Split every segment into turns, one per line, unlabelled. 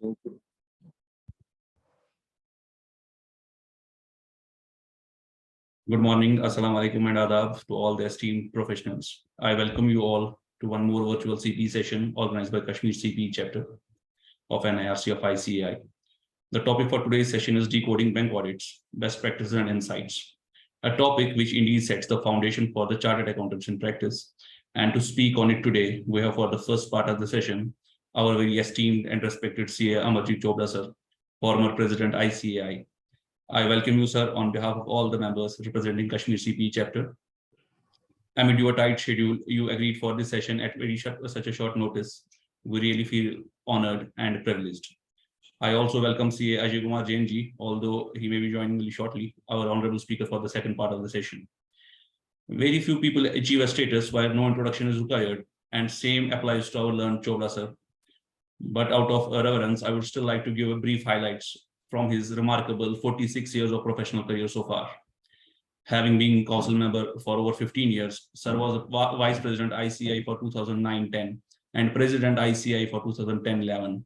Thank you.
Good morning, Assalamu alaikum and adab to all the esteemed professionals. I welcome you all to one more virtual CP session organized by Kashmir CP chapter of NIRC of ICAI. The topic for today's session is decoding bank audits, best practices and insights, a topic which indeed sets the foundation for the chartered accountants in practice. And to speak on it today, we have for the first part of the session, our very esteemed and respected CA Amarjit Chopra sir, former president ICAI. I welcome you, sir, on behalf of all the members representing Kashmir CP chapter. Amid your tight schedule, you agreed for this session at such a short notice. We really feel honored and privileged. I also welcome CA Ajay Kumar Jain ji, although he may be joining me shortly, our honorable speaker for the second part of the session. Very few people achieve a status where no introduction is required, and same applies to our learned Chopra sir. But out of reverence, I would still like to give a brief highlights from his remarkable 46 years of professional career so far. Having been council member for over 15 years, sir was vice president ICAI for 2009-10 and president ICAI for 2010-11.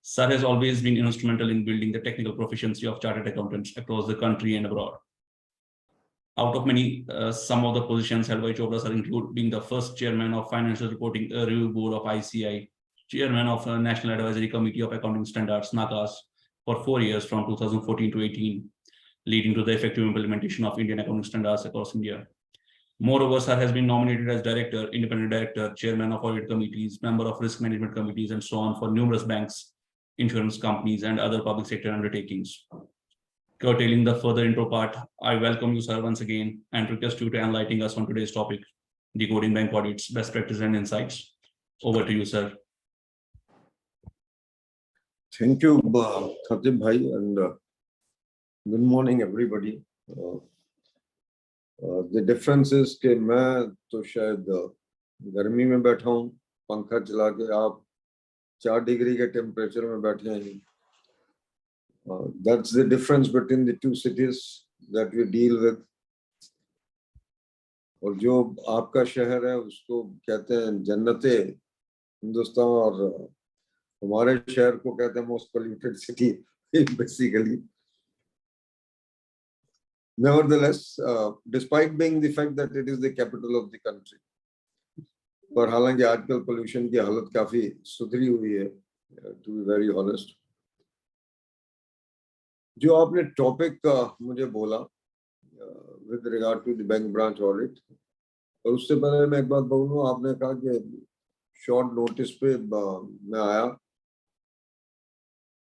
Sir has always been instrumental in building the technical proficiency of chartered accountants across the country and abroad. Out of many, some of the positions held by Chopra sir include being the first chairman of Financial Reporting Review Board of ICAI, chairman of National Advisory Committee of Accounting Standards, NACAS, for 4 years from 2014 to 18, leading to the effective implementation of Indian accounting standards across India. Moreover, sir has been nominated as director, independent director, chairman of audit committees, member of risk management committees, and so on for numerous banks, insurance companies, and other public sector undertakings. Curtailing the further intro part, I welcome you, sir, once again, and request you to enlighten us on today's topic, decoding bank audits, best practices and insights. Over to you, sir.
Thank you, Khatib bhai, and good morning, everybody. The difference is कि मैं तो शायद गर्मी में बैठा हूँ, पंखा चला के, आप 4 डिग्री के टेम्परेचर में बैठे हैं. That's the difference between the two cities that we deal with. और जो आपका शहर है उसको कहते हैं जन्नते हिंदुस्तान, और हमारे शहर को कहते हैं most polluted city basically. Nevertheless, despite being the fact that it is the capital of the country, पर हालांकि आजकल पोल्यूशन की हालत काफी सुधरी हुई है, to be very honest. जो आपने टॉपिक मुझे बोला with regard to the bank branch audit, और उससे पहले मैं एक बात बोलूँ, आपने कहा कि शॉर्ट नोटिस पे मैं आया.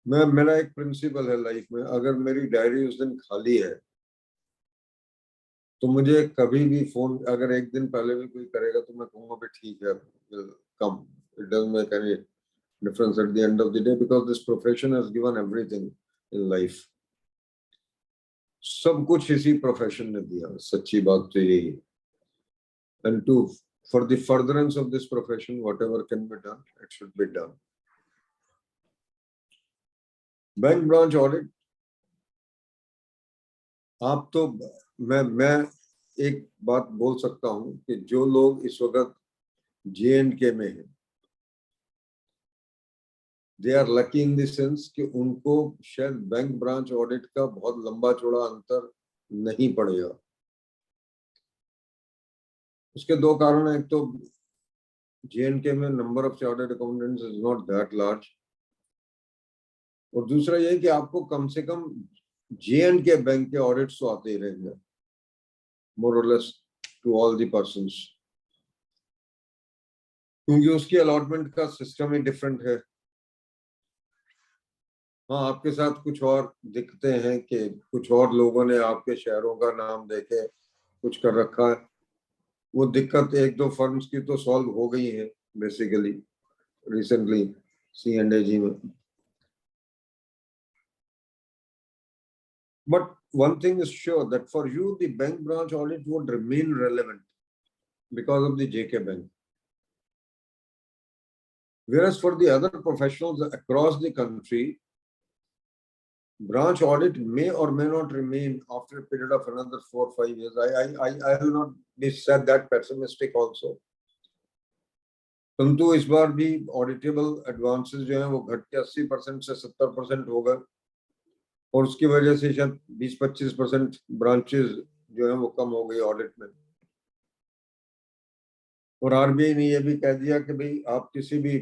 मेरा एक प्रिंसिपल है लाइफ में, अगर मेरी डायरी उस दिन खाली है तो मुझे कभी भी फोन अगर एक दिन पहले भी कोई करेगा तो मैं कहूँगा भी ठीक है, कम. It doesn't make any difference at the end of the day because this profession has given everything in life. सब कुछ इसी प्रोफेशन ने दिया, सच्ची बात तो यही है. And for the furtherance of this profession, whatever can be done, it should be done. Bank branch audit, आप तो मैं एक बात बोल सकता हूं कि जो लोग इस वक्त J&K में हैं, they are lucky in the sense कि उनको शायद बैंक ब्रांच ऑडिट का बहुत लंबा चौड़ा अंतर नहीं पड़ेगा. उसके 2 कारण हैं. एक तो J&K में number of chartered accountants is not that large, और दूसरा ये कि आपको कम से कम J&K बैंक के ऑडिट्स तो आते ही रहेंगे, मोर और less to all the persons, क्योंकि उसकी अलॉटमेंट का सिस्टम ही डिफरेंट है. हाँ, आपके साथ कुछ और दिखते हैं कि कुछ और लोगों ने आपके शहरों का नाम देके कुछ कर रखा है. वो दिक्कत 1-2 फर्म्स की तो सॉल्व हो गई है बेसिकली रिसेंटली C&AG में. But one thing is sure that for you the bank branch audit would remain relevant because of the JK Bank. Whereas for the other professionals across the country, branch audit may or may not remain after a period of another 4 or 5 years. I will not be said that pessimistic also. परंतु इस बार भी auditable advances जो हैं वो घट के 80% से 70% हो गए, और उसकी वजह से शायद 20-25% ब्रांचेस जो है वो कम हो गई ऑडिट में। और आरबीआई ने यह भी कह दिया कि भाई आप किसी भी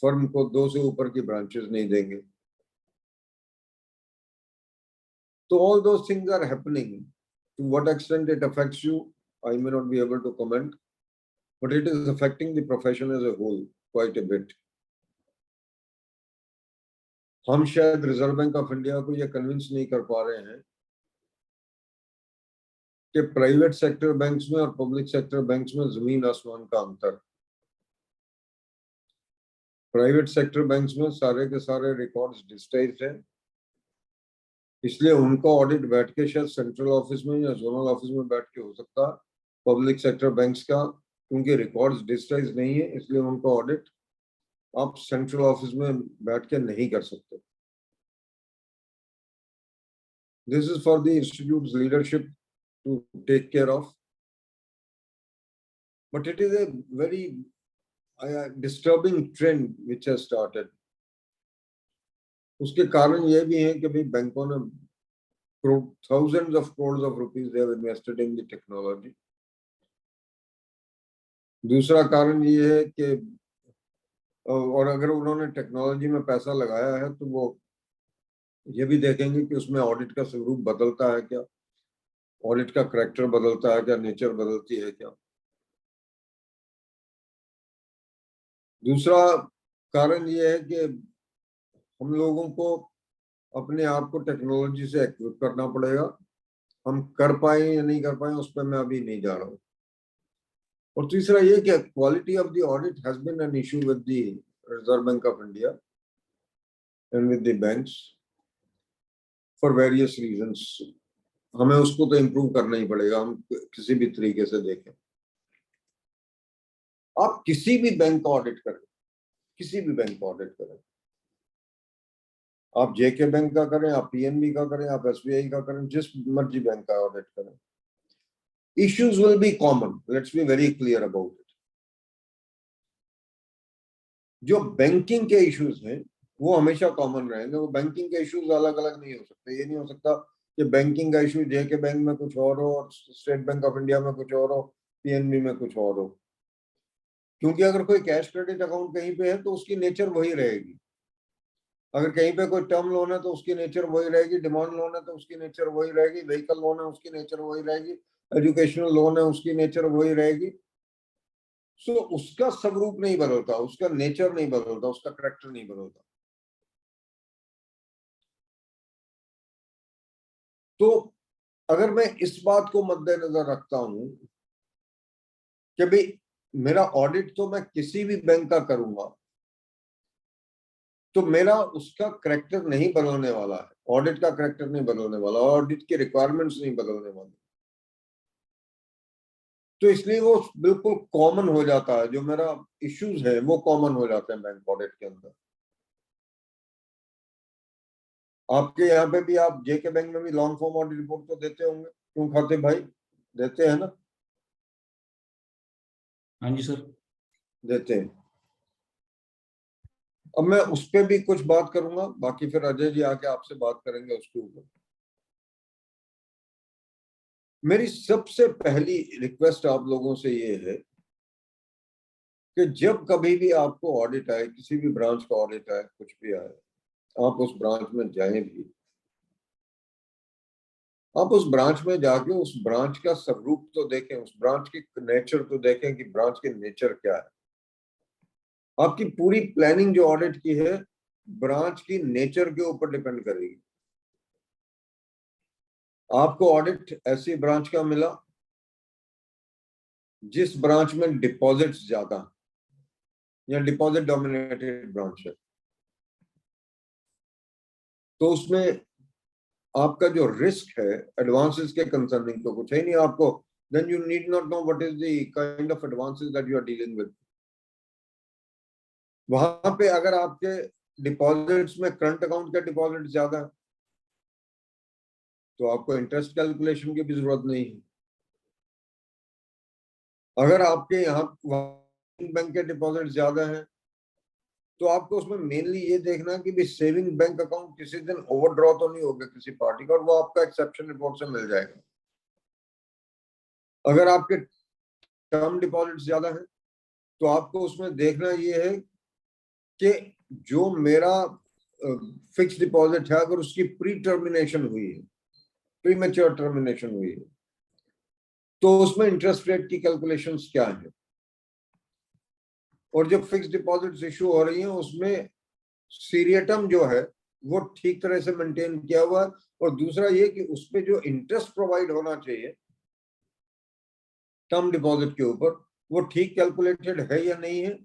फर्म को 2 से ऊपर की ब्रांचेस नहीं देंगे। तो all those things are happening. To what extent it affects you, I may not be able to comment, but it is affecting the profession as a whole quite a bit. हम शायद reserve Bank of India को यह convince नहीं कर पा रहे हैं कि प्राइवेट सेक्टर बैंक्स में और पब्लिक सेक्टर बैंक्स में जमीन आसमान का अंतर। प्राइवेट सेक्टर बैंक्स में सारे के सारे रिकॉर्ड्स डिजिटाइज्ड हैं, इसलिए उनका ऑडिट बैठ के शायद सेंट्रल ऑफिस में या जोनल ऑफिस में बैठ के हो सकता है। पब्लिक सेक्टर बैंक्स का क्योंकि रिकॉर्ड्स डिजिटाइज नहीं है, इसलिए उनका ऑडिट आप सेंट्रल ऑफिस में बैठ के नहीं कर सकते। This is for the institute leadership to take care of, but it is a very disturbing trend which has started. उसके कारण यह भी है कि भाई बैंकों ने thousands of crores of rupees they have invested in the technology. दूसरा कारण ये है कि और अगर उन्होंने टेक्नोलॉजी में पैसा लगाया है तो वो ये भी देखेंगे कि उसमें ऑडिट का स्वरूप बदलता है क्या, ऑडिट का करैक्टर बदलता है क्या, नेचर बदलती है क्या। दूसरा कारण ये है कि हम लोगों को अपने आप को टेक्नोलॉजी से इक्विप करना पड़ेगा। हम कर पाए या नहीं कर पाए उस पर मैं अभी नहीं जा रहा हूँ। और तीसरा ये कि quality of the audit has been an issue with the Reserve Bank of India and with the banks for various reasons. हमें उसको तो इम्प्रूव करना ही पड़ेगा, हम किसी भी तरीके से देखें। आप किसी भी बैंक का ऑडिट करें, किसी भी बैंक का ऑडिट करें, आप जेके बैंक का करें, आप पीएनबी का करें, आप एसबीआई का करें, जिस मर्जी बैंक का ऑडिट करें, issues will be common. Let's be very clear about it. जो बैंकिंग के इश्यूज हैं वो हमेशा कॉमन रहेंगे। वो बैंकिंग के इश्यूज अलग अलग नहीं हो सकते। ये नहीं हो सकता कि बैंकिंग का इशू जेके बैंक में कुछ और हो और स्टेट बैंक ऑफ इंडिया में कुछ और हो, पीएनबी में कुछ और हो। क्योंकि अगर कोई कैश क्रेडिट अकाउंट कहीं पे है तो उसकी नेचर वही रहेगी। अगर कहीं पे कोई टर्म लोन है तो उसकी नेचर वही रहेगी, डिमांड लोन है तो उसकी नेचर वही रहेगी, व्हीकल लोन है उसकी नेचर वही रहेगी, एजुकेशनल लोन है उसकी नेचर वही रहेगी। सो उसका स्वरूप नहीं बदलता, उसका नेचर नहीं बदलता, उसका करैक्टर नहीं बदलता। तो अगर मैं इस बात को मद्देनजर रखता हूं कि भाई मेरा ऑडिट तो मैं किसी भी बैंक का करूंगा तो मेरा उसका करैक्टर नहीं बदलने वाला है, ऑडिट का करैक्टर नहीं बदलने वाला, ऑडिट की रिक्वायरमेंट्स नहीं बदलने वाली। तो इसलिए वो बिल्कुल कॉमन हो जाता है, जो मेरा इश्यूज है वो कॉमन हो जाते हैं बैंक ऑडिट के अंदर। आपके यहाँ पे भी आप जेके बैंक में भी लॉन्ग फॉर्म ऑडिट रिपोर्ट तो देते होंगे, क्यों खाते भाई? देते हैं ना?
हाँ जी सर,
देते हैं। अब मैं उस पर भी कुछ बात करूंगा, बाकी फिर अजय जी आके आपसे बात करेंगे उसके ऊपर। मेरी सबसे पहली रिक्वेस्ट आप लोगों से ये है कि जब कभी भी आपको ऑडिट आए, किसी भी ब्रांच का ऑडिट आए, कुछ भी आए, आप उस ब्रांच में जाएं भी, आप उस ब्रांच में जाके उस ब्रांच का स्वरूप तो देखें, उस ब्रांच की नेचर तो देखें कि ब्रांच के नेचर क्या है। आपकी पूरी प्लानिंग जो ऑडिट की है ब्रांच की नेचर के ऊपर डिपेंड करेगी। आपको ऑडिट ऐसी ब्रांच का मिला जिस ब्रांच में डिपॉजिट्स ज्यादा या डिपॉजिट डोमिनेटेड ब्रांच है, तो उसमें आपका जो रिस्क है एडवांसेस के कंसर्निंग तो कुछ है नहीं आपको, then you need not know what is the kind of advances that you are dealing with. वहां पे अगर आपके डिपॉजिट्स में करंट अकाउंट के डिपॉजिट ज्यादा है तो आपको इंटरेस्ट कैलकुलेशन की भी जरूरत नहीं है। अगर आपके यहाँ बैंक के डिपॉजिट ज्यादा हैं, तो आपको उसमें मेनली ये देखना कि भी सेविंग बैंक अकाउंट किसी दिन ओवरड्रॉ तो नहीं होगा किसी पार्टी का, और वो आपका एक्सेप्शन रिपोर्ट से मिल जाएगा। अगर आपके टर्म डिपॉजिट ज्यादा है तो आपको उसमें देखना ये है कि जो मेरा फिक्स डिपॉजिट है, अगर उसकी प्री टर्मिनेशन हुई है, प्री मैच्योर टर्मिनेशन हुई है, तो उसमें इंटरेस्ट रेट की कैलकुलेशंस क्या है, और जो फिक्स डिपॉजिट इशू हो रही है उसमें सीरियटम जो है वो ठीक तरह से मेंटेन किया हुआ है, और दूसरा ये कि उसपे जो इंटरेस्ट प्रोवाइड होना चाहिए टर्म डिपॉजिट के ऊपर वो ठीक कैलकुलेटेड है या नहीं है,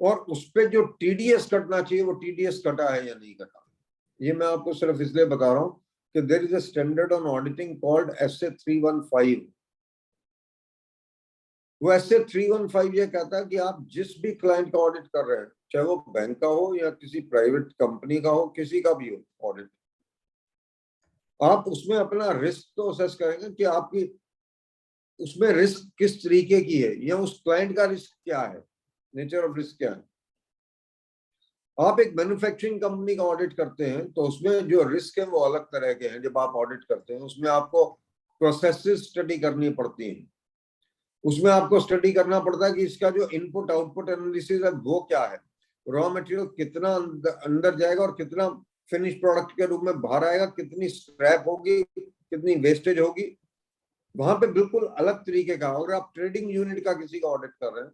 और उसपे जो टीडीएस कटना चाहिए वो टीडीएस कटा है या नहीं कटा। ये मैं आपको सिर्फ इसलिए बता रहा हूं कि there is a standard on auditing called SA 315। वो SA 315 ये कहता है कि आप जिस भी क्लाइंट का ऑडिट कर रहे हैं, चाहे वो बैंक का हो या किसी प्राइवेट कंपनी का हो, किसी का भी हो ऑडिट, आप उसमें अपना रिस्क तो असेस करेंगे कि आपकी उसमें रिस्क किस तरीके की है, या उस क्लाइंट का रिस्क क्या है, नेचर ऑफ रिस्क क्या है। आप एक मैन्युफैक्चरिंग कंपनी का ऑडिट करते हैं तो उसमें जो रिस्क है वो अलग तरह के हैं। जब आप ऑडिट करते हैं उसमें आपको प्रोसेसेस स्टडी करनी पड़ती हैं, उसमें आपको स्टडी करना पड़ता है कि इसका जो इनपुट आउटपुट एनालिसिस है वो क्या है, रॉ मटेरियल कितना अंदर जाएगा और कितना फिनिश प्रोडक्ट के रूप में बाहर आएगा, कितनी स्क्रैप होगी, कितनी वेस्टेज होगी, वहां पे बिल्कुल अलग तरीके का। अगर आप ट्रेडिंग यूनिट का किसी का ऑडिट कर रहे हैं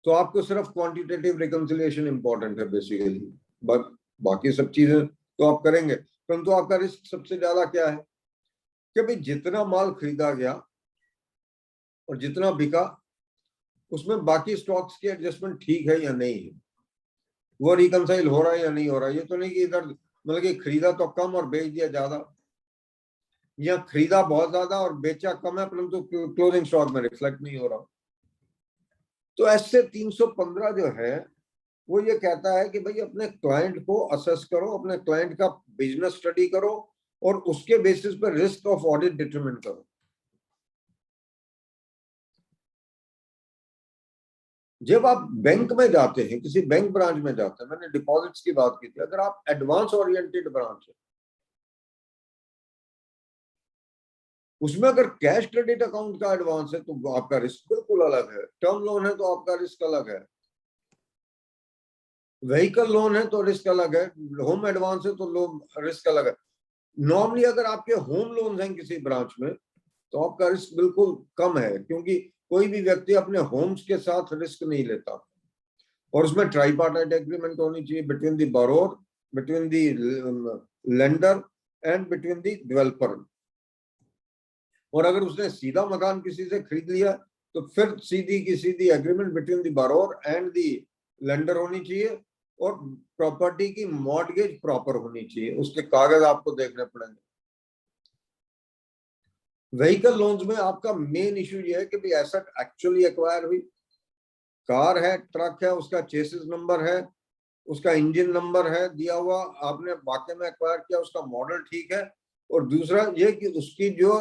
तो आपको सिर्फ क्वांटिटेटिव रिकंसिलिएशन इंपॉर्टेंट है बेसिकली, बाकी सब चीजें तो आप करेंगे, परंतु आपका रिस्क सबसे ज्यादा क्या है कि भाई जितना माल खरीदा गया और जितना बिका उसमें बाकी स्टॉक्स की एडजस्टमेंट ठीक है या नहीं है, वो रिकंसाइल हो रहा है या नहीं हो रहा है। ये तो नहीं कि इधर मतलब कि खरीदा तो कम और बेच दिया ज्यादा, या खरीदा बहुत ज्यादा और बेचा कम है परंतु क्लोजिंग स्टॉक में रिफ्लेक्ट नहीं हो रहा। तो ऐसे 315 जो है वो ये कहता है कि भाई अपने क्लाइंट को असेस करो, अपने क्लाइंट का बिजनेस स्टडी करो और उसके बेसिस पर रिस्क ऑफ ऑडिट डिटरमिन करो। जब आप बैंक में जाते हैं, किसी बैंक ब्रांच में जाते हैं, मैंने डिपॉजिट्स की बात की थी, अगर आप एडवांस ओरिएंटेड ब्रांच है उसमें अगर कैश क्रेडिट अकाउंट का एडवांस है तो आपका रिस्क बिल्कुल अलग है, टर्म लोन है तो आपका रिस्क अलग है, व्हीकल लोन है तो रिस्क अलग है, होम एडवांस है तो लोन रिस्क अलग है। नॉर्मली अगर आपके होम लोन्स हैं किसी ब्रांच में तो आपका रिस्क बिल्कुल कम है, क्योंकि कोई भी व्यक्ति अपने होम्स के साथ रिस्क नहीं लेता, और उसमें ट्राइपार्टाइट एग्रीमेंट होनी चाहिए between the borrower, between the lender and between the developer. और अगर उसने सीधा मकान किसी से खरीद लिया तो फिर सीधी की सीधी agreement between the borrower and the lender होनी चाहिए, और प्रॉपर्टी की मॉर्गेज प्रॉपर होनी चाहिए, उसके कागज आपको देखने पड़ेंगे। व्हीकल लोन्स में आपका मेन इश्यू ये है कि भाई एसेट एक्चुअली एक्वायर हुई, कार है, ट्रक है, उसका चेसिस नंबर है, उसका इंजन नंबर है दिया हुआ, आपने वाकई में एक्वायर किया, उसका मॉडल ठीक है, और दूसरा ये कि उसकी जो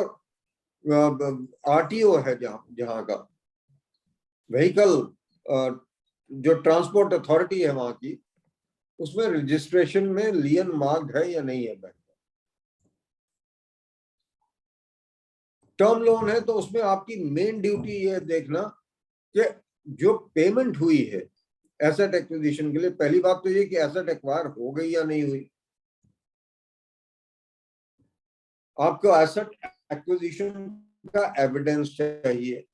RTO है जहां का व्हीकल, जो ट्रांसपोर्ट अथॉरिटी है वहां की, उसमें रजिस्ट्रेशन में लियन मार्क्ड है या नहीं है बैंक। टर्म लोन है तो उसमें आपकी मेन ड्यूटी ये देखना कि जो पेमेंट हुई है एसेट एक्विजिशन के लिए, पहली बात तो ये कि एसेट एक्वायर हो गई या नहीं हुई, आपको एसेट एक्विजिशन का एविडेंस चाहिए।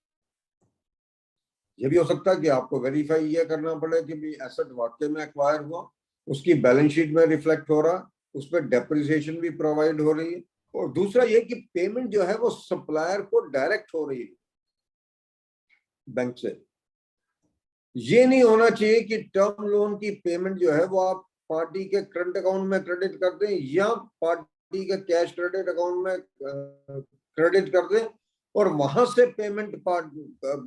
ये भी हो सकता है कि आपको वेरीफाई ये करना पड़े कि भी एसेट वाकई में एक्वायर हुआ, उसकी बैलेंस शीट में रिफ्लेक्ट हो रहा, उस पर डेप्रिसिएशन भी प्रोवाइड हो रही है, और दूसरा ये कि पेमेंट जो है वो सप्लायर को डायरेक्ट हो रही है बैंक से। ये नहीं होना चाहिए कि टर्म लोन की पेमेंट जो है वो आप पार्टी के करंट अकाउंट में क्रेडिट कर दें या पार्टी के कैश क्रेडिट अकाउंट में क्रेडिट कर दें और वहां से पेमेंट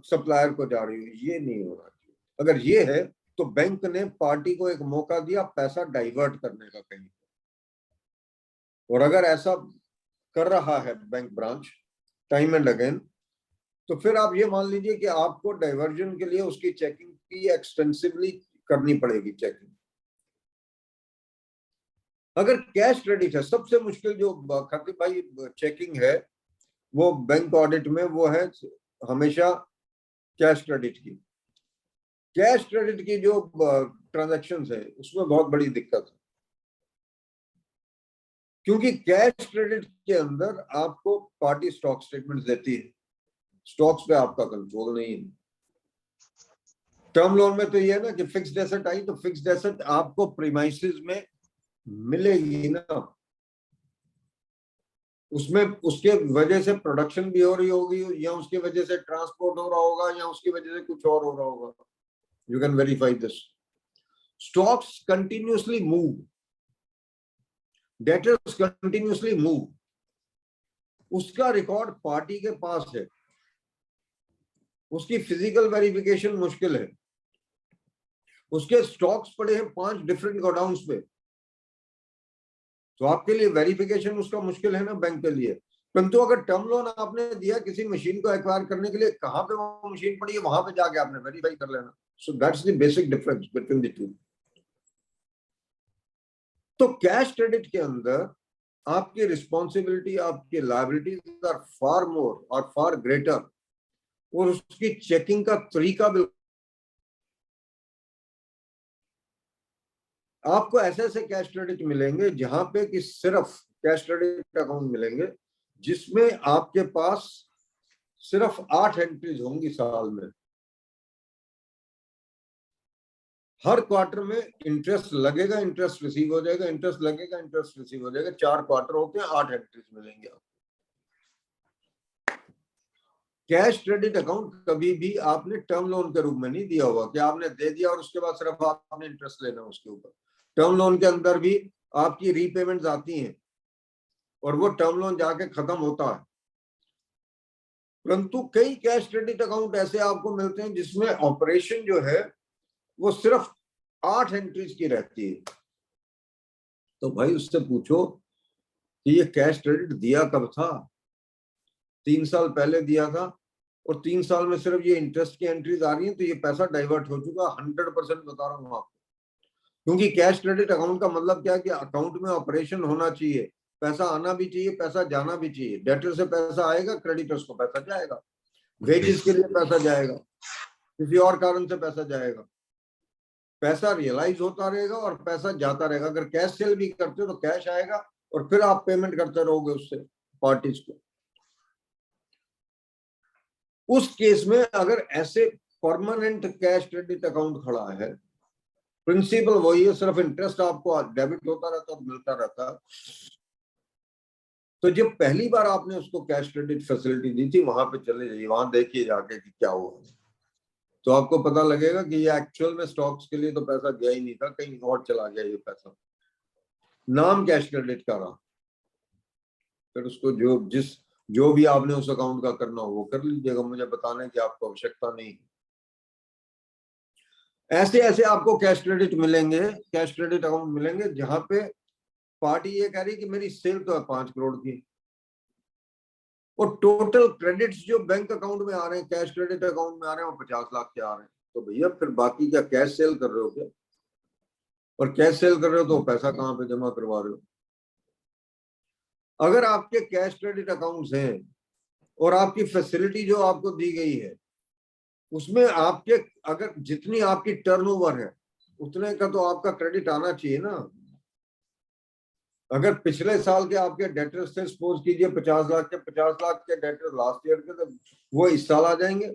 सप्लायर को जा रही हो, ये नहीं होना चाहिए। अगर ये है तो बैंक ने पार्टी को एक मौका दिया पैसा डाइवर्ट करने का कहीं, और अगर ऐसा कर रहा है bank branch time and again, तो फिर आप ये मान लीजिए कि आपको डाइवर्जन के लिए उसकी चेकिंग की एक्सटेंसिवली करनी पड़ेगी चेकिंग। अगर कैश क्रेडिट है, सबसे मुश्किल जो खतीब भाई चेकिंग है वो बैंक ऑडिट में वो है हमेशा कैश क्रेडिट की। कैश क्रेडिट की जो ट्रांजैक्शंस है उसमें बहुत बड़ी दिक्कत है, क्योंकि कैश क्रेडिट के अंदर आपको पार्टी स्टॉक स्टेटमेंट देती है, स्टॉक्स पे आपका कंट्रोल नहीं है। टर्म लोन में तो ये है ना कि फिक्स्ड एसेट आई तो फिक्स्ड एसेट आपको प्रीमाइसेस में मिलेगी ना, उसमें उसके वजह से प्रोडक्शन भी हो रही होगी या उसकी वजह से ट्रांसपोर्ट हो रहा होगा या उसकी वजह से कुछ और हो रहा होगा। You can verify this. Stocks continuously move, debtors continuously move, उसका रिकॉर्ड पार्टी के पास है, उसकी फिजिकल वेरिफिकेशन मुश्किल है, उसके स्टॉक्स पड़े हैं 5 डिफरेंट गोडाउन्स पे, तो आपके लिए वेरिफिकेशन उसका मुश्किल है ना बैंक के लिए। परंतु अगर टर्म लोन आपने दिया किसी मशीन को एक्वायर करने के लिए, कहां पे वो मशीन पड़ी है वहां पे जाके आपने वेरीफाई कर लेना। So that's the basic difference between the two. तो कैश क्रेडिट के अंदर आपकी रिस्पॉन्सिबिलिटी, आपकी लायबिलिटीज आर फार मोर और फार ग्रेटर, और उसकी चेकिंग का तरीका बिल्कुल। आपको ऐसे ऐसे कैश क्रेडिट मिलेंगे जहां पे कि सिर्फ कैश क्रेडिट अकाउंट मिलेंगे जिसमें आपके पास सिर्फ 8 एंट्रीज होंगी साल में। हर क्वार्टर में इंटरेस्ट लगेगा, इंटरेस्ट रिसीव हो जाएगा, इंटरेस्ट लगेगा, इंटरेस्ट रिसीव हो जाएगा। 4 क्वार्टर होते हैं, 8 एंट्रीज मिलेंगे आपको। कैश क्रेडिट अकाउंट कभी भी आपने टर्म लोन के रूप में नहीं दिया हुआ कि आपने दे दिया और उसके बाद सिर्फ आपने इंटरेस्ट लेना उसके ऊपर। टर्म लोन के अंदर भी आपकी रीपेमेंट्स आती हैं और वो टर्म लोन जाके खत्म होता है। परंतु कई कैश क्रेडिट अकाउंट ऐसे आपको मिलते हैं जिसमें ऑपरेशन जो है वो सिर्फ 8 एंट्रीज की रहती है। तो भाई उससे पूछो कि ये कैश क्रेडिट दिया कब था? 3 साल पहले दिया था, और 3 साल में सिर्फ ये इंटरेस्ट की एंट्रीज आ रही हैं, तो ये पैसा डाइवर्ट हो चुका 100% बता रहा हूँ आपको। क्योंकि कैश क्रेडिट अकाउंट का मतलब क्या है कि अकाउंट में ऑपरेशन होना चाहिए, पैसा आना भी चाहिए, पैसा जाना भी चाहिए। डेटर से पैसा आएगा, क्रेडिटर्स को पैसा जाएगा, वेजेस के लिए पैसा जाएगा, किसी और कारण से पैसा जाएगा, पैसा रियलाइज होता रहेगा और पैसा जाता रहेगा। अगर कैश सेल भी करते हो तो कैश आएगा और फिर आप पेमेंट करते रहोगे उससे पार्टीज को। उस केस में अगर ऐसे परमानेंट कैश क्रेडिट अकाउंट खड़ा है, प्रिंसिपल वही है, सिर्फ इंटरेस्ट आपको डेबिट होता रहता और मिलता रहता। तो जब पहली बार आपने उसको कैश क्रेडिट फैसिलिटी दी थी, वहां पे चले जाइए, वहां देखिए जाके कि क्या हुआ, तो आपको पता लगेगा कि ये एक्चुअल में स्टॉक्स के लिए तो पैसा गया ही नहीं था, कहीं और चला गया ये पैसा, नाम कैश क्रेडिट का रहा। फिर उसको जो भी आपने उस अकाउंट का करना हो वो कर लीजिएगा, मुझे बताने की आपको आवश्यकता नहीं। ऐसे ऐसे आपको कैश क्रेडिट मिलेंगे, कैश क्रेडिट अकाउंट मिलेंगे जहां पे पार्टी ये कह रही कि मेरी सेल तो है 5 करोड़ की, और टोटल क्रेडिट्स जो बैंक अकाउंट में आ रहे हैं, कैश क्रेडिट अकाउंट में आ रहे हैं, वो 50 लाख के आ रहे हैं। तो भैया फिर बाकी क्या कैश सेल कर रहे हो क्या? और कैश सेल कर रहे हो तो पैसा कहां पे जमा करवा रहे हो? अगर आपके कैश क्रेडिट अकाउंट्स हैं और आपकी फैसिलिटी जो आपको दी गई है उसमें आपके अगर जितनी आपकी टर्नओवर है उतने का तो आपका क्रेडिट आना चाहिए ना। अगर पिछले साल के आपके डेटर्स थे, सपोज कीजिए 50 लाख के, 50 लाख के डेटर लास्ट ईयर के, तो वो इस साल आ जाएंगे,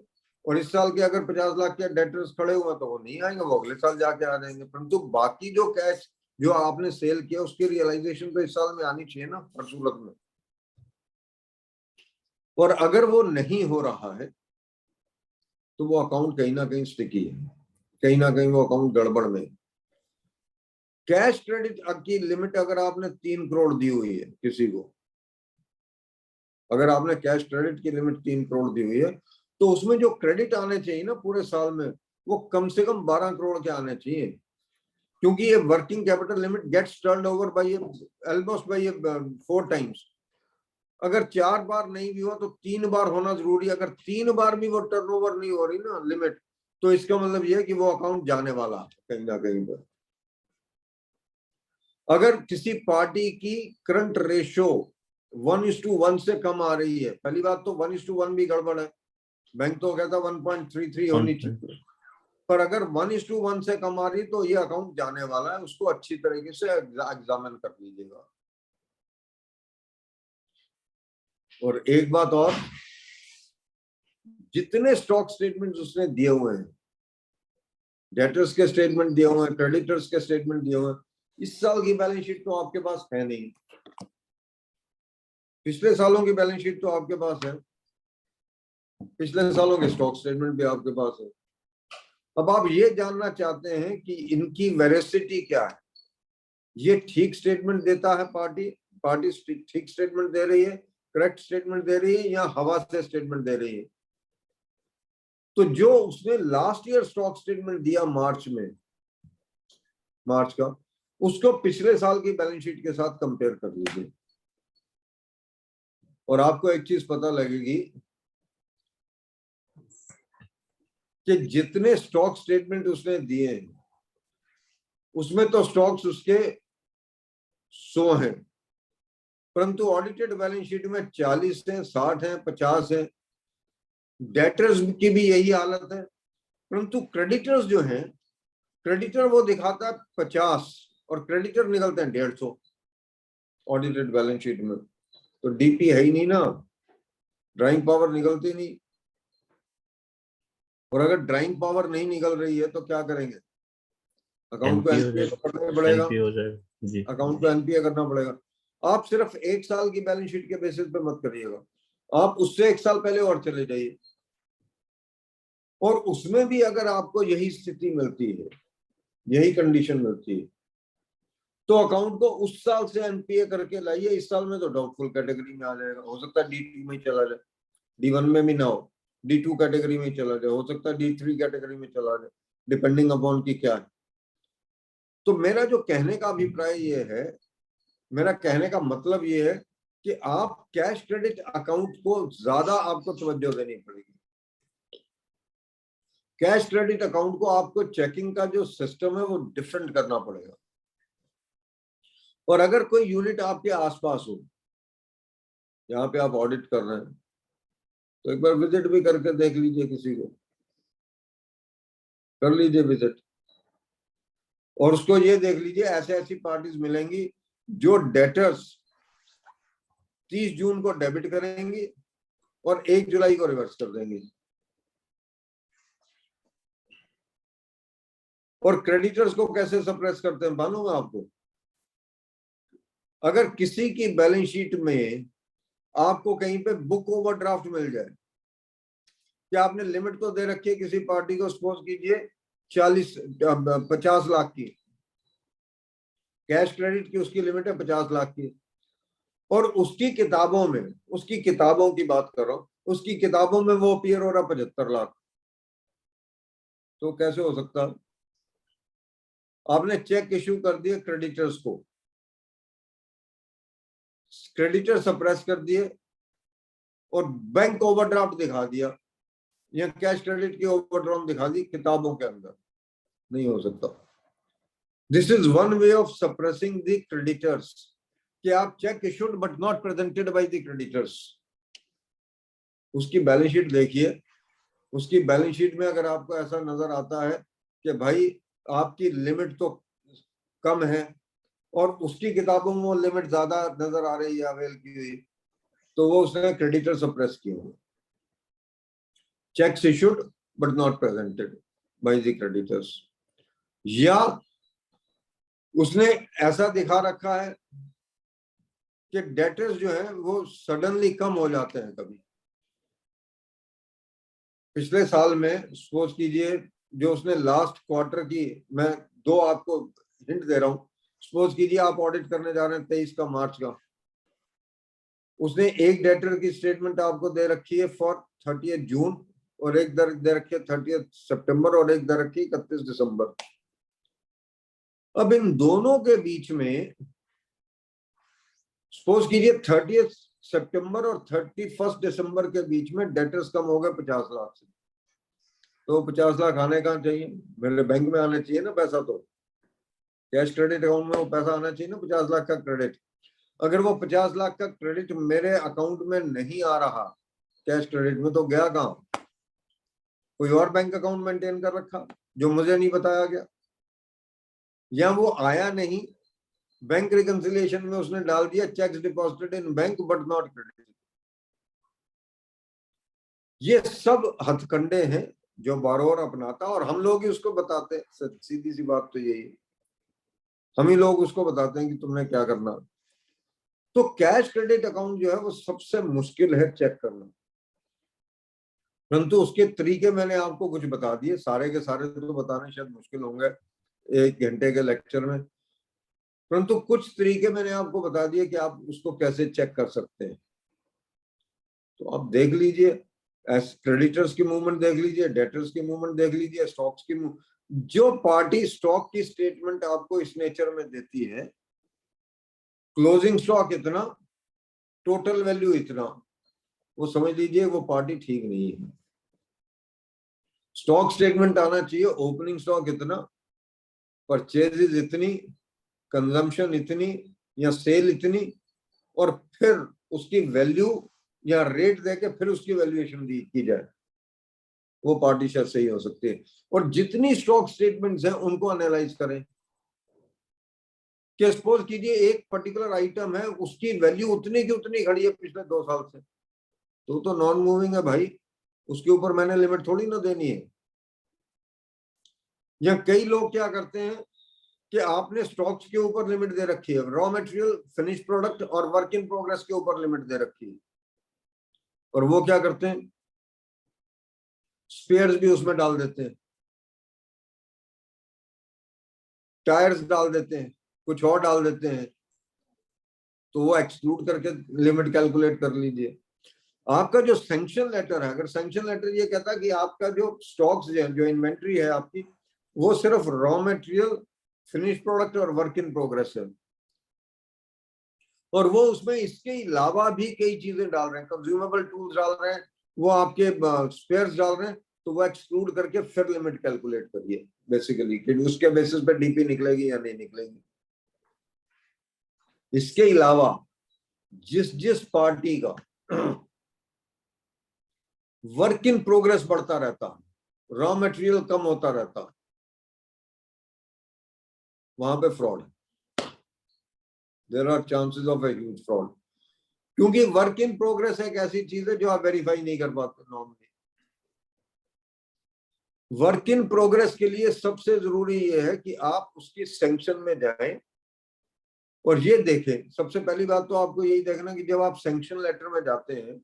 और इस साल के अगर 50 लाख के डेटर्स खड़े हुए तो वो नहीं आएंगे, वो अगले साल जाके आ जाएंगे। परंतु बाकी जो कैश जो आपने सेल किया उसकी रियलाइजेशन तो इस साल में आनी चाहिए ना हर सूरत में। और अगर वो नहीं हो रहा है तो वो अकाउंट कहीं ना कहीं स्टिकी है, कहीं ना कहीं वो अकाउंट गड़बड़ में। कैश क्रेडिट की लिमिट अगर आपने 3 करोड़ दी हुई है किसी को, अगर आपने कैश क्रेडिट की लिमिट 3 करोड़ दी हुई है, तो उसमें जो क्रेडिट आने चाहिए ना पूरे साल में, वो कम से कम 12 करोड़ के आने चाहिए। क्योंकि ये working capital limit gets turned over by almost by 4 times. अगर 4 बार नहीं भी हुआ तो 3 बार होना जरूरी है। अगर 3 बार भी वो टर्नओवर नहीं हो रही ना लिमिट, तो इसका मतलब ये है कि वो अकाउंट जाने वाला है कहीं ना कहीं पर। अगर किसी पार्टी की करंट रेशो 1:1 से कम आ रही है, पहली बात तो 1:1 भी गड़बड़ है, बैंक तो कहता 1.33 होनी चाहिए, पर अगर 1:1 से कम आ रही तो ये अकाउंट जाने वाला है, उसको अच्छी तरीके से एग्जामिन कर लीजिएगा। और एक बात और, जितने स्टॉक स्टेटमेंट उसने दिए हुए हैं, डेटर्स के स्टेटमेंट दिए हुए हैं, क्रेडिटर्स के स्टेटमेंट दिए हुए हैं, इस साल की बैलेंस शीट तो आपके पास है नहीं, पिछले सालों की बैलेंस शीट तो आपके पास है, पिछले सालों के स्टॉक स्टेटमेंट भी आपके पास है। अब आप ये जानना चाहते हैं कि इनकी वेरिसिटी क्या है, ये ठीक स्टेटमेंट देता है, पार्टी ठीक स्टेटमेंट दे रही है, करेक्ट स्टेटमेंट दे रही है, या हवा से स्टेटमेंट दे रही है। तो जो उसने लास्ट ईयर स्टॉक स्टेटमेंट दिया मार्च का, उसको पिछले साल की बैलेंस शीट के साथ कंपेयर कर लीजिए, और आपको एक चीज पता लगेगी कि जितने स्टॉक स्टेटमेंट उसने दिए हैं उसमें तो स्टॉक्स उसके 100 हैं, परंतु ऑडिटेड बैलेंस शीट में 40 है, 60 है, 50 है। डेटर्स की भी यही हालत है, परंतु क्रेडिटर्स जो हैं, क्रेडिटर वो दिखाता है 50 और क्रेडिटर निकलते हैं 150 ऑडिटेड बैलेंस शीट में। तो डीपी है ही नहीं ना, ड्राइंग पावर निकलती नहीं, और अगर ड्राइंग पावर नहीं निकल रही है तो क्या करेंगे, अकाउंट को एनपीए करना पड़ेगा, अकाउंट को एनपीए करना पड़ेगा। आप सिर्फ एक साल की बैलेंस शीट के बेसिस पे मत करिएगा, आप उससे एक साल पहले और चले जाइए, और उसमें भी अगर आपको यही स्थिति मिलती है, यही कंडीशन मिलती है, तो अकाउंट को उस साल से एनपीए करके लाइए। इस साल में तो डाउटफुल कैटेगरी में आ जाएगा, हो सकता है D2 में चला जाए, D1 में भी ना हो, D2 कैटेगरी में चला जाए, हो सकता है D3 कैटेगरी में चला जाए, डिपेंडिंग अपॉन की क्या है। तो मेरा जो कहने का अभिप्राय ये है, मेरा कहने का मतलब ये है कि आप कैश क्रेडिट अकाउंट को ज्यादा आपको तवज्जो देनी पड़ेगी। कैश क्रेडिट अकाउंट को आपको चेकिंग का जो सिस्टम है वो डिफरेंट करना पड़ेगा। और अगर कोई यूनिट आपके आसपास हो जहां पे आप ऑडिट कर रहे हैं, तो एक बार विजिट भी करके देख लीजिए, किसी को कर लीजिए विजिट, और उसको ये देख लीजिए ऐसे ऐसी पार्टीज मिलेंगी जो डेटर्स 30 जून को डेबिट करेंगी और 1 जुलाई को रिवर्स कर देंगी, और क्रेडिटर्स को कैसे सप्रेस करते हैं मालूम है आपको? अगर किसी की बैलेंस शीट में आपको कहीं पे बुक ओवरड्राफ्ट मिल जाए, कि आपने लिमिट तो दे रखी है किसी पार्टी को, सपोज कीजिए 50 लाख की कैश क्रेडिट की, उसकी लिमिट है 50 लाख की, और उसकी किताबों में, उसकी किताबों की बात कर रहा हूं, उसकी किताबों में वो अपीयर हो रहा 75 लाख, तो कैसे हो सकता? आपने चेक इश्यू कर दिए क्रेडिटर्स को, क्रेडिटर सप्रेस कर दिए और बैंक ओवरड्राफ्ट दिखा दिया, या कैश क्रेडिट की ओवरड्राफ्ट दिखा दी किताबों के अंदर, नहीं हो सकता। This is one way of suppressing the creditors, कि आप check issued but not presented by the creditors. उसकी बैलेंस शीट देखिए, उसकी बैलेंस शीट में अगर आपको ऐसा नजर आता है कि भाई आपकी लिमिट तो कम है और उसकी किताबों में वो लिमिट ज्यादा नजर आ रही है अवेल की हुई, तो वो उसने क्रेडिटर सप्रेस किए हुए, cheques issued but not presented by the creditors, या उसने ऐसा दिखा रखा है कि डेटर्स जो है वो सडनली कम हो जाते हैं कभी। पिछले साल में सपोज कीजिए, जो उसने लास्ट क्वार्टर की, मैं 2 आपको हिंट दे रहा हूं, सपोज कीजिए आप ऑडिट करने जा रहे हैं 23 का मार्च का, उसने एक डेटर की स्टेटमेंट आपको दे रखी है फॉर 30 जून, और एक दे रखी है 30 सितंबर, और एक दे रखी है 31 दिसंबर। अब इन दोनों के बीच में सपोज कीजिए 30 सितंबर और 31 दिसंबर के बीच में डेटर्स कम हो गए 50 लाख से। तो 50 लाख आने कहाँ चाहिए? मेरे बैंक में आने चाहिए ना पैसा। तो कैश क्रेडिट अकाउंट में वो पैसा आना चाहिए ना, 50 लाख का क्रेडिट। अगर वो 50 लाख का क्रेडिट मेरे अकाउंट में नहीं आ रहा कैश क्रेडिट में, तो गया कहाँ? कोई और बैंक अकाउंट मेंटेन कर रखा जो मुझे नहीं बताया गया, या वो आया नहीं, बैंक रिकंसिलिएशन में उसने डाल दिया checks deposited in bank but not credit. ये सब हथकंडे हैं जो बारोर अपनाता, और हम लोग ही उसको बताते हैं। सीधी सी बात तो यही है, हम ही लोग उसको बताते हैं कि तुमने क्या करना। तो कैश क्रेडिट अकाउंट जो है वो सबसे मुश्किल है चेक करना, परंतु उसके तरीके मैंने आपको कुछ बता दिए। सारे के सारे तो बताने शायद मुश्किल होंगे 1 घंटे के लेक्चर में, परंतु कुछ तरीके मैंने आपको बता दिए कि आप उसको कैसे चेक कर सकते हैं। तो आप देख लीजिए, क्रेडिटर्स की मूवमेंट देख लीजिए, डेटर्स की मूवमेंट देख लीजिए, स्टॉक्स की जो पार्टी स्टॉक की स्टेटमेंट आपको इस नेचर में देती है, क्लोजिंग स्टॉक इतना, टोटल वैल्यू इतना, वो समझ लीजिए वो पार्टी ठीक नहीं है। स्टॉक स्टेटमेंट आना चाहिए ओपनिंग स्टॉक इतना, परचेजेज इतनी, कंजम्पशन इतनी या सेल इतनी, और फिर उसकी वैल्यू या रेट देके फिर उसकी वैल्यूएशन की जाए, वो पार्टी शायद सही हो सकती है। और जितनी स्टॉक स्टेटमेंट्स हैं उनको एनालाइज करें कि सपोज कीजिए एक पर्टिकुलर आइटम है, उसकी वैल्यू उतनी की उतनी खड़ी है पिछले 2 साल से, तो नॉन मूविंग है भाई, उसके ऊपर मैंने लिमिट थोड़ी ना देनी है। या कई लोग क्या करते हैं कि आपने स्टॉक्स के ऊपर लिमिट दे रखी है, रॉ मटेरियल, फिनिश प्रोडक्ट और वर्क इन प्रोग्रेस के ऊपर लिमिट दे रखी है, और वो क्या करते हैं, स्पेयर्स भी उसमें डाल देते हैं, टायर्स डाल देते हैं, कुछ और डाल देते हैं, तो वो एक्सक्लूड करके लिमिट कैलकुलेट कर लीजिए। आपका जो सैंक्शन लेटर है, अगर सैंक्शन लेटर ये कहता है कि आपका जो स्टॉक्स है, जो इन्वेंट्री है आपकी, वो सिर्फ रॉ मटेरियल, फिनिश प्रोडक्ट और वर्क इन प्रोग्रेस है, और वो उसमें इसके अलावा भी कई चीजें डाल रहे हैं, कंज्यूमेबल टूल्स डाल रहे हैं, वो आपके स्पेयर्स डाल रहे हैं, तो वो एक्सक्लूड करके फिर लिमिट कैलकुलेट करिए बेसिकली कि उसके बेसिस पे डीपी निकलेगी या नहीं निकलेगी। इसके अलावा जिस जिस पार्टी का वर्क इन प्रोग्रेस बढ़ता रहता है, रॉ मटेरियल कम होता रहता है, वहां पे फ्रॉड है, there are chances of a huge fraud, क्योंकि वर्क इन प्रोग्रेस एक ऐसी चीज है जो आप वेरीफाई नहीं कर पाते नॉर्मली। वर्क इन प्रोग्रेस के लिए सबसे जरूरी यह है कि आप उसकी सैंक्शन में जाएं और ये देखें। सबसे पहली बात तो आपको यही देखना कि जब आप सैंक्शन लेटर में जाते हैं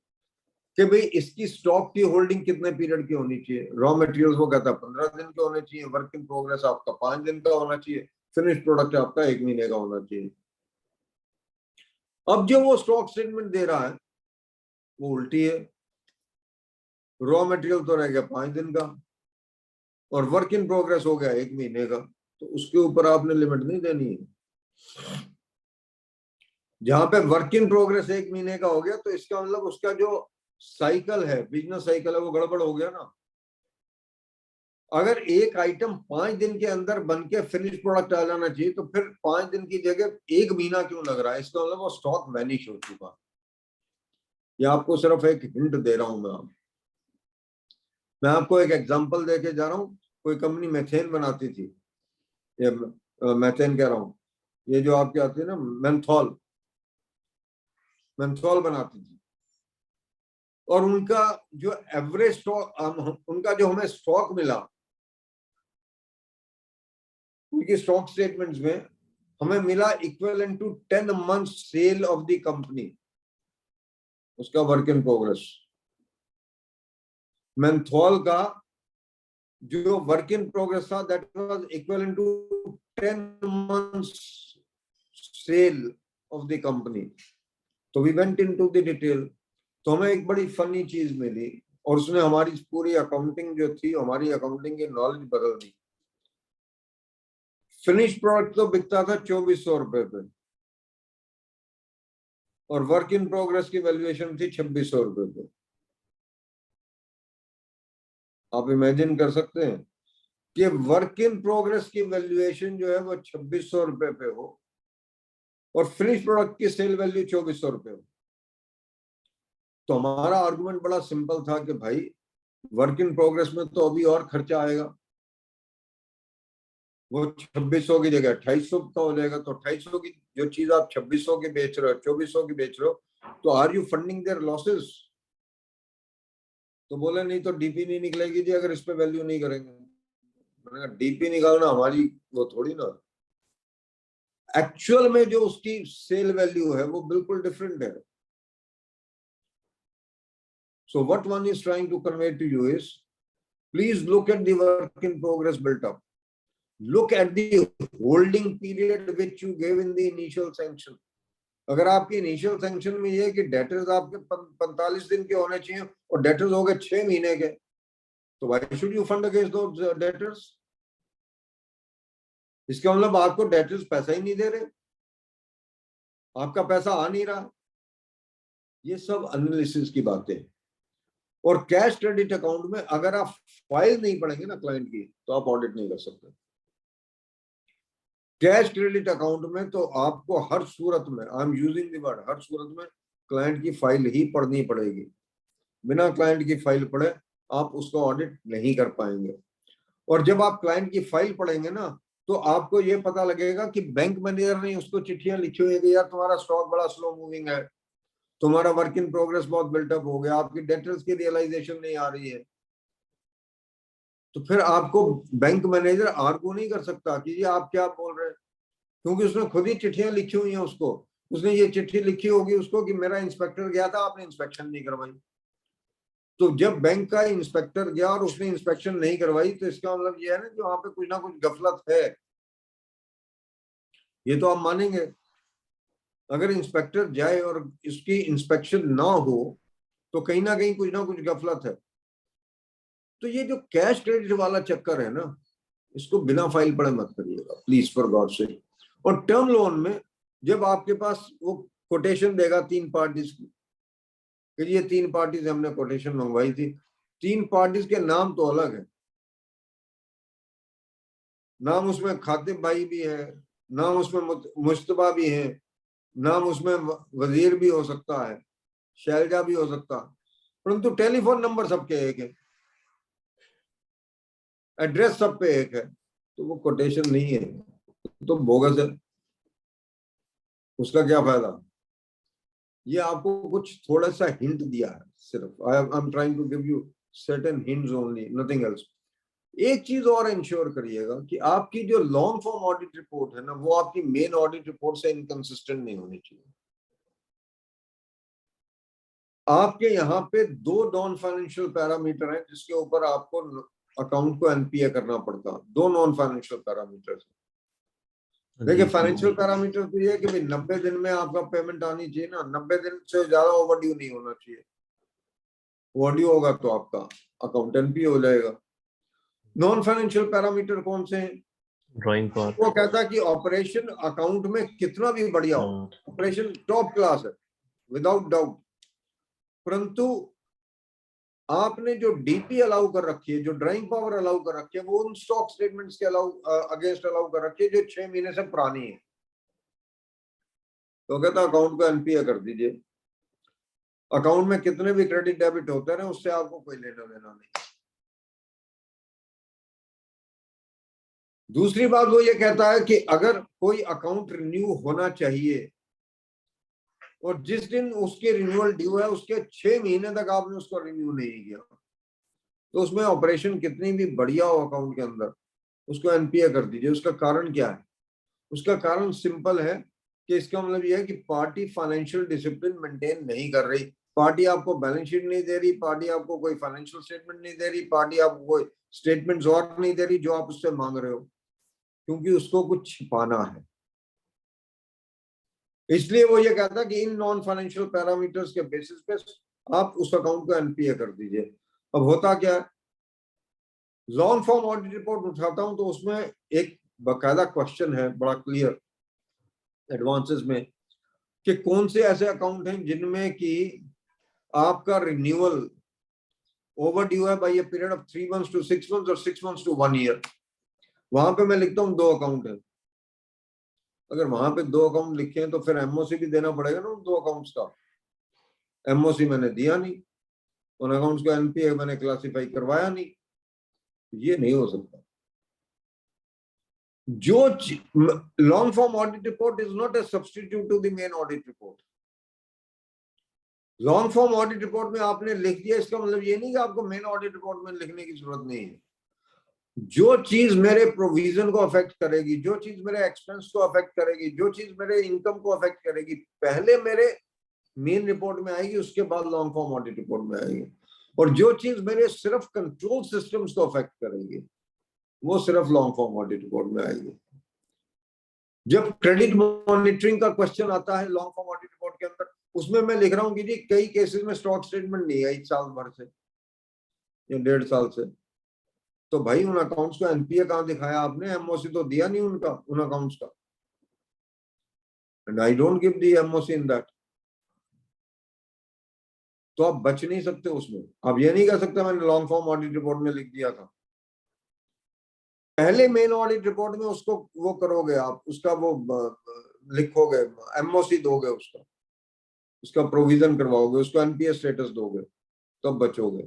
कि भाई इसकी स्टॉक की होल्डिंग कितने पीरियड की होनी चाहिए। रॉ मटेरियल्स वो कहता है 15 दिन के होने चाहिए, वर्क इन प्रोग्रेस आपका 5 दिन का होना चाहिए, फिनिश प्रोडक्ट आपका 1 महीने का होना चाहिए। अब जो वो स्टॉक स्टेटमेंट दे रहा है वो उल्टी है, रॉ मटेरियल तो रह गया 5 दिन का और वर्क इन प्रोग्रेस हो गया 1 महीने का, तो उसके ऊपर आपने लिमिट नहीं देनी है। जहां पे वर्क इन प्रोग्रेस 1 महीने का हो गया तो इसका मतलब उसका जो साइकिल है, बिजनेस साइकिल है, वो गड़बड़ हो गया ना। अगर एक आइटम 5 दिन के अंदर बन के फिनिश प्रोडक्ट आ जाना चाहिए, तो फिर 5 दिन की जगह 1 महीना क्यों लग रहा है? इसका मतलब वो स्टॉक वैनिश हो चुका। ये आपको सिर्फ एक हिंट दे रहा हूं मैं आपको एक एग्जांपल देके जा रहा हूं। कोई कंपनी मेथेन बनाती थी, ये मेथेन कह रहा हूं, ये जो आपके आती है ना मेंथॉल, मेंथॉल बनाती थी, और उनका जो एवरेज स्टॉक, उनका जो हमें स्टॉक मिला, उनकी स्टॉक स्टेटमेंट्स में हमें मिला equivalent to 10 months sale of the company, उसका वर्क इन प्रोग्रेस। मेंथॉल का जो वर्क इन प्रोग्रेस था that was equivalent to 10 months sale of the company. तो we went into the detail, तो हमें एक बड़ी फनी चीज मिली, और उसने हमारी पूरी अकाउंटिंग जो थी, हमारी अकाउंटिंग की नॉलेज बदल दी। फिनिश प्रोडक्ट तो बिकता था 2400 रुपए पे, और वर्क इन प्रोग्रेस की वैल्यूएशन थी 2600 रुपए पे। आप इमेजिन कर सकते हैं कि वर्क इन प्रोग्रेस की वैल्यूएशन जो है वो 2600 रुपए पे हो और फिनिश प्रोडक्ट की सेल वैल्यू 2400 रुपए हो। तो हमारा आर्गुमेंट बड़ा सिंपल था कि भाई वर्क इन प्रोग्रेस में तो अभी और खर्चा आएगा, वो 2600 की जगह 2800 का हो जाएगा। तो 2800 की जो चीज आप 2600 की बेच रहे हो, 2400 की बेच रहे हो, तो are you funding their losses? तो बोले नहीं तो डीपी नहीं निकलेगी जी अगर इस पे वैल्यू नहीं करेंगे। मैंने कहा डीपी निकालना हमारी वो थोड़ी ना, एक्चुअल में जो उसकी सेल वैल्यू है वो बिल्कुल डिफरेंट है। So what one is trying to convey to you is, please look at the work in progress built up. Look at the holding period which you gave in the initial sanction. अगर आपकी initial sanction में ये है कि debtors आपके 45 दिन के होने चाहिए और डेटर्स हो गए 6 महीने के, तो why should you fund against those debtors? इसका मतलब आपको डेटर्स पैसा ही नहीं दे रहे, आपका पैसा आ नहीं रहा। ये सब एनालिसिस की बातें। और कैश क्रेडिट अकाउंट में अगर आप फाइल नहीं पढ़ेंगे ना क्लाइंट की, तो आप ऑडिट नहीं कर सकते। कैश क्रेडिट अकाउंट में तो आपको हर सूरत में, I am using the word, हर सूरत में क्लाइंट की फाइल ही पढ़नी पड़ेगी। बिना क्लाइंट की फाइल पढ़े आप उसको ऑडिट नहीं कर पाएंगे। और जब आप क्लाइंट की फाइल पढ़ेंगे ना, तो आपको ये पता लगेगा कि बैंक मैनेजर ने उसको चिट्ठियां लिखी हुई है कि यार तुम्हारा स्टॉक बड़ा स्लो मूविंग है, तुम्हारा वर्क इन प्रोग्रेस बहुत बिल्टअप हो गया, आपकी डेटर्स की रियलाइजेशन नहीं आ रही है। तो फिर आपको बैंक मैनेजर आर्गू नहीं कर सकता कि ये आप क्या बोल रहे हैं, क्योंकि उसने खुद ही चिट्ठियां लिखी हुई हैं उसको। उसने ये चिट्ठी लिखी होगी उसको कि मेरा इंस्पेक्टर गया था, आपने इंस्पेक्शन नहीं करवाई। तो जब बैंक का इंस्पेक्टर गया और उसने इंस्पेक्शन नहीं करवाई, तो इसका मतलब ये है ना कि वहां पे कुछ ना कुछ गफलत है। ये तो आप मानेंगे। अगर इंस्पेक्टर जाए और इसकी इंस्पेक्शन ना हो, तो कहीं ना कहीं कुछ ना कुछ गफलत है। तो ये जो कैश क्रेडिट वाला चक्कर है ना, इसको बिना फाइल पढ़े मत करिएगा प्लीज, फॉर गॉड सेक। और टर्म लोन में जब आपके पास वो कोटेशन देगा 3 पार्टीज की, कि ये 3 पार्टीज हमने कोटेशन मंगवाई थी, 3 पार्टीज के नाम तो अलग है, नाम उसमें खातिब भाई भी है, नाम उसमें मुश्तबा भी है, नाम उसमें वजीर भी हो सकता है, शैलजा भी हो सकता है, परंतु टेलीफोन नंबर सबके एक है, एड्रेस सब पे एक है, तो वो कोटेशन नहीं है, तो बोगस है। उसका क्या फायदा? ये आपको कुछ थोड़ा सा हिंट दिया है सिर्फ। I am trying to give you certain hints only, nothing else. एक चीज और इंश्योर करिएगा कि आपकी जो लॉन्ग फॉर्म ऑडिट रिपोर्ट है ना, वो आपकी मेन ऑडिट रिपोर्ट से इनकंसिस्टेंट नहीं होनी चाहिए। आपके यहाँ पे 2 नॉन फाइनेंशियल पैरामीटर हैं जिसके ऊपर आपको अकाउंट को एनपीए करना पड़ता है। 2 नॉन फाइनेंशियल पैरामीटर। देखिए फाइनेंशियल पैरामीटर तो ये है कि भाई 90 दिन में आपका पेमेंट आनी चाहिए ना, 90 दिन से ज्यादा ओवरड्यू नहीं होना चाहिए। ओवरड्यू होगा तो आपका अकाउंट एनपीए हो जाएगा। नॉन फाइनेंशियल पैरामीटर कौन से हैं?
Drawing part.
वो कहता है कि ऑपरेशन अकाउंट में कितना भी बढ़िया हो, ऑपरेशन टॉप क्लास है विदाउट डाउट, परंतु आपने जो डीपी अलाउ कर रखी है, जो ड्राइंग पावर अलाउ कर रखी है, वो उन स्टॉक स्टेटमेंट्स के अगेंस्ट अलाउ कर रखी है जो 6 महीने से पुरानी है। तो कहता अकाउंट को एनपीए कर दीजिए। अकाउंट में कितने भी क्रेडिट डेबिट होते हैं उससे आपको कोई लेना देना नहीं। दूसरी बात वो ये कहता है कि अगर कोई अकाउंट रिन्यू होना चाहिए और जिस दिन उसके रिन्यूअल ड्यू है उसके 6 महीने तक आपने उसको रिन्यू नहीं किया, तो उसमें ऑपरेशन कितनी भी बढ़िया हो अकाउंट के अंदर, उसको एनपीए कर दीजिए। उसका कारण क्या है? उसका कारण सिंपल है कि इसका मतलब यह है कि पार्टी फाइनेंशियल डिसिप्लिन मेंटेन नहीं कर रही। पार्टी आपको बैलेंस शीट नहीं दे रही, पार्टी आपको कोई फाइनेंशियल स्टेटमेंट नहीं दे रही, पार्टी आपको कोई स्टेटमेंट्स और नहीं दे रही जो आप उससे मांग रहे हो, क्योंकि उसको कुछ छिपाना है। इसलिए वो ये कहता है कि इन नॉन फाइनेंशियल पैरामीटर्स के बेसिस पे आप उस अकाउंट को एनपीए कर दीजिए। अब होता क्या है, लॉन्ग फॉर्म ऑडिट रिपोर्ट उठाता हूं तो उसमें एक बाकायदा क्वेश्चन है बड़ा क्लियर एडवांसेस में कि कौन से ऐसे अकाउंट हैं जिनमें कि आपका रिन्यूअल ओवर ड्यू है by A period of 3 months to 6 months और 6 months to 1 year। वहां पे मैं लिखता हूँ 2 अकाउंट है। अगर वहां पे 2 अकाउंट लिखे हैं तो फिर एमओसी भी देना पड़ेगा ना उन 2 अकाउंट्स का। एमओसी मैंने दिया नहीं, उन अकाउंट्स को एनपीए मैंने क्लासिफाई करवाया नहीं, ये नहीं हो सकता। जो long form audit report is not a substitute to the main audit report. Long form audit report में आपने लिख दिया, इसका मतलब ये नहीं कि आपको मेन ऑडिट रिपोर्ट में लिखने की जरूरत नहीं है। जो चीज मेरे प्रोविजन को अफेक्ट करेगी, जो चीज मेरे एक्सपेंस को अफेक्ट करेगी, जो चीज मेरे इनकम को अफेक्ट करेगी, पहले मेरे मेन रिपोर्ट में आएगी, उसके बाद लॉन्ग फॉर्म ऑडिट रिपोर्ट में आएगी। और जो चीज मेरे सिर्फ कंट्रोल सिस्टम्स को अफेक्ट करेगी, वो सिर्फ लॉन्ग फॉर्म ऑडिट रिपोर्ट में आएगी। जब क्रेडिट मॉनिटरिंग का क्वेश्चन आता है लॉन्ग फॉर्म ऑडिट रिपोर्ट के अंदर, उसमें मैं लिख रहा हूँ कि जी कई केसेस में स्टॉक स्टेटमेंट नहीं आई साल भर से या 1.5 साल से, तो भाई उन अकाउंट्स को एनपीए कहां दिखाया आपने? एमओसी तो दिया नहीं उनका, उन अकाउंट्स का। And I don't give the MOC in that. तो आप बच नहीं सकते उसमें। आप ये नहीं कह सकते मैंने लॉन्ग फॉर्म ऑडिट रिपोर्ट में लिख दिया था। पहले मेन ऑडिट रिपोर्ट में उसको वो करोगे आप, उसका वो लिखोगे, एमओसी दोगे, उसका प्रोविजन करवाओगे, उसको एनपीए स्टेटस दोगे, तब बचोगे।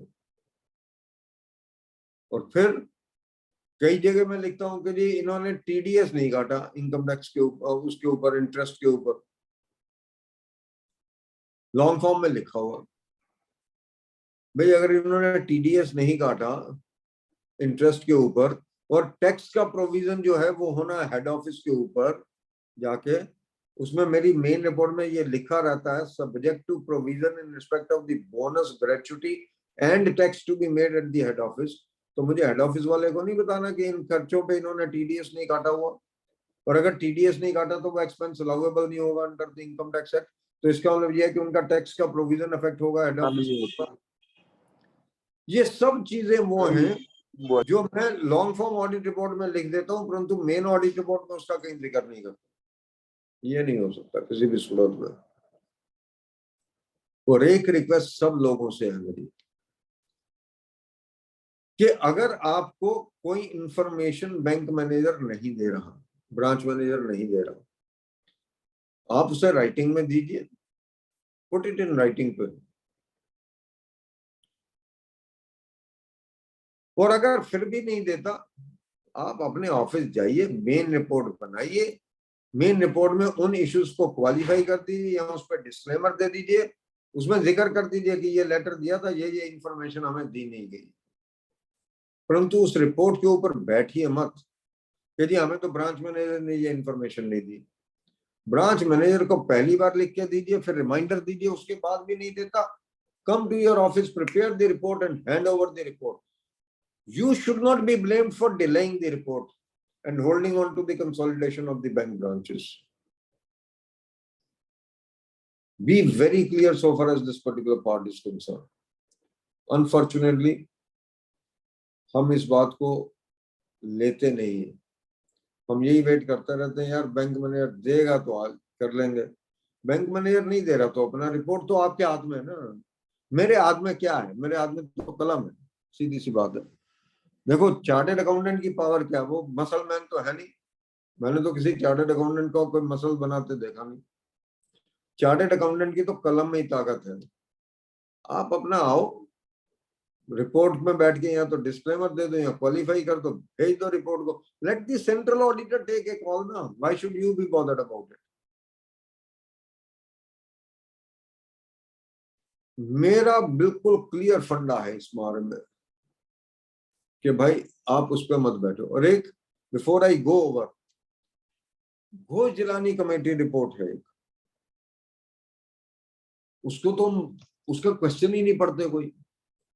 और फिर कई जगह मैं लिखता हूं कि जी इन्होंने टीडीएस नहीं काटा इनकम टैक्स के ऊपर, उसके ऊपर इंटरेस्ट के ऊपर, लॉन्ग फॉर्म में लिखा हुआ। भाई अगर इन्होंने टीडीएस नहीं काटा इंटरेस्ट के ऊपर, और टैक्स का प्रोविजन जो है वो होना हेड ऑफिस के ऊपर जाके, उसमें मेरी मेन रिपोर्ट में ये लिखा रहता है subject to provision in respect of the bonus, gratuity and tax to be made at the head office. तो मुझे हेड ऑफिस वाले को नहीं बताना कि इन खर्चों पे इन्होंने टीडीएस नहीं काटा हुआ, और अगर टीडीएस नहीं काटा तो वो एक्सपेंस अलाउएबल नहीं होगा under the income tax act. तो इसका मतलब यह है कि उनका टैक्स का प्रोविजन अफेक्ट होगा हेड ऑफिस के ऊपर। ये सब चीजें वो हैं जो मैं लॉन्ग फॉर्म ऑडिट रिपोर्ट में लिख देता हूं, परंतु मेन ऑडिट रिपोर्ट में उसका कहीं जिक्र नहीं करता। ये नहीं हो सकता किसी भी सूरत में। और एक रिक्वेस्ट सब लोगों से है मेरी कि अगर आपको कोई इंफॉर्मेशन बैंक मैनेजर नहीं दे रहा, ब्रांच मैनेजर नहीं दे रहा, आप उसे राइटिंग में दीजिए, पुट इट इन राइटिंग पे। और अगर फिर भी नहीं देता, आप अपने ऑफिस जाइए, मेन रिपोर्ट बनाइए, मेन रिपोर्ट में उन इश्यूज को क्वालिफाई कर दीजिए या उस पर डिस्क्लेमर दे दीजिए, उसमें जिक्र कर दीजिए कि ये लेटर दिया था, ये इंफॉर्मेशन हमें दी नहीं गई। परंतु उस रिपोर्ट के ऊपर बैठिए मत कि जी हमें तो ब्रांच मैनेजर ने ये इंफॉर्मेशन नहीं दी। ब्रांच मैनेजर को पहली बार लिख के दीजिए, फिर रिमाइंडर दीजिए, उसके बाद भी नहीं देता, come to your office, prepare the report and hand over the report. You should not be blamed for delaying the report and holding on to the consolidation of the bank branches. Be very clear so far as this particular part is concerned. Unfortunately, हम इस बात को लेते नहीं है। हम यही wait करते रहते हैं, यार बैंक मैनेजर देगा तो आज कर लेंगे। बैंक मैनेजर नहीं दे रहा तो अपना रिपोर्ट तो आपके हाथ में है ना। मेरे हाथ में क्या है? मेरे हाथ में तो कलम है, सीधी सी बात है। देखो चार्टेड अकाउंटेंट की पावर क्या है? वो मसल मैन तो है नहीं। मैंने तो किसी चार्टेड अकाउंटेंट को कोई मसल बनाते देखा नहीं। चार्टेड अकाउंटेंट की तो कलम में ही ताकत है। आप अपना आओ, रिपोर्ट में बैठ के या तो डिस्क्लेमर दे दो या क्वालिफाई कर दो, भेज दो रिपोर्ट को। Let the central auditor take a call ना, why should you be bothered about it? मेरा बिल्कुल क्लियर फंडा है इस बारे में कि भाई आप उस पर मत बैठो। और एक before I go over, Ghosh Jilani committee report है एक, उसको तो उसका क्वेश्चन ही नहीं पढ़ते कोई।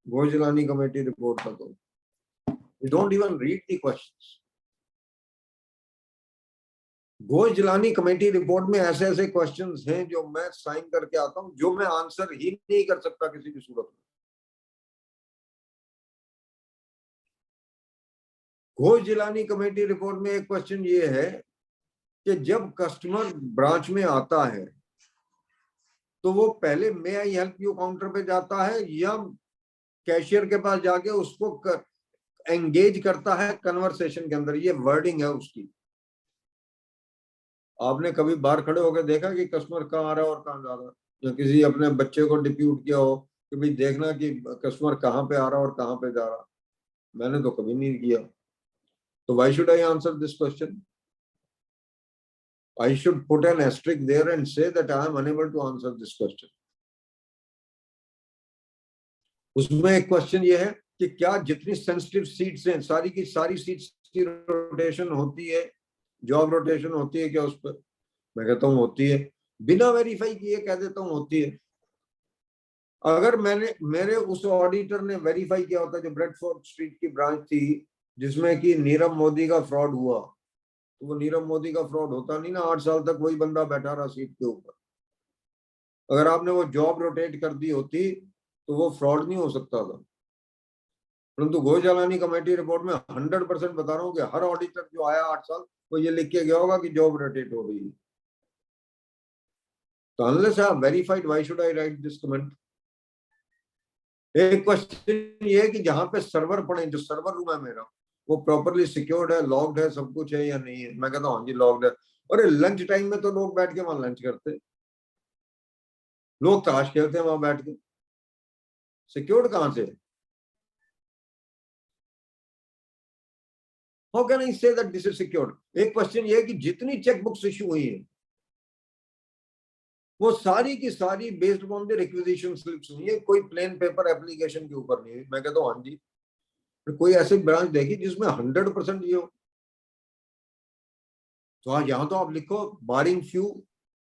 घोष जिलानी कमेटी रिपोर्ट का तो you don't even read the questions. Ghosh Jilani committee report में ऐसे ऐसे क्वेश्चंस हैं जो मैं साइन करके आता हूं, जो मैं आंसर ही नहीं कर सकता किसी भी सूरत में। घोष जिलानी कमेटी रिपोर्ट में एक क्वेश्चन ये है कि जब कस्टमर ब्रांच में आता है तो वो पहले मे आई हेल्प यू काउंटर पे जाता है या कैशियर के पास जाके उसको एंगेज करता है कन्वर्सेशन के अंदर। ये वर्डिंग है उसकी। आपने कभी बाहर खड़े होकर देखा कि कस्टमर कहाँ आ रहा है और कहाँ जा रहा है, या किसी अपने बच्चे को डिप्यूट किया हो कि भाई देखना कि कस्टमर कहाँ पे आ रहा है और कहाँ पे जा रहा है? मैंने तो कभी नहीं किया। तो why should I answer this question? I should put an asterisk there and say that I am unable to answer this question. उसमें एक क्वेश्चन ये है कि क्या जितनी सेंसिटिव सीट्स हैं सारी की सारी सीट्स की रोटेशन होती है, जॉब रोटेशन होती है क्या उस पर? मैं कहता हूं होती है। बिना वेरीफाई किए कह देता हूं होती है। अगर मेरे उस ऑडिटर ने वेरीफाई किया होता, जो ब्रेडफोर्ड स्ट्रीट की ब्रांच थी जिसमें कि नीरव मोदी का फ्रॉड हुआ, तो वो नीरव मोदी का फ्रॉड होता नहीं ना। 8 साल तक वही बंदा बैठा रहा सीट के ऊपर। अगर आपने वो जॉब रोटेट कर दी होती तो वो फ्रॉड नहीं हो सकता था। परंतु घोष जालानी कमेटी रिपोर्ट में 100% बता रहा हूं कि हर ऑडिटर जो आया 8 साल, वो ये लिख के गया होगा कि जॉब रोटेट हो रही है। तो unless I have verified, why should I right this comment? एक क्वेश्चन ये है कि जहां पे सर्वर पड़े, जो सर्वर रूम है मेरा, वो प्रॉपरली सिक्योर्ड है, लॉक्ड है, सब कुछ है या नहीं है? मैं कहता हूँ हाँ जी लॉक्ड है। अरे लंच टाइम में तो लोग बैठ के वहां लंच करते, लोग ताश खेलते हैं वहां बैठ के। सिक्योर्ड कहां से? How can I say that this is secured? एक क्वेश्चन ये है कि जितनी चेकबुक्स इशू हुई है वो सारी की सारी based on the requisition slips हुई है, कोई प्लेन पेपर एप्लीकेशन के ऊपर नहीं है। मैं कहता हूँ हाँ जी। कोई ऐसी ब्रांच देखी जिसमें 100% ये हो? तो हाँ, यहाँ तो आप लिखो बारिंग फ्यू,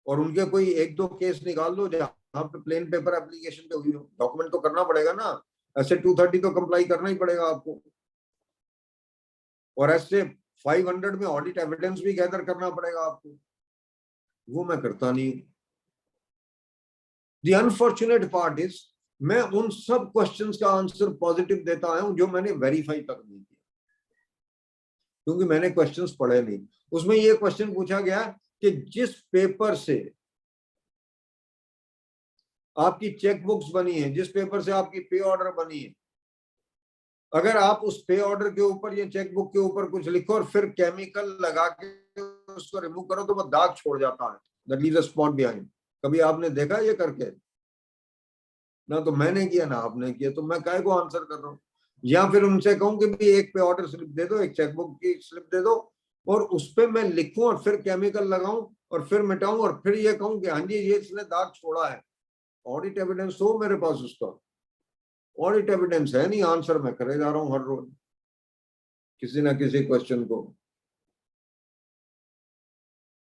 और उनके कोई 1-2 केस निकाल दो जहां पे प्लेन पेपर एप्लीकेशन पे हुई हो। डॉक्यूमेंट तो करना पड़ेगा ना, ऐसे 230 तो कंप्लाई करना ही पड़ेगा आपको, और ऐसे 500 में ऑडिट एविडेंस भी गैदर करना पड़ेगा आपको। वो मैं करता नहीं। द अनफॉर्चुनेट पार्ट इज, मैं उन सब क्वेश्चंस का आंसर पॉजिटिव देता हूं जो मैंने वेरीफाई तक नहीं किया, क्योंकि मैंने क्वेश्चंस पढ़े नहीं। उसमें ये क्वेश्चन पूछा गया कि जिस पेपर से आपकी चेक बुक्स बनी है, जिस पेपर से आपकी पे ऑर्डर बनी है, अगर आप उस पे ऑर्डर के ऊपर या चेक बुक के ऊपर कुछ लिखो और फिर केमिकल लगा के उसको रिमूव करो तो वो दाग छोड़ जाता है, that leaves a spot behind. कभी आपने देखा ये करके? ना तो मैंने किया ना आपने किया, तो मैं काहे को आंसर कर रहा हूँ? या फिर उनसे कहूं कि भी एक पे ऑर्डर स्लिप दे दो, एक चेकबुक की स्लिप दे दो, और उस पर मैं लिखूं और फिर केमिकल लगाऊं और फिर मिटाऊं और फिर ये कहूं कि हाँ जी ये इसने दाग छोड़ा है। ऑडिट एविडेंस हो मेरे पास उसका? ऑडिट एविडेंस है नहीं, आंसर मैं करे जा रहा हूं हर रोज किसी ना किसी क्वेश्चन को।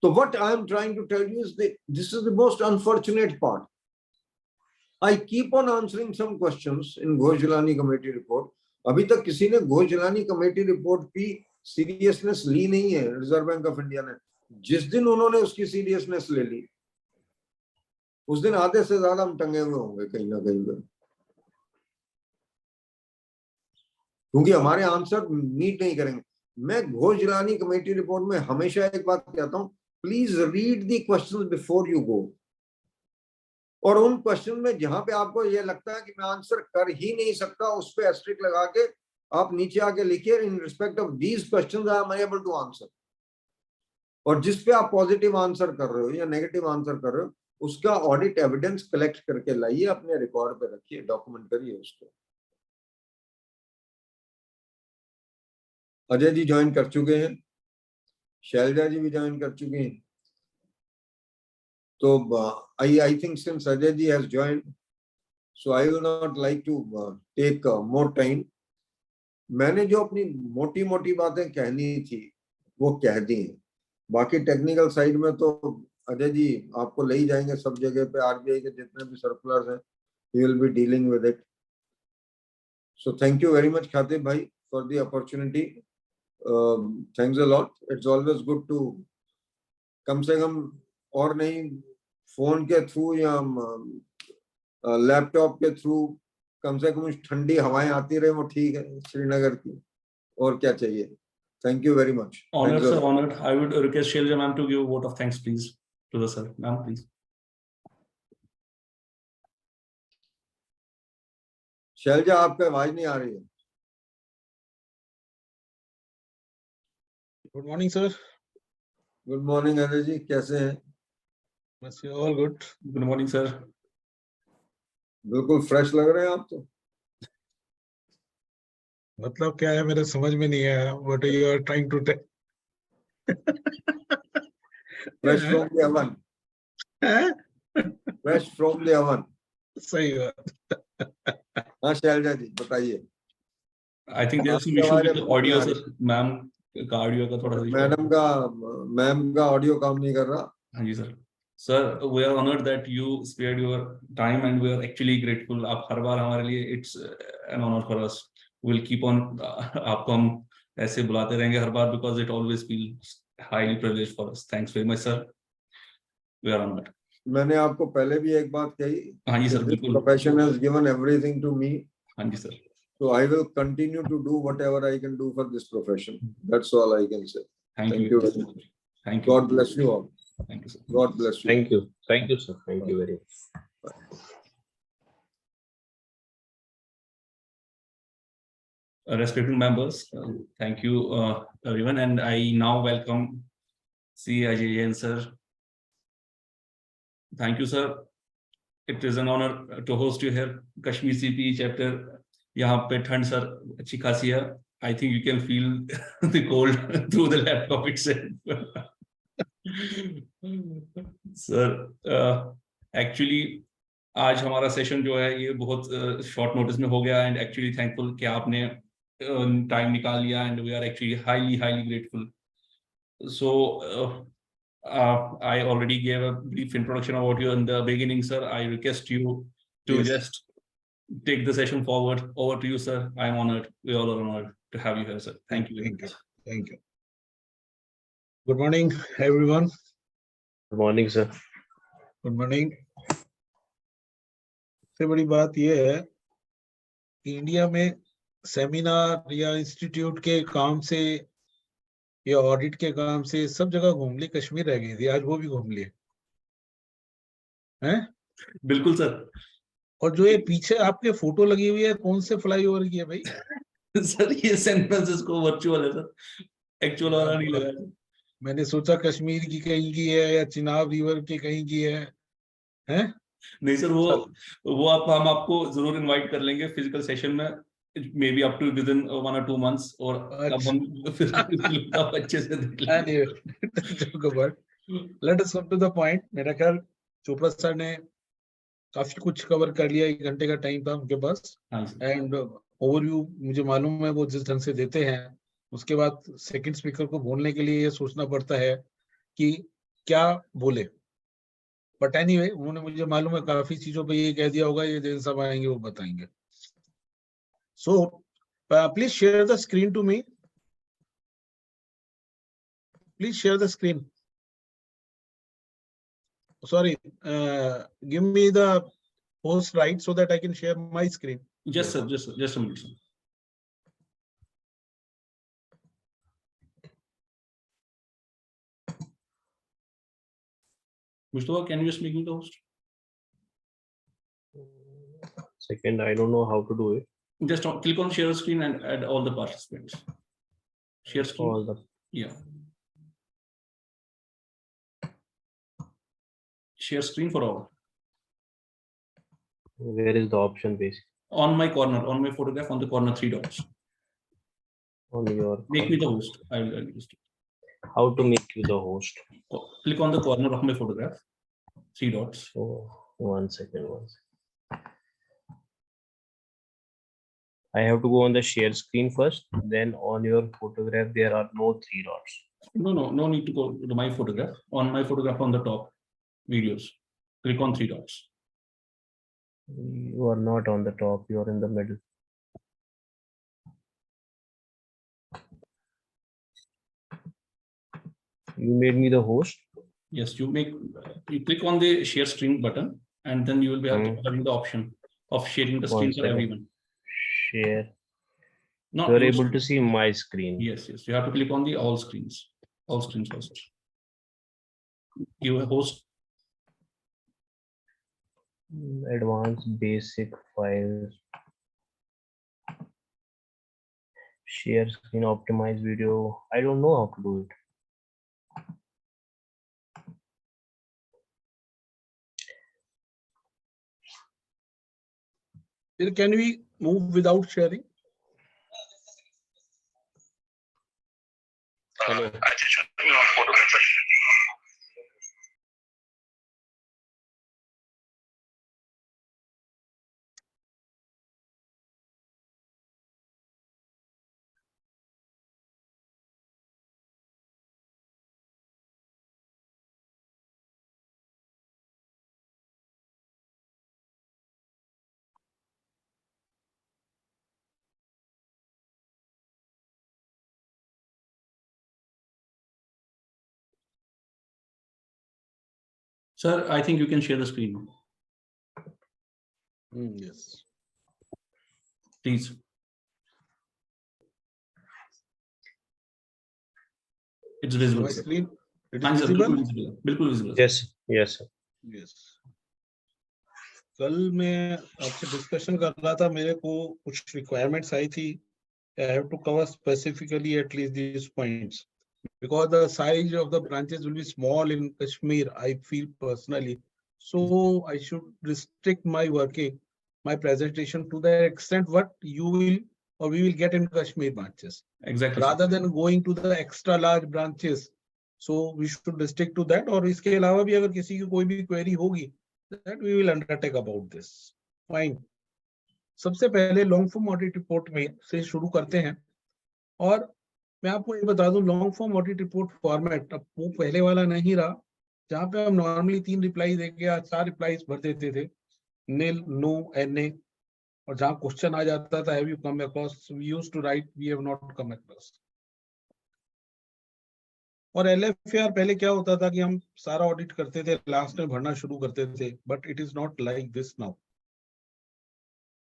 तो what I am trying to tell you is that this is the most unfortunate part. I keep on answering some questions in Ghosh Jilani committee report. अभी तक किसी ने घोष जिलानी कमेटी रिपोर्ट की सीरियसनेस ली नहीं है, रिजर्व बैंक ऑफ इंडिया ने। जिस दिन उन्होंने उसकी सीरियसनेस ले ली, उस दिन आधे से ज्यादा हम टंगे हुए होंगे कहीं ना कहीं पर, क्योंकि हमारे आंसर मीट नहीं करेंगे। मैं घोष जिलानी कमेटी रिपोर्ट में हमेशा एक बात कहता हूं, please read the questions before you go. और उन क्वेश्चन में जहां पे आपको ये लगता है कि मैं आंसर कर ही नहीं सकता, उस पे एस्ट्रिक लगा के आप नीचे आके लिखिए, in respect of these questions I am unable to answer. और जिस पे आप पॉजिटिव आंसर कर रहे हो या नेगेटिव आंसर कर रहे हो, उसका ऑडिट एविडेंस कलेक्ट करके लाइए, अपने रिकॉर्ड पे रखिए, डॉक्यूमेंट करिए उसको। अजय जी ज्वाइन कर चुके हैं, शैलजा जी भी ज्वाइन कर चुके हैं। तो I think since Ajay ji has joined, so I will not like to take more time. मैंने जो अपनी मोटी मोटी बातें कहनी थी वो कह दी हैं। बाकी टेक्निकल साइड में तो अजय जी आपको ले ही जाएंगे सब जगह पे, आरबीआई के जितने भी सर्कुलर्स हैं, he will be dealing with it. So thank you very much खातिब भाई for the opportunity. Thanks a lot. It's always good to कम से कम, और नहीं फोन के थ्रू या लैपटॉप के थ्रू, कम से कम ठंडी हवाएं आती रहे, वो ठीक है श्रीनगर की। और क्या चाहिए? Thank you very much.
Honored, sir, honored. I would request Shailja ma'am to give a vote of thanks, please, to the sir. Ma'am, please.
Shailaja आपका आवाज नहीं आ रही है।
Good morning sir.
Good morning Ajay ji, कैसे हैं?
बस all good.
Good morning, sir.
बिल्कुल फ्रेश लग रहे हैं आप तो।
मतलब क्या है मेरे समझ में नहीं आया what you are trying to tell.
Fresh from the oven, fresh from the oven.
सही बात।
हाँ शैलजा जी बताइए।
I think there's some
आपकी
issue
आवाज
with the
अब नहीं
audio,
आ
sir.
रही।
Ma'am का audio का थोड़ा सा issue है।
मैम का ऑडियो काम नहीं कर रहा।
हाँ जी, sir. Sir, we are honored that you spared your time and we are actually grateful. आप हर बार हमारे लिए it's an honor for us. We'll keep on आपको हम ऐसे बुलाते रहेंगे हर बार because it always feels highly privileged for us. Thanks very much, sir. We are honored.
मैंने आपको पहले भी एक बात कही।
हाँ जी, sir.
This
बिल्कुल।
profession has given everything to me,
हाँ जी, sir.
so I will continue to do whatever I can do for this profession. That's all I can say.
Thank
Thank
you.
you very much.
Thank you.
God bless you all.
Thank you, sir.
God bless you.
Thank you. Thank you, sir. Thank you very much.
Respected members, thank you everyone, and I now welcome C. Ajay Jain sir. Thank you, sir. It is an honor to host you here. Kashmir CPE chapter. यहाँ पे ठंड sir अच्छी खासी है. I think you can feel the cold through the laptop itself. Sir, actually आज हमारा session जो है ये बहुत शॉर्ट नोटिस में हो गया एंड एक्चुअली थैंकफुल कि आपने टाइम निकाल लिया and we are actually highly grateful. So I already gave a brief introduction about you in the beginning, sir. I request you to
Yes.
just take the session forward. Over to you, sir. I am honored. We all are honored to have you here, sir. Thank you very much.
Thank you. Good morning everyone.
Good morning, sir.
Good morning. सबसे बड़ी बात यह है कि India में seminar या institute के काम से या ऑडिट के काम से सब जगह घूम ली, कश्मीर रह गई थी, आज वो भी घूम लिए हैं।
बिल्कुल सर.
और जो ये पीछे आपके फोटो लगी हुई है कौन से फ्लाईओवर की है भाई?
सर ये सैन फ्रांसिस्को वर्चुअल है सर, एक्चुअल वाला नहीं लगा है.
मैंने सोचा कश्मीर की कहीं की है या चिनाब रिवर की कहीं की है, हैं?
नहीं सर, वो हम आपको जरूर इनवाइट कर लेंगे फिजिकल सेशन में, maybe up to within 1 or 2 months, और तब हम फिर अच्छे से देख लेंगे.
Let us come to the point. मेरा ख्याल चोपड़ा सर ने काफी कुछ कवर कर लिया, 1 घंटे का टाइम था उनके पास एंड ओवरव्यू मुझे मालूम है वो जिस ढंग से देते हैं, उसके बाद सेकंड स्पीकर को बोलने के लिए ये सोचना पड़ता है कि क्या बोले, बट एनीवे उन्होंने मुझे मालूम है काफी चीजों पे ये कह दिया होगा, ये जैन साहब आएंगे वो बताएंगे. So please share the screen to me, please share the screen. Sorry, give me the host right so that I can share my screen.
Just sir, just a minute, sir. Mustafa, can you just make me the host?
Second, I don't know how to do it.
Just click on share screen and add all the participants. Share screen.
All the
Yeah. Share screen for all.
where is the option basically?
On my corner, on my photograph, on the corner, 3 dots.
On your
Make me the host. I will just
how to make you the host.
click on the corner of my photograph, 3 dots.
Oh, one second. I have to go on the share screen first. Then on your photograph, there are no 3 dots.
No need to go to my photograph. On my photograph on the top, videos. Click on 3 dots.
You are not on the top. You are in the middle. You made me the host.
Yes, you click on the share screen button, and then you will be having the option of sharing the screen for everyone.
Share.
Not
you are able to see my screen.
Yes. You have to click on the all screens first. Give a host.
Advanced basic files. share screen, optimize video. I don't know how to do it.
Can we move without sharing?
Hello.
Sir, I think you can share the screen now.
Yes.
Please. It's visible.
My
sir.
screen, it
हाँ
is
sir,
visible?
बिल्कुल visible, बिल्कुल visible.
Yes, yes, sir.
Yes. कल मैं आपसे discussion कर रहा था, मेरे को कुछ रिक्वायरमेंट्स आई थी. I have to cover specifically at least these points because the size of the branches will be small in Kashmir, I feel personally. So I should restrict my working, my presentation to the extent what you will or we will get in Kashmir branches,
Exactly.
rather than going to the extra large branches. So we should restrict to that. और इसके अलावा भी अगर किसी की कोई भी query होगी, that we will undertake about this. Fine. सबसे पहले लॉन्ग फॉर्म ऑडिट रिपोर्ट में से शुरू करते हैं. और मैं आपको ये बता दूं, long form audit report format अब वो पहले वाला नहीं रहा, जहां पे हम नॉर्मली 3 रिप्लाई देके या 4 रिप्लाईज भर देते थे, नील, नो, एनए. और जहां क्वेश्चन आ जाता था, have you come across, we used to write we have not come across. और एलएफआर पहले क्या होता था कि हम सारा ऑडिट करते थे, लास्ट में भरना शुरू करते थे, but it is not like this now.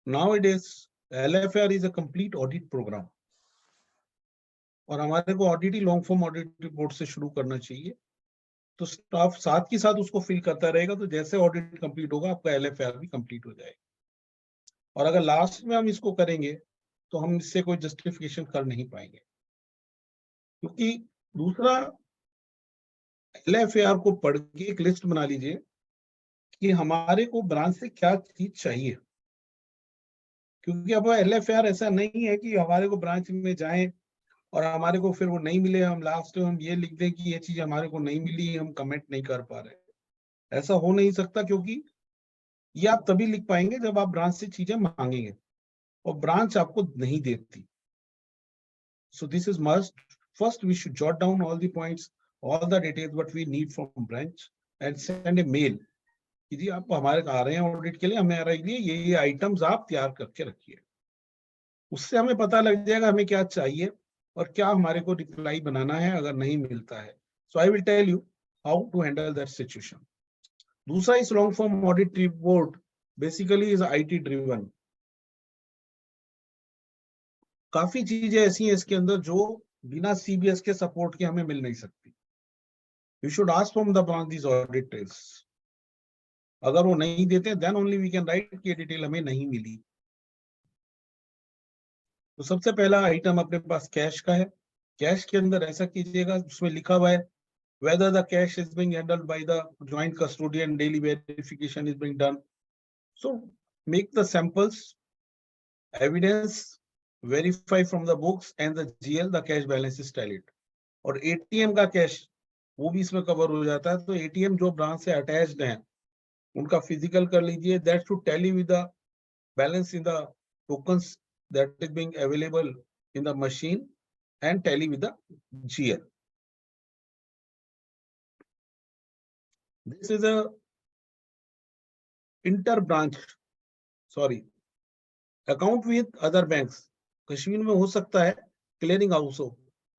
Nowadays, LFR is a complete audit program. और हमारे को ऑडिट ही लॉन्ग फॉर्म ऑडिट रिपोर्ट से शुरू करना चाहिए. तो स्टाफ साथ के साथ उसको फिल करता रहेगा, तो जैसे ऑडिट कंप्लीट होगा आपका LFR भी कंप्लीट हो जाएगा. और अगर लास्ट में हम इसको करेंगे तो हम इससे कोई जस्टिफिकेशन कर नहीं पाएंगे, क्योंकि दूसरा LFR को पढ़ के एक लिस्ट बना लीजिए कि हमारे को ब्रांच से क्या चीज चाहिए. क्योंकि अब LFR ऐसा नहीं है कि हमारे को ब्रांच में जाएं और हमारे को फिर वो नहीं मिले, हम लास्ट में हम ये लिख दें कि ये चीज हमारे को नहीं मिली, हम कमेंट नहीं कर पा रहे. ऐसा हो नहीं सकता, क्योंकि ये आप तभी लिख पाएंगे जब आप ब्रांच से चीजें मांगेंगे, और ब्रांच आपको नहीं देती. So this is must. First we should jot down all the points, all the details what we need from branch, and send a mail कि जी आप हमारे आ रहे हैं ऑडिट के लिए, हमारे लिए ये आइटम्स आप तैयार करके रखिए. उससे हमें पता लग जाएगा हमें क्या चाहिए और क्या हमारे को रिप्लाई बनाना है अगर नहीं मिलता है. So I will tell you how to handle that situation. दूसरा, इस long form audit report basically is IT driven. काफी चीजें ऐसी हैं इसके अंदर जो बिना CBS के सपोर्ट के हमें मिल नहीं सकती. You should ask from the branch this audit details. अगर वो नहीं देते then only we can write कि डिटेल हमें नहीं मिली. तो सबसे पहला आइटम अपने पास कैश का है. कैश के अंदर ऐसा कीजिएगा, उसमें लिखा हुआ है whether the cash is being handled by the joint custodian, daily verification is being done. So make the samples, evidence, verify from the books and the GL, the cash balance is tallied. और ATM का cash वो भी इसमें cover हो जाता है. तो ATM जो ब्रांच से अटैच्ड हैं उनका फिजिकल कर लीजिए. That should tally with the balance in the tokens that is being available in the machine and tally with the GL. This is a inter-branch, sorry, account with other banks. Kashmir में हो सकता है clearing house हो.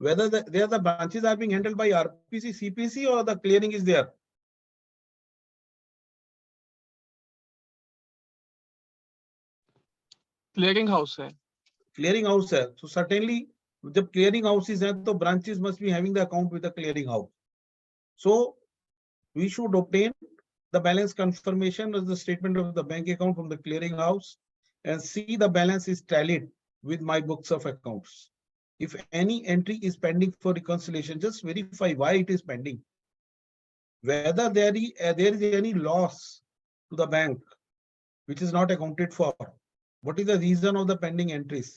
Whether the branches are being handled by RPC, CPC or the clearing is there.
Clearing house है.
Clearing house है. So certainly जब clearing houses हैं तो branches must be having the account with the clearing house. So we should obtain the balance confirmation as the statement of the bank account from the clearing house and see the balance is tallied with my books of accounts. If any entry is pending for reconciliation, just verify why it is pending. Whether there is any loss to the bank which is not accounted for. What is the reason of the pending entries?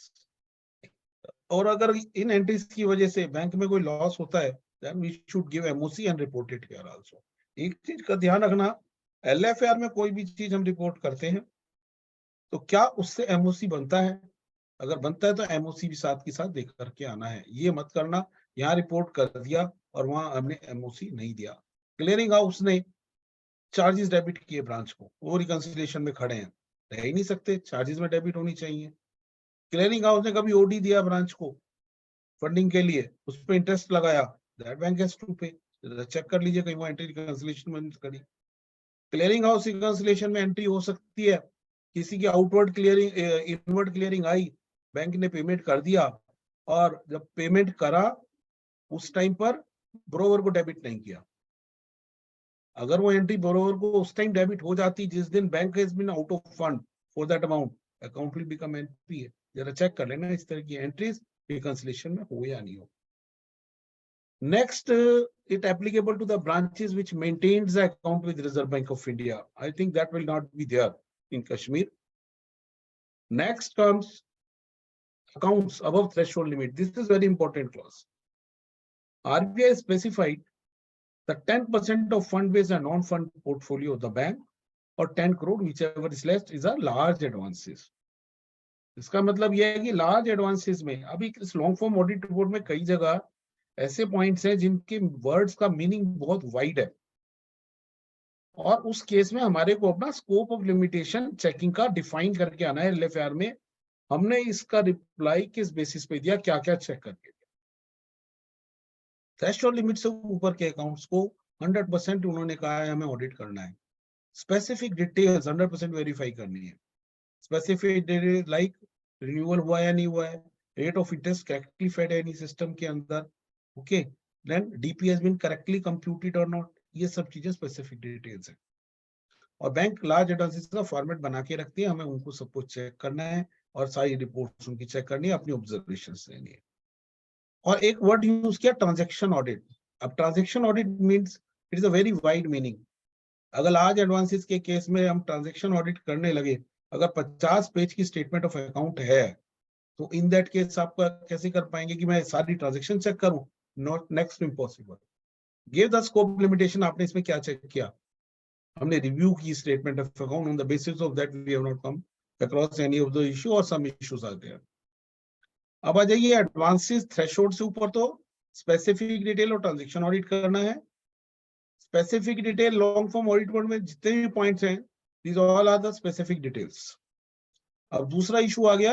और अगर इन entries की वजह से bank में कोई loss होता है, then we should give MOC and report it here also. एक चीज का ध्यान रखना, LFR में कोई भी चीज हम रिपोर्ट करते हैं तो क्या उससे MOC बनता है? अगर बनता है तो MOC भी साथ के साथ देख करके आना है. ये मत करना यहाँ रिपोर्ट कर दिया और वहां हमने MOC नहीं दिया. क्लियरिंग हाउस ने चार्जेस डेबिट किए ब्रांच को, वो रिकंसिलिएशन में खड़े हैं, रह ही नहीं सकते, चार्जेस में डेबिट होनी चाहिए. क्लियरिंग हाउस ने कभी ओडी दिया ब्रांच को फंडिंग के लिए, उस पर इंटरेस्ट लगाया, दैट बैंक हैज टू पे. चेक कर लीजिए कहीं वो एंट्री रिकंसिलिएशन में करी. क्लियरिंग हाउस रिकंसिलिएशन में एंट्री हो सकती है, किसी की आउटवर्ड क्लियरिंग इनवर्ड क्लियरिंग आई, बैंक ने पेमेंट कर दिया और जब पेमेंट करा उस टाइम पर बोरोवर को डेबिट नहीं किया. अगर वो एंट्री बोरोवर को उस टाइम डेबिट हो जाती जिस दिन bank has been out of fund for that amount, account will become NPA. जरा चेक कर लेना इस तरह की एंट्रीज रिकंसिलिएशन में हो या नहीं हो. Next, it applicable to the branches which maintains the account with Reserve Bank of India. I think that will not be there in Kashmir. Next comes accounts above threshold limit. This is very important clause. RBI specified the 10% of fund-based and non-fund portfolio of the bank or 10 crore, whichever is less, is a large advances. इसका मतलब यह है कि large advances में अभी इस long form audit report में कई जगह ऐसे पॉइंट्स हैं जिनके वर्ड्स का मीनिंग बहुत वाइड है और उस केस में हमारे को अपना स्कोप ऑफ लिमिटेशन चेकिंग का डिफाइन करके आना है. LFR में हमने इसका रिप्लाई किस बेसिस पे दिया, क्या क्या चेक करके दिया. थ्रेशोल्ड लिमिट से ऊपर के अकाउंट्स को 100% उन्होंने कहा है हमें ऑडिट करना है. स्पेसिफिक डिटेल्स 100% वेरीफाई करनी है. स्पेसिफिक डिटेल्स लाइक रिन्यूअल हुआ या नहीं हुआ है, rate of interest correctly fed है नहीं सिस्टम के अंदर, okay, then DP has been correctly computed और नॉट. ये सब चीजें स्पेसिफिक डिटेल्स है और बैंक लार्ज एडवांसेस का फॉर्मेट बना के रखती है. हमें उनको सब कुछ चेक करना है और सारी रिपोर्ट्स उनकी चेक करनी है, अपनी ऑब्जर्वेशंस लेनी है. और एक वर्ड यूज किया ट्रांजैक्शन ऑडिट. अब transaction audit means it is a very wide meaning. अगर लार्ज एडवांसेस के केस में हम ट्रांजैक्शन ऑडिट करने लगे, अगर 50 पेज की स्टेटमेंट ऑफ अकाउंट है तो इन दैट केस आप कैसे कर पाएंगे कि मैं सारी ट्रांजैक्शन चेक करूं? Not next impossible. Give the scope limitation. आपने इसमें क्या चेक किया? हमने रिव्यू की statement of account. On the basis of that we have not come across any of the issue और सम इश्यूज आर देयर. अब आ जाइए एडवांसेस थ्रेशोल्ड से ऊपर तो स्पेसिफिक डिटेल और ट्रांजैक्शन ऑडिट करना है. Specific detail long form audit में जितने भी पॉइंट्स हैं, these all are the specific details. अब दूसरा इशू आ गया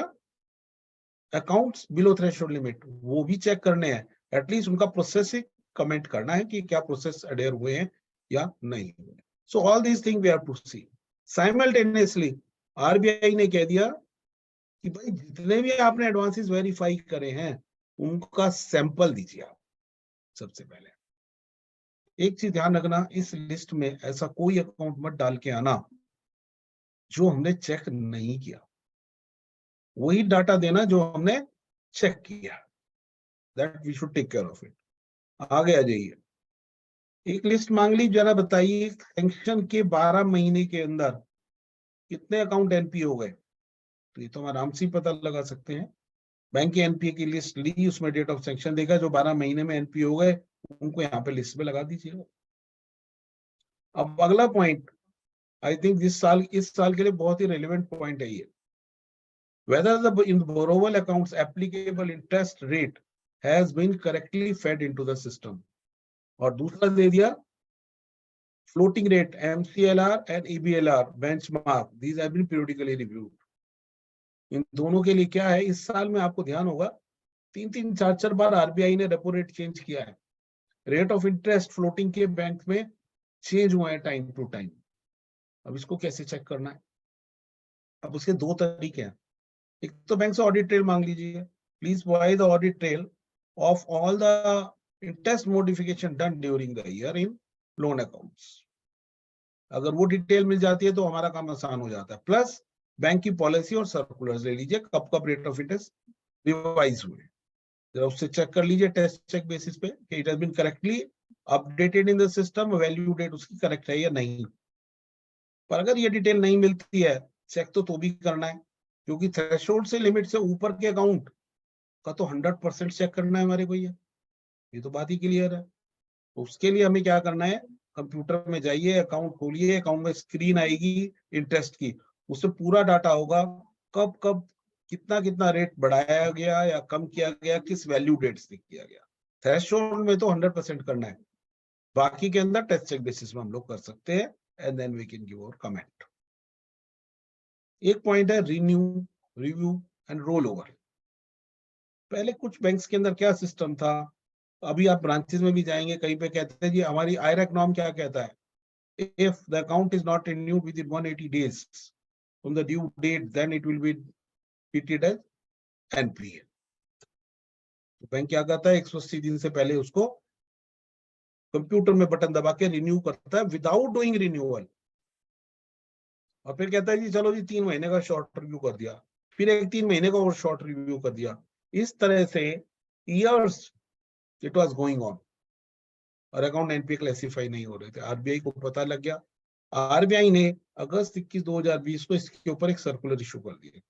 अकाउंट्स बिलो थ्रेशोल्ड लिमिट, वो भी चेक करने हैं. एटलीस्ट उनका प्रोसेसिंग कमेंट करना है कि क्या प्रोसेस अडेयर हुए हैं या नहीं हुए. So all these thing we have to see. Simultaneously RBI ने कह दिया कि भाई जितने भी आपने एडवांसेस वेरीफाई करे हैं उनका सैंपल दीजिए. आप सबसे पहले एक चीज ध्यान रखना, इस लिस्ट में ऐसा कोई अकाउंट मत डाल के आना जो हमने चेक नहीं किया. वही डाटा देना जो हमने चेक किया. That we should take care of it. आगे आ जाइए. एक लिस्ट मांग ली, जरा बताइए सैंक्शन के 12 महीने के अंदर कितने अकाउंट एनपीए हो गए. तो ये तो हम आराम से पता लगा सकते हैं. बैंक के एनपीए की लिस्ट ली, उसमें डेट ऑफ सैंक्शन देखा, जो 12 महीने में एनपीए हो गए उनको यहाँ पे लिस्ट में लगा दीजिए. अब अगला पॉइंट, आई थिंक इस साल के लिए बहुत ही रेलेवेंट पॉइंट है ये. Whether the in borrower accounts applicable interest rate has been correctly fed into the system. और दूसरा दे दिया floating rate MCLR and EBLR benchmark. These have been periodically reviewed. इन दोनों के लिए क्या है, इस साल में आपको ध्यान होगा 3-3, 4-4 बार आरबीआई ने रेपो रेट चेंज किया है. रेट ऑफ इंटरेस्ट फ्लोटिंग के बैंक में चेंज हुआ है टाइम टू टाइम. अब इसको कैसे चेक करना है? अब उसके दो तरीके हैं. एक तो बैंक से ऑडिट ट्रेल मांग लीजिए. Please provide the audit trail of all the interest modification done during the year in loan accounts. अगर वो डिटेल मिल जाती है तो हमारा काम आसान हो जाता है. प्लस बैंक की पॉलिसी और सर्कुलर्स ले लीजिए, कब कब रेट ऑफ इंटरेस्ट रिवाइज हुए. जरा उससे चेक कर लीजिए टेस्ट चेक बेसिस पे कि it has been correctly updated in the system, value date उसकी करेक्ट है या नहीं। पर अगर ये डिटेल नहीं मिलती है, चेक तो भी करना है, क्योंकि थ्रेशोल्ड से लिमिट से ऊपर के अकाउंट का तो 100% चेक करना है हमारे को, ये तो बात ही क्लियर है। तो उसके लिए हमें क्या करना है, कंप्यूटर में जाइए, अकाउंट खोलिए, अकाउंट में स्क्रीन आएगी इंटरेस्ट की, उसमें पूरा डाटा होगा, कब कब कितना कितना रेट बढ़ाया गया या कम किया गया, किस वैल्यू डेट से किया गया। थ्रेशोल्ड में तो 100% करना है, बाकी के अंदर टेस्ट चेक बेसिस में हम लोग कर सकते हैं, and then we can give our comment. एक पॉइंट है renew, review and roll over. पहले कुछ बैंक्स के अंदर क्या सिस्टम था, अभी आप ब्रांचेस में भी जाएंगे, कहीं पे कहते हैं जी हमारी आईरैक नॉर्म क्या कहता है, if the account is not renewed within 180 days from the due date, then it will be treated as NPA. तो बैंक क्या करता है, 180 दिन से पहले उसको कंप्यूटर में बटन दबा के रिन्यू करता है विदाउट डूइंग रिन्यूअल, और फिर कहता है जी चलो जी 3 महीने का शॉर्ट रिव्यू कर दिया, फिर एक 3 महीने का और शॉर्ट रिव्यू कर दिया। इस तरह से years it was going on और अकाउंट एनपीए क्लासिफाई नहीं हो रहे थे। आरबीआई को पता लग गया, आरबीआई ने अगस्त 21 2020 को इसके ऊपर एक सर्कुलर इशू कर दिया,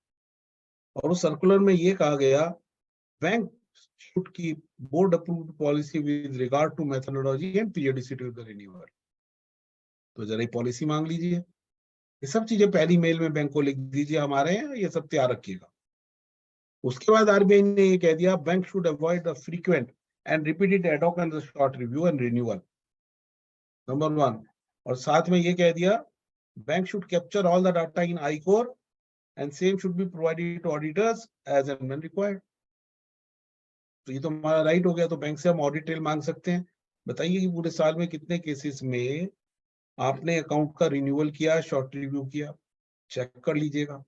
और उस सर्कुलर में ये कहा गया bank should keep board approved policy with regard to methodology and periodicity of the renewal. तो जरा पॉलिसी मांग लीजिए, ये सब चीजें पहली मेल में बैंक को लिख दीजिए, हमारे यहाँ ये सब तैयार रखिएगा। उसके बाद आरबीआई ने ये कह दिया bank should avoid the frequent and repeated ad hoc and the short review and renewal, number 1। और साथ में ये कह दिया bank should capture all the data in iCore and same should be provided to auditors as and when required। तो ये तो हमारा राइट हो गया, तो बैंक से हम ऑडिट ट्रेल मांग सकते हैं। बताइए कि पूरे साल में कितने केसेस में आपने अकाउंट का रिन्यूअल किया, शॉर्ट रिव्यू किया, चेक कर लीजिएगा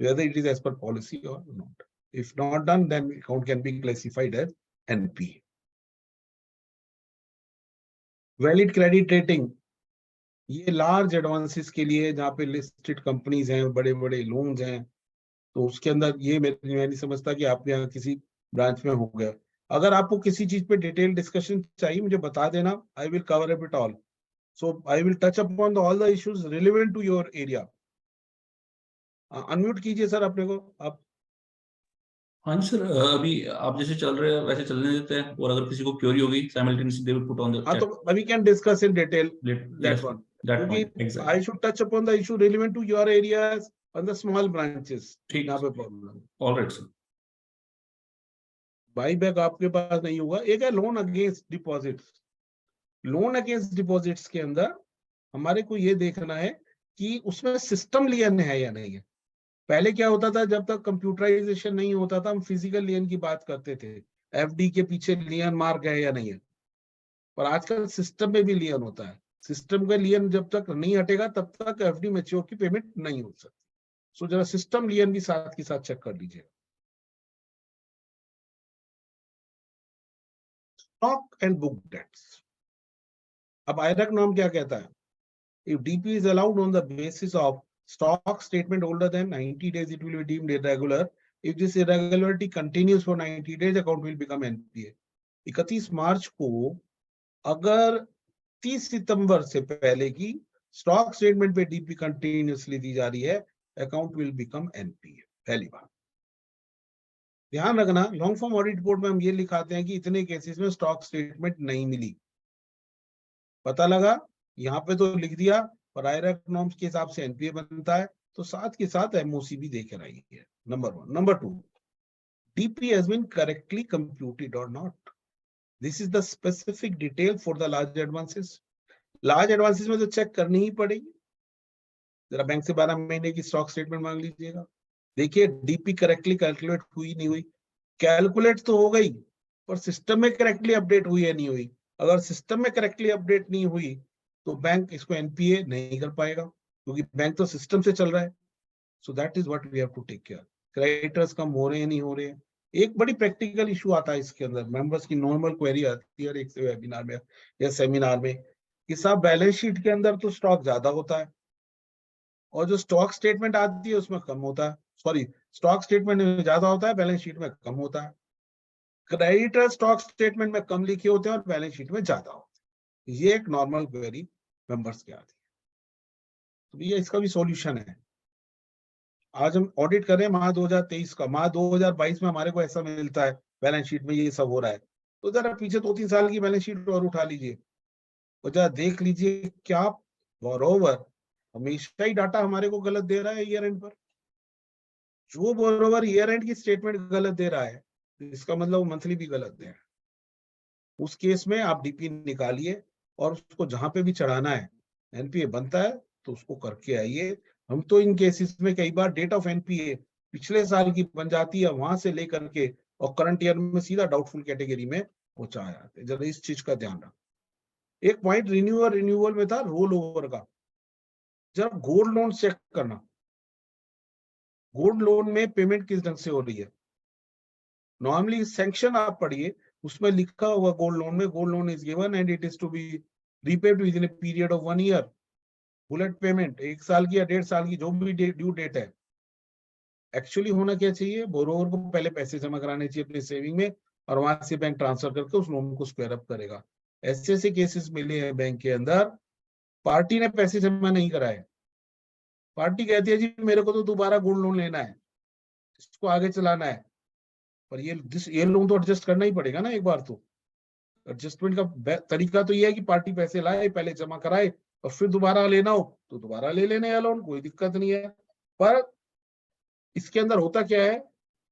whether it is as per policy or not। if not done, then account can be classified as NPA। Valid credit rating, ये लार्ज एडवांसेस के लिए जहाँ पे लिस्टेड कंपनीज हैं, बड़े बड़े लोन्स हैं, तो उसके अंदर ये मैं नहीं समझता कि आपके यहाँ किसी ब्रांच में हो गया। अगर आपको किसी चीज पे डिटेल डिस्कशन चाहिए मुझे बता देना, I will cover it all. So I will touch upon all the issues relevant to your area. Unmute कीजिए सर अपने को आप।
हाँ जी सर, अभी आप जैसे चल रहे हैं वैसे चलने देते हैं, और अगर किसी को क्वेरी होगी simultaneously they will put on the
हाँ, तो we can discuss in detail that one, क्योंकि I should touch upon the issue relevant to your areas and the small branches।
ठीक,
यहाँ पे प्रॉब्लम।
Alright sir.
बाईबैक आपके पास नहीं होगा। एक है loan against deposits. Loan against deposits के अंदर हमारे को ये देखना है कि उसमें सिस्टम लियन है या नहीं है। पहले क्या होता था, जब तक कंप्यूटराइजेशन नहीं होता था हम फिजिकल लियन की बात करते थे, एफडी के पीछे लियन मार्क है या नहीं है, पर आजकल सिस्टम में भी लियन होता है। सिस्टम का लियन जब तक नहीं हटेगा तब तक एफडी मैच्योर की पेमेंट नहीं हो सकती। सो जरा सिस्टम लियन भी साथ के साथ चेक कर लीजिए। स्टॉक एंड बुक डेट्स, अब आयरक नॉर्म क्या कहता है, if DP is allowed on the basis of stock statement older than 90 days, it will be deemed irregular. If this irregularity continues for 90 days, account will become NPA। 31 मार्च को अगर 30 सितंबर से पहले की stock statement पे DP continuously दी जा रही है, account will become NPA. पहली बात ध्यान रखना, लॉन्ग फॉर्म ऑडिट रिपोर्ट में हम ये लिखाते हैं कि इतने केसेस में स्टॉक स्टेटमेंट नहीं मिली, पता लगा यहाँ पे तो लिख दिया, पर आयरक नॉर्म्स के हिसाब से एनपीए बनता है, तो साथ के साथ एमओसी भी देकर आई है। Number 1। Number 2, DP has been correctly computed और not. This is the specific detail for the large advances. Large advances में तो चेक करनी ही पड़ेगी। जरा बैंक से 12 महीने की स्टॉक स्टेटमेंट मांग लीजिएगा, देखिए डीपी करेक्टली कैलकुलेट हुई नहीं हुई। कैलकुलेट तो हो गई, पर सिस्टम में करेक्टली अपडेट हुई है नहीं हुई। अगर सिस्टम में करेक्टली अपडेट नहीं हुई तो बैंक इसको एनपीए नहीं कर पाएगा, क्योंकि बैंक तो सिस्टम से चल रहा है। So that is what we have to take care. Creditors कम हो रहे हैं नहीं हो रहे हैं। एक बड़ी प्रैक्टिकल इशू आता है इसके अंदर, मेंबर्स की नॉर्मल क्वेरी आती है एक वेबिनार में या सेमिनार में कि साहब बैलेंस शीट के अंदर तो स्टॉक ज्यादा होता है और जो स्टॉक स्टेटमेंट आती है उसमें कम होता है। सॉरी, स्टॉक स्टेटमेंट में ज्यादा होता है, बैलेंस शीट में कम होता है। क्रेडिटर स्टॉक स्टेटमेंट में कम लिखे होते हैं और बैलेंस शीट में ज्यादा होते हैं। ये एक नॉर्मल क्वेरी मेंबर्स की आती है। तो ये इसका भी सॉल्यूशन है। आज हम ऑडिट कर रहे हैं माह 2023 का, माह 2022 में हमारे को ऐसा मिलता है बैलेंस शीट में ये सब हो रहा है, तो जरा पीछे 2-3 साल की बैलेंस शीट और उठा लीजिए और जरा देख लीजिए क्या बोरोवर हमेशा ही डाटा हमारे को गलत दे रहा है ईयर एंड पर। जो बोरोवर ईयर एंड की स्टेटमेंट गलत दे रहा है, इसका मतलब वो मंथली भी गलत दे रहा है। उस केस में आप डीपी निकालिए और उसको जहां पे भी चढ़ाना है, एनपीए बनता है तो उसको करके आइए। हम तो इन केसेस में कई बार डेट ऑफ एनपीए पिछले साल की बन जाती है, वहां से लेकर के और करंट ईयर में सीधा डाउटफुल कैटेगरी में पहुंचा जाते हैं। जरा इस चीज का ध्यान रखना। एक पॉइंट रिन्यूअल में था रोल ओवर का। जरा गोल्ड लोन चेक करना, गोल्ड लोन में पेमेंट किस ढंग से हो रही है। नॉर्मली सैंक्शन आप पढ़िए, उसमें लिखा हुआ गोल्ड लोन में, gold loan is given and it is to be repaid within a period of 1 year. Bullet payment 1 साल की या 1.5 साल की, जो भी ड्यू डेट है। एक्चुअली होना क्या चाहिए, बोरोवर को पहले पैसे जमा कराने चाहिए अपने सेविंग में और वहां से बैंक ट्रांसफर करके उस लोन को स्क्वायर अप करेगा। ऐसे ऐसे केसेस मिले हैं बैंक के अंदर, पार्टी ने पैसे जमा नहीं कराए, पार्टी कहती है जी मेरे को तो दोबारा गोल्ड लोन लेना है, इसको आगे चलाना है, पर ये लोन तो एडजस्ट करना ही पड़ेगा ना एक बार। तो एडजस्टमेंट का तरीका तो ये है कि पार्टी पैसे लाए, पहले जमा कराए और फिर दोबारा लेना हो तो दोबारा ले लेने या लोन, कोई दिक्कत नहीं है। पर इसके अंदर होता क्या है,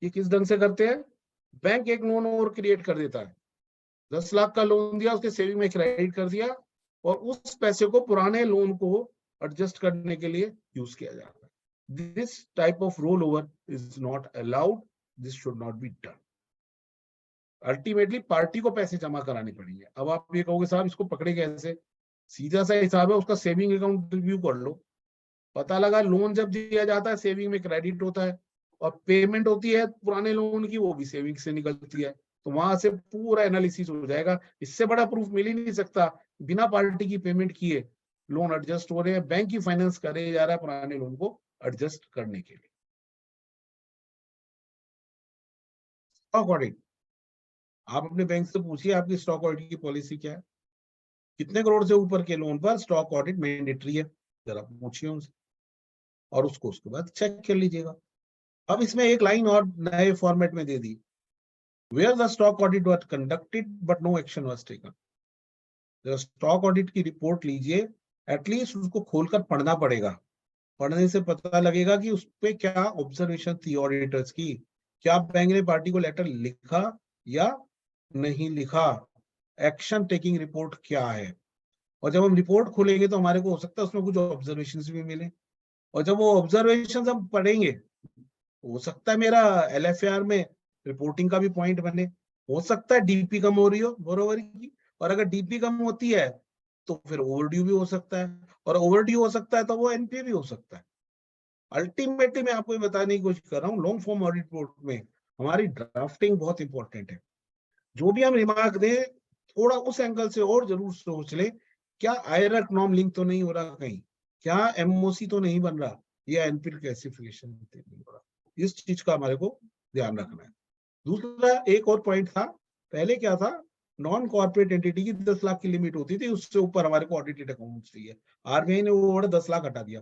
ये किस ढंग से करते हैं, बैंक एक लोन और क्रिएट कर देता है। 10 लाख का लोन दिया, उसके सेविंग में क्रेडिट कर दिया और उस पैसे को पुराने लोन को एडजस्ट करने के लिए यूज किया जाता है। This type of roll over is not allowed, this should not be done. Ultimately party को पैसे जमा कराने पड़ेंगे। अब आप ये कहोगे साहब इसको पकड़े कैसे, सीधा सा हिसाब है, उसका सेविंग अकाउंट रिव्यू कर लो। पता लगा लोन जब दिया जाता है सेविंग में क्रेडिट होता है और पेमेंट होती है पुराने लोन की, वो भी सेविंग से निकलती है। तो वहां से पूरा एनालिसिस हो जाएगा। इससे बड़ा प्रूफ मिल ही नहीं सकता, बिना पार्टी की पेमेंट किए लोन एडजस्ट हो रहे हैं, बैंक ही फाइनेंस करे जा रहा है पुराने लोन को एडजस्ट करने के लिए। स्टॉक ऑडिट, आप अपने बैंक से पूछिए आपकी स्टॉक ऑडिट की पॉलिसी क्या है, कितने करोड़ से ऊपर के लोन पर स्टॉक ऑडिट मैंडेटरी है, जरा पूछिए उनसे और उसके बाद चेक कर लीजिएगा। अब इसमें एक लाइन और नए फॉर्मेट में दे दी, where the stock audit was conducted but no action was taken. Stock audit की रिपोर्ट लीजिए, एटलीस्ट उसको खोलकर पढ़ना पड़ेगा। पढ़ने से पता लगेगा कि उस पर क्या ऑब्जर्वेशन थी ऑडिटर्स की, क्या बैंक ने पार्टी को लेटर लिखा या नहीं लिखा, एक्शन टेकिंग रिपोर्ट क्या है। और जब हम रिपोर्ट खोलेंगे तो हमारे को हो सकता है उसमें कुछ ऑब्जर्वेशन भी मिले, और जब वो ऑब्जर्वेशन हम पढ़ेंगे हो सकता है मेरा एलएफआर में रिपोर्टिंग का भी पॉइंट बने, हो सकता है डीपी कम हो रही हो बोरोवर की, और अगर डीपी कम होती है तो फिर ओवरड्यू भी हो सकता है, और ओवरड्यू हो सकता है तो वो एनपीए भी हो सकता है। अल्टीमेटली मैं आपको ये बताने की कोशिश कर रहा हूँ, लॉन्ग फॉर्म ऑडिट रिपोर्ट में हमारी ड्राफ्टिंग बहुत इंपॉर्टेंट है। जो भी हम रिमार्क दें थोड़ा उस एंगल से और जरूर सोच ले, क्या आयरक नॉर्म लिंक तो नहीं हो रहा कहीं, क्या एमओसी तो नहीं बन रहा, या एनपीए क्लासिफिकेशन नहीं हो रहा, इस चीज का हमारे को ध्यान रखना है। दूसरा एक और पॉइंट था, पहले क्या था, नॉन कॉर्पोरेट एंटिटी की 10 लाख की लिमिट होती थी, उससे ऊपर हमारे को ऑडिटेड अकाउंट चाहिए। आरबीआई ने वो 10 लाख हटा दिया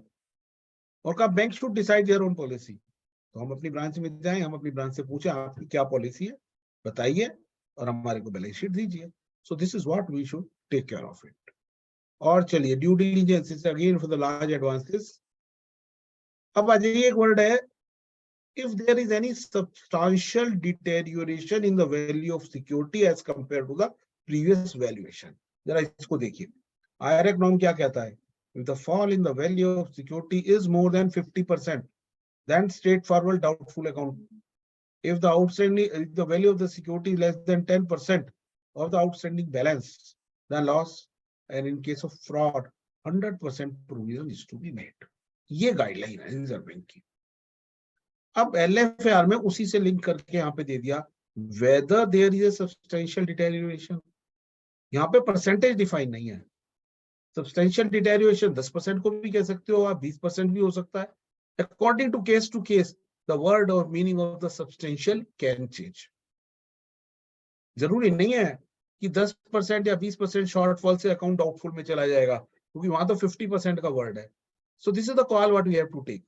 और कहा bank should decide their own policy. तो हम अपनी ब्रांच में जाएं, हम अपनी ब्रांच से पूछे आपकी क्या पॉलिसी है बताइए और हमारे को बैलेंस शीट दीजिए। So this is what we should take care of it. और चलिए due diligence is again for the large advances. अब आ जाइए, एक वर्ड है, if there is any substantial deterioration in the value of security as compared to the previous valuation। जरा इसको देखिए, IRAC norm क्या कहता है, if the fall in the value of security is more than 50%, then straightforward doubtful account. If the value of the security is less than 10% of the outstanding balance, then loss, and in case of fraud 100% provision is to be made। ये guideline है reserve bank की। अब LFR में उसी से link करके यहाँ पे दे दिया, whether there is a substantial deterioration. यहाँ पे परसेंटेज डिफाइन नहीं है, सब्सटेंशियल डिटेरियोरेशन 10% को भी कह सकते हो आप, 20% भी हो सकता है। According to case the word और meaning of the substantial can change. जरूरी नहीं है कि 10% या 20% शॉर्टफॉल से अकाउंट डाउटफुल में चला जाएगा, क्योंकि वहां तो 50% का वर्ड है. So this is the call what we have to take.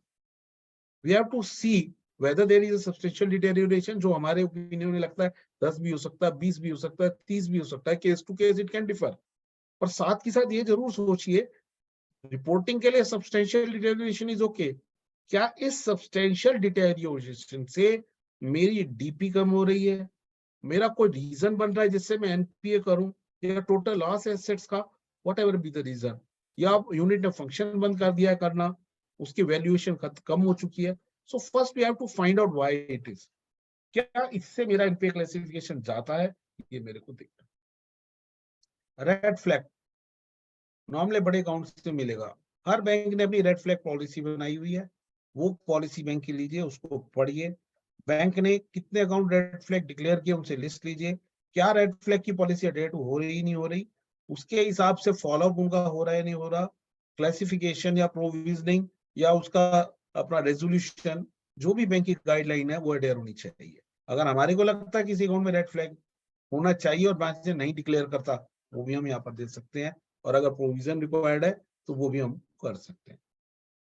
We have to see whether there is a substantial deterioration, जो हमारे ओपिनियन में लगता है 10 भी हो सकता है, 20 भी हो सकता है, 30 भी हो सकता है. Case to case it can differ. और साथ के साथ ये जरूर सोचिए, रिपोर्टिंग के लिए सब्सटेंशियल डिटेरियोरेशन इज ओके. क्या इस सब्सटेंशियल डिटेरियोरेशन से मेरी डीपी कम हो रही है, मेरा कोई रीजन बन रहा है जिससे मैं एनपीए करूं, या टोटल लॉस एसेट्स का whatever be the reason, या यूनिट ने फंक्शन बंद कर दिया करना, उसकी वैल्यूएशन कम हो चुकी है. So first we have to find out why it is. क्या इससे मेरा एनपीए क्लासिफिकेशन जाता है, ये मेरे को देखना. रेड फ्लैग नॉर्मली बड़े अकाउंट से मिलेगा. हर बैंक ने अपनी रेड फ्लैग पॉलिसी बनाई हुई है. वो पॉलिसी बैंक की लीजिए, उसको पढ़िए. बैंक ने कितने अकाउंट रेड फ्लैग डिक्लेयर किए, उनसे लिस्ट लीजिए. क्या रेड फ्लैग की पॉलिसी अपडेट हो रही नहीं हो रही, उसके हिसाब से फॉलोअप उनका हो रहा है नहीं हो रहा. क्लासिफिकेशन या प्रोविजनिंग या उसका अपना रेजोल्यूशन, जो भी बैंक की गाइडलाइन है वो अडेयर होनी चाहिए. अगर हमारे को लगता है किसी अकाउंट में रेड फ्लैग होना चाहिए और ब्रांच ने नहीं डिक्लेयर करता, वो भी हम यहाँ पर दे सकते हैं. और अगर प्रोविजन रिक्वायर्ड है तो वो भी हम कर सकते हैं.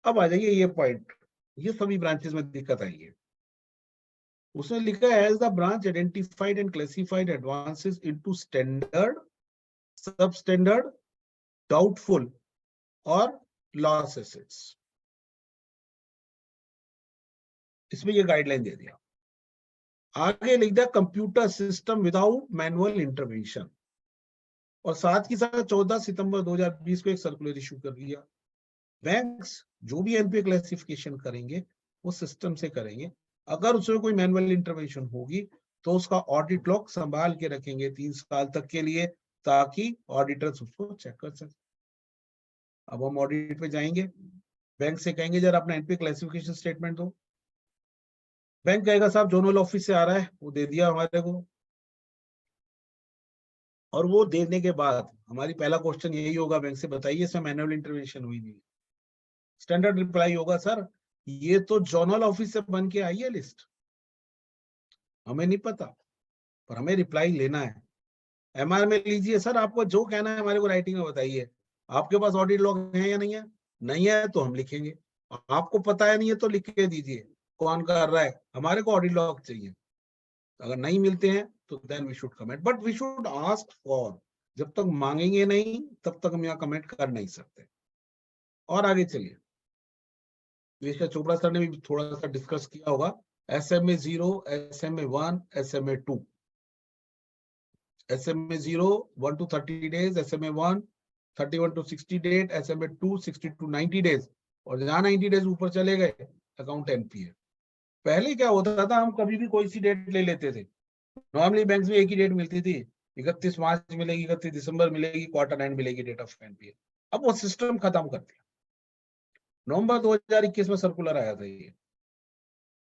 अब आ जाइए ये पॉइंट, ये सभी ब्रांचेस में दिक्कत आई है. उसने लिखा है as the branch identified and classified advances into standard, sub standard, doubtful और लॉस एसेट्स. इसमें ये गाइडलाइन दे दिया. आगे लिख दिया computer system without manual intervention. और साथ ही साथ 14 सितंबर 2020 को एक सर्कुलर इशू कर दिया. बैंक्स जो भी एनपीए क्लासिफिकेशन करेंगे वो सिस्टम से करेंगे. अगर उसमें कोई मैनुअल इंटरवेंशन होगी तो उसका ऑडिट लॉग संभाल के रखेंगे 3 साल तक के लिए, ताकि ऑडिटर्स उसको चेक कर सके. अब हम ऑडिट पे जाएंगे, बैंक से कहेंगे जरा अपना एनपीए क्लासिफिकेशन स्टेटमेंट दो. बैंक कहेगा साहब जोनल ऑफिस से आ रहा है, वो दे दिया हमारे को. और वो देने के बाद हमारी पहला क्वेश्चन यही होगा बैंक से, बताइए इसमें मैनुअल इंटरवेंशन हुई नहीं. स्टैंडर्ड रिप्लाई होगा सर ये तो जोनल ऑफिस से बन के आई है लिस्ट, हमें नहीं पता, पर हमें रिप्लाई लेना है. एमआर में लीजिए सर, आपको जो कहना है हमारे को राइटिंग में बताइए. आपके पास ऑडिट लॉग है या नहीं है? नहीं है तो हम लिखेंगे. आपको पता है नहीं है तो लिख के दीजिए कौन कर रहा है, हमारे को ऑडिट लॉग चाहिए. अगर नहीं मिलते हैं तो then we should comment, but we should ask for. जब तक मांगेंगे नहीं तब तक हम यहाँ कमेंट कर नहीं सकते. और आगे चलिए, चोपड़ा सर ने भी थोड़ा सा डिस्कस किया होगा. SMA 0, SMA 1, SMA 2. SMA 0 1 to 30 days, SMA 1 31 to 60 days, SMA 2 60 to 90 days. और जहां 90 डेज ऊपर चले गए अकाउंट एनपीए. पहले क्या होता था, हम कभी भी कोई सी डेट ले लेते थे. नॉर्मली बैंक में एक ही डेट मिलती थी, 31 मार्च मिलेगी, 31 दिसंबर मिलेगी, क्वार्टर एंड मिलेगी डेट ऑफ एनपीए. अब वो सिस्टम खत्म कर दिया. नवंबर 2021 में सर्कुलर आया था ये.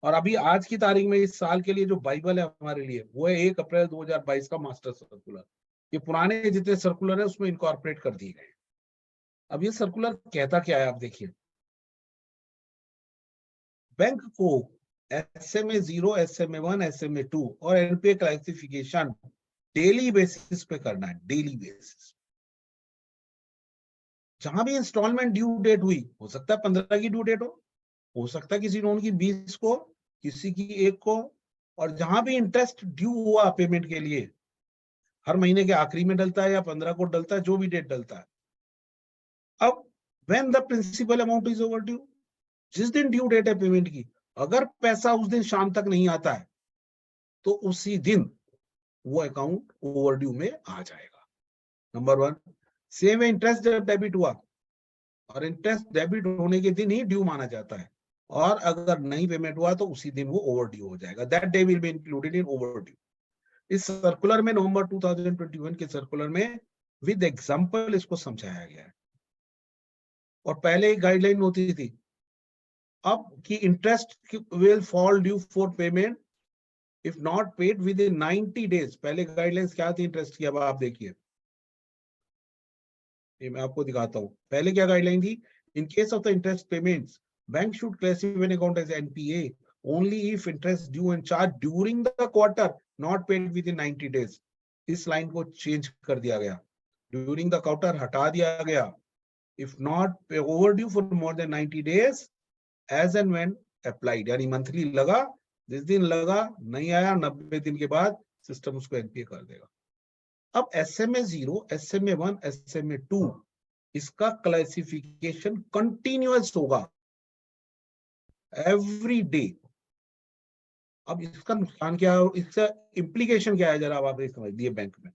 और अभी आज की तारीख में इस साल के लिए जो बाइबल है हमारे लिए वो है 1 अप्रैल 2022 का मास्टर सर्कुलर. ये पुराने जितने सर्कुलर है उसमें इनकॉर्पोरेट कर दिए गए. अब ये सर्कुलर कहता क्या है आप देखिए. बैंक को SMA 0, SMA 1, SMA 2 और एनपीए क्लासिफिकेशन डेली बेसिस पे करना है. Daily basis. जहां भी इंस्टॉलमेंट ड्यू डेट हुई, हो सकता है 15 की ड्यू डेट हो सकता है किसी लोन की 20 को, किसी की 1 को. और जहां भी इंटरेस्ट ड्यू हुआ पेमेंट के लिए, हर महीने के आखिरी में डलता है या 15 को डलता है, जो भी डेट डलता है. अब when the principal amount is overdue, जिस दिन ड्यू डेट है पेमेंट की, अगर पैसा उस दिन शाम तक नहीं आता है तो उसी दिन वो अकाउंट ओवरड्यू में आ जाएगा. नंबर 1. सेम इंटरेस्ट जब डेबिट हुआ, और इंटरेस्ट डेबिट होने के दिन ही ड्यू माना जाता है, और अगर नहीं पेमेंट हुआ तो उसी दिन वो ओवरड्यू हो जाएगा. That day will be included in overdue. इस सर्कुलर में नवंबर 2021 के सर्कुलर में विद एग्जांपल इसको समझाया गया है. और पहले एक गाइडलाइन होती थी अब कि interest will fall due for payment if not paid with in 90 days. पहले गाइडलाइंस क्या थी इंटरेस्ट की, अब आप देखिए, ये मैं आपको दिखाता हूं. पहले क्या गाइडलाइन थी, in case of the interest payments bank should classify an account as NPA only if interest due and charged during the quarter not paid within 90 days. इस लाइन को चेंज कर दिया गया, ड्यूरिंग द क्वार्टर हटा दिया गया, if not overdue for more than 90 days as and when applied, यानी monthly लगा, जिस दिन लगा नहीं आया 90 दिन के बाद सिस्टम उसको एनपीए कर देगा। अब SMA 0, SMA 1, SMA 2 इसका क्लासिफिकेशन कंटिन्यूअस होगा एवरी डे। अब इसका नुकसान क्या है, इसका इम्प्लीकेशन क्या है, जरा आप समझ दिए बैंक में।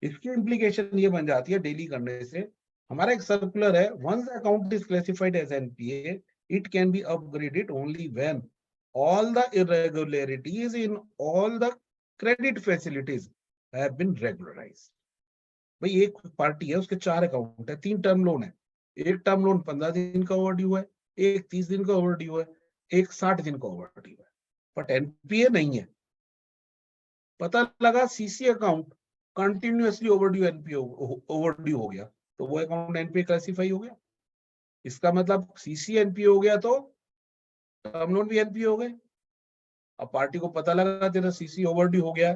इसकी इम्प्लीकेशन ये बन जाती है डेली करने से, हमारा एक सर्कुलर है, once account is classified as NPA it can be upgraded only when all the irregularities in all the credit facilities have been regularized। भाई एक पार्टी है, उसके 4 अकाउंट है, 3 टर्म लोन है, एक टर्म लोन 15 दिन का ओवरड्यू है, एक 30 दिन का ओवरड्यू है, एक 60 दिन का ओवरड्यू है, बट एनपीए नहीं है। पता लगा CC account continuously overdue NPA overdue हो गया, तो वो अकाउंट एनपीए क्लासिफाई हो गया। इसका मतलब सीसी एनपीए हो गया तो टर्म लोन भी एनपीए हो गए। अब पार्टी को पता लगा तेरा सीसी ओवरड्यू हो गया,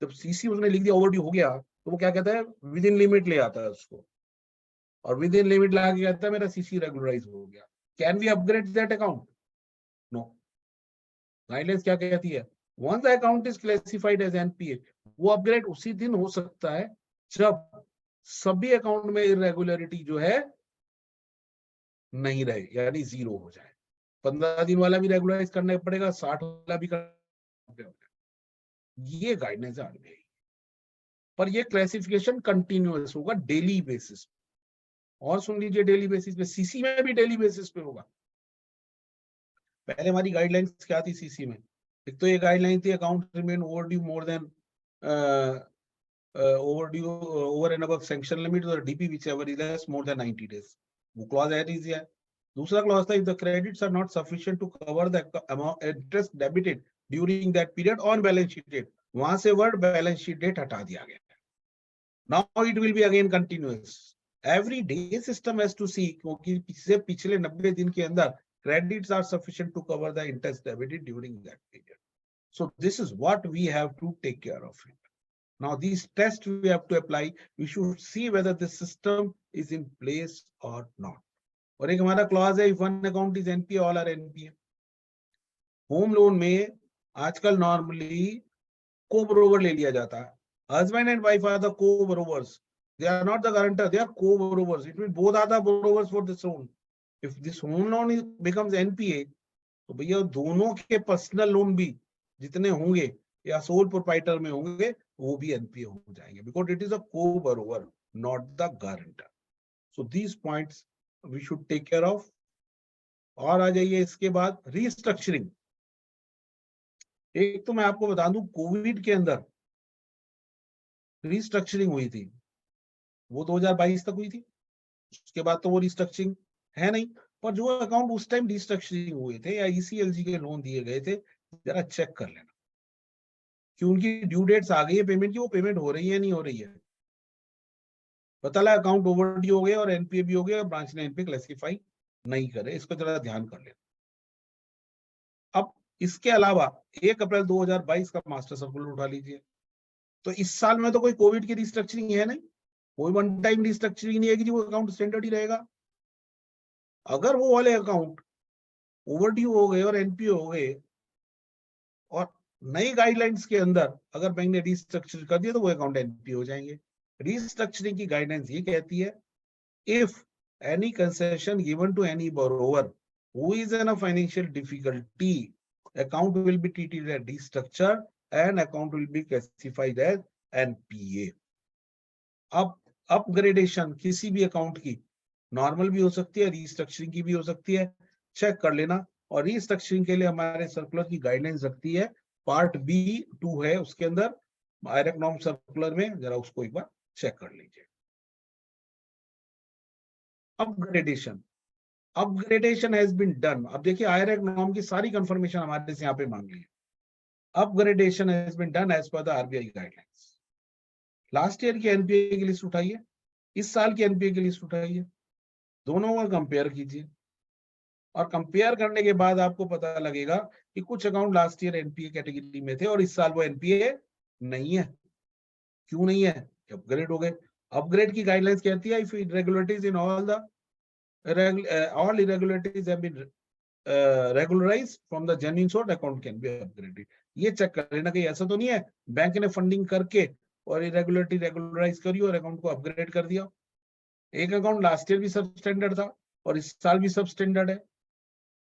जब सीसी उसने लिख दिया ओवरड्यू हो गया, तो वो क्या कहता है, विद इन लिमिट ले आता है उसको, और विद इन लिमिट ला के कहता है मेरा सीसी रेगुलराइज हो गया। Can we upgrade that account? No. Guidelines क्या कहती है, once the account is classified as NPA, वो अपग्रेड उसी दिन हो सकता है जब सभी अकाउंट में इरेगुलरिटी जो है नहीं रहे, यानी 0 हो जाए। 15 दिन वाला भी रेगुलराइज करना पड़ेगा, 60 वाला भी करना पड़ेगा। ये गाइडलाइंस आ गई, पर ये क्लासिफिकेशन कंटिन्यूअस होगा डेली बेसिस। और सुन लीजिए, डेली बेसिस पे, सीसी में भी डेली बेसिस पे होगा। पहले हमारी गाइडलाइंस क्या थी सीसी में, एक तो ये गाइडलाइन थी account remain overdue more than overdue over and above sanction limit or DP whichever is less more than 90 days, वो clause है is है। दूसरा clause था if the credits are not sufficient to cover the amount interest debited during that period on balance sheet date, वहां से word balance sheet date हटा दिया गया। now it will be again continuous every day system has to see क्योंकि पिछले 90 दिन के अंदर credits are sufficient to cover the interest debited during that period, so this is what we have to take care of it। Now these tests we have to apply, we should see whether the system is in place or not। और एक हमारा clause है, if one account is NPA all are NPA। Home loan में आजकल normally को-बोरोवर ले लिया जाता है, husband and wife are the co-borrowers, they are not the guarantor, they are co-borrowers, it means both are the borrowers for this loan। if this home loan becomes NPA, तो भैया दोनों के पर्सनल लोन भी जितने होंगे या sole proprietor में होंगे वो भी एनपीए हो जाएंगे, because it is a co-borrower not the guarantor. So these points we should take care of. और आ जाइए इसके बाद रीस्ट्रक्चरिंग। एक तो मैं आपको बता दूं, कोविड के अंदर रीस्ट्रक्चरिंग हुई थी, वो 2022 तक हुई थी, उसके बाद तो वो रीस्ट्रक्चरिंग है नहीं। पर जो अकाउंट उस टाइम रीस्ट्रक्चरिंग हुए थे या ईसीएलजी के लोन दिए गए थे, जरा चेक कर लेना कि उनकी ड्यू डेट्स आ गई है पेमेंट की, वो पेमेंट हो रही है नहीं हो रही है। पता लगा अकाउंट ओवरड्यू हो गया और एनपीए भी हो गया, ब्रांच ने एनपीए क्लासिफाई नहीं करे, इसको जरा ध्यान कर लेना। अब इसके अलावा 1 अप्रैल 2022 का मास्टर सर्कुलर उठा लीजिए, तो इस साल में तो कोई कोविड की रिस्ट्रक्चरिंग है नहीं, कोई वन टाइम रिस्ट्रक्चरिंग नहीं है कि वो अकाउंट स्टैंडर्ड ही रहेगा। अगर वो वाले अकाउंट ओवरड्यू हो गए और एनपीए हो गए और नई गाइडलाइंस के अंदर अगर बैंक ने रीस्ट्रक्चर कर दिया तो वो अकाउंट एनपीए हो जाएंगे। रीस्ट्रक्चरिंग की गाइडलाइंस ये कहती है, if any concession given to any borrower who is in a financial difficulty, account will be treated as restructure and account will be classified as NPA. अब अपग्रेडेशन किसी भी account की नॉर्मल भी हो सकती है, रीस्ट्रक्चरिंग की भी हो सकती है, चेक कर लेना। और रीस्ट्रक्चरिंग के लिए हमारे सर्कुलर की गाइडलाइंस रखती है, पार्ट B2 है उसके अंदर आयरक नॉर्म सर्कुलर में, जरा उसको एक बार चेक कर लीजिए। Upgradation has been done. अब देखिए आयरक नॉर्म की सारी कंफर्मेशन हमारे से यहाँ पे मांग ली है। Upgradation has been done as per the RBI guidelines. Last year की एनपीए की लिस्ट उठाइए, इस साल की एनपीए की लिस्ट उठाइए, दोनों को कंपेयर कीजिए और कंपेयर करने के बाद आपको पता लगेगा कि कुछ account last year NPA category में थे और इस साल वो एनपीए नहीं है। क्यों नहीं है? अपग्रेड हो गए। अपग्रेड की गाइडलाइंस कहती है if irregularities in all the all irregularities have been regularized from the genuine source, account can be upgraded. ये चेक कर लेना कहीं ऐसा तो नहीं है बैंक ने फंडिंग करके और इरेगुलरिटी रेगुलराइज करी और अकाउंट को अपग्रेड कर दिया। एक अकाउंट लास्ट ईयर भी सब स्टैंडर्ड था और इस साल भी सब स्टैंडर्ड है।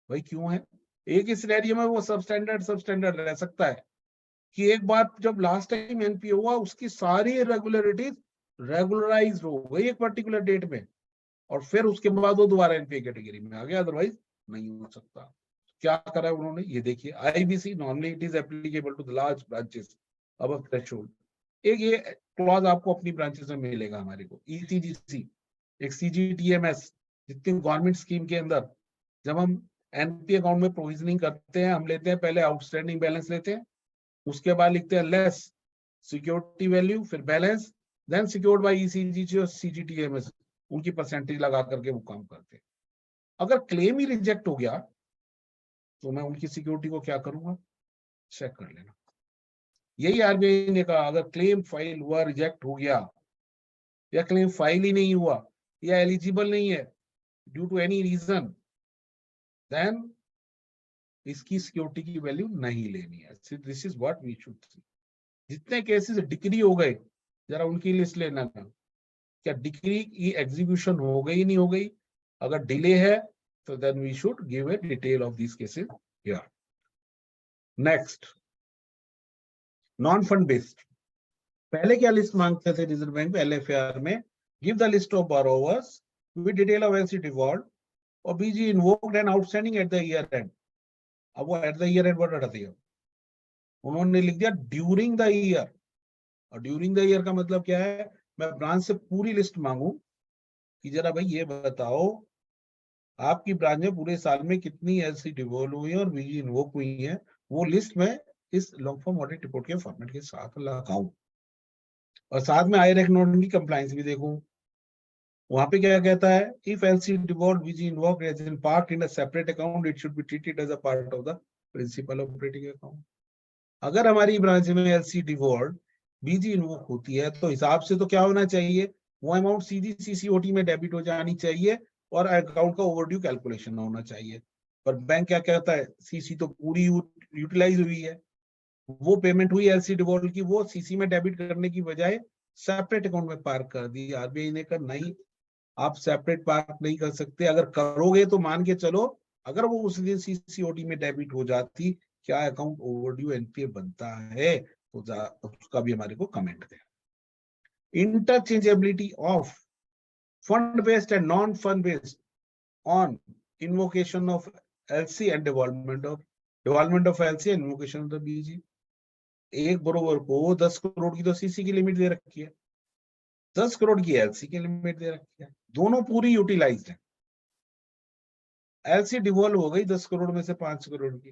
भाई क्यों है? एक ही सिनेरियो में वो सब स्टैंडर्ड रह सकता है कि एक बार जब लास्ट टाइम एनपीए हुआ उसकी सारी इरेगुलरिटीज रेगुलराइज हो गई एक पर्टिकुलर डेट में और फिर उसके बाद वो दोबारा एनपीए कैटेगरी में आ गया, अदरवाइज नहीं हो सकता। क्या करा उन्होंने? ये देखिए, IBC normally it is applicable to the large branches above threshold. एक ये क्लॉज आपको अपनी ब्रांचेस में मिलेगा हमारे को। ईसीजीसी, एक सीजीटीएमएस, जितनी गवर्नमेंट स्कीम के अंदर जब हम एनपीए अकाउंट में प्रोविजनिंग करते हैं, हम लेते हैं पहले आउटस्टैंडिंग बैलेंस लेते हैं, उसके बाद लिखते हैं लेस सिक्योरिटी वैल्यू, फिर balance, then secured by ECGC और सीजीटीएमएस, उनकी परसेंटेज लगा करके वो काम करते हैं। अगर क्लेम ही रिजेक्ट हो गया तो मैं उनकी सिक्योरिटी को क्या करूंगा? चेक कर लेना। यही आरबीआई ने कहा, अगर क्लेम फाइल हुआ, रिजेक्ट हो गया, या क्लेम फाइल ही नहीं हुआ, या एलिजिबल नहीं है due to any reason, then इसकी सिक्योरिटी की वैल्यू नहीं लेनी है। This is what we should see. जितने केसेस डिक्री हो गए जरा उनकी लिस्ट लेना था। क्या डिक्री की एग्जीक्यूशन हो गई, नहीं हो गई? अगर डिले है तो then we should give a detail of this cases here. Next, non fund based. पहले क्या लिस्ट मांगते थे रिजर्व बैंक में एलएफआर में? Give the list of borrowers with detail of LC default और BG invoked and outstanding at the year end. अब वो at the year end word हटा दिया, उन्होंने लिख दिया ड्यूरिंग द ईयर। और ड्यूरिंग द ईयर का मतलब क्या है? मैं ब्रांच से पूरी लिस्ट मांगू कि जरा भाई ये बताओ आपकी ब्रांच में पूरे साल में कितनी एलसी डिवॉल्व हुई और बीजी इन्वोक हुई है, वो लिस्ट में इस लॉन्ग फॉर्म ऑडिट रिपोर्ट के फॉर्मेट के साथ लगाऊं और साथ में आईरेक नोट की कंप्लायंस भी देखूं। वहां पे क्या कहता है? If LC devolve BG invoke as in part in a separate account it should be treated as a part of the principal operating account. अगर हमारी ब्रांच में एलसी डिवॉल्व बीजी इन्वोक होती है तो हिसाब से तो क्या होना चाहिए? वो अमाउंट सीधी सीसीओटी में डेबिट हो जानी चाहिए और अकाउंट का ओवरड्यू कैलकुलेशन होना चाहिए। पर बैंक क्या कहता है? सीसी तो पूरी यूटिलाइज हुई है, वो पेमेंट हुई एलसी डिवॉल्व की, वो सीसी में डेबिट करने की बजाय सेपरेट अकाउंट में पार्क कर दी। आरबीआई ने कहा नहीं, आप सेपरेट पार्क नहीं कर सकते। अगर करोगे तो मान के चलो अगर वो उस दिन सीसीओटी में डेबिट हो जाती, क्या अकाउंट ओवरड्यू एनपीए बनता है? तो उसका भी हमारे को कमेंट दें। Interchangeability of fund based and non fund based on invocation of LC and development of LC and invocation of the BG. एक बरोबर को 10 करोड़ की तो सीसी की लिमिट दे रखी है, 10 करोड़ की एलसी की लिमिट दे रखी है, दोनों पूरी यूटिलाइज्ड है। एलसी डिवॉल्व हो गई 10 करोड़ में से 5 करोड़ की,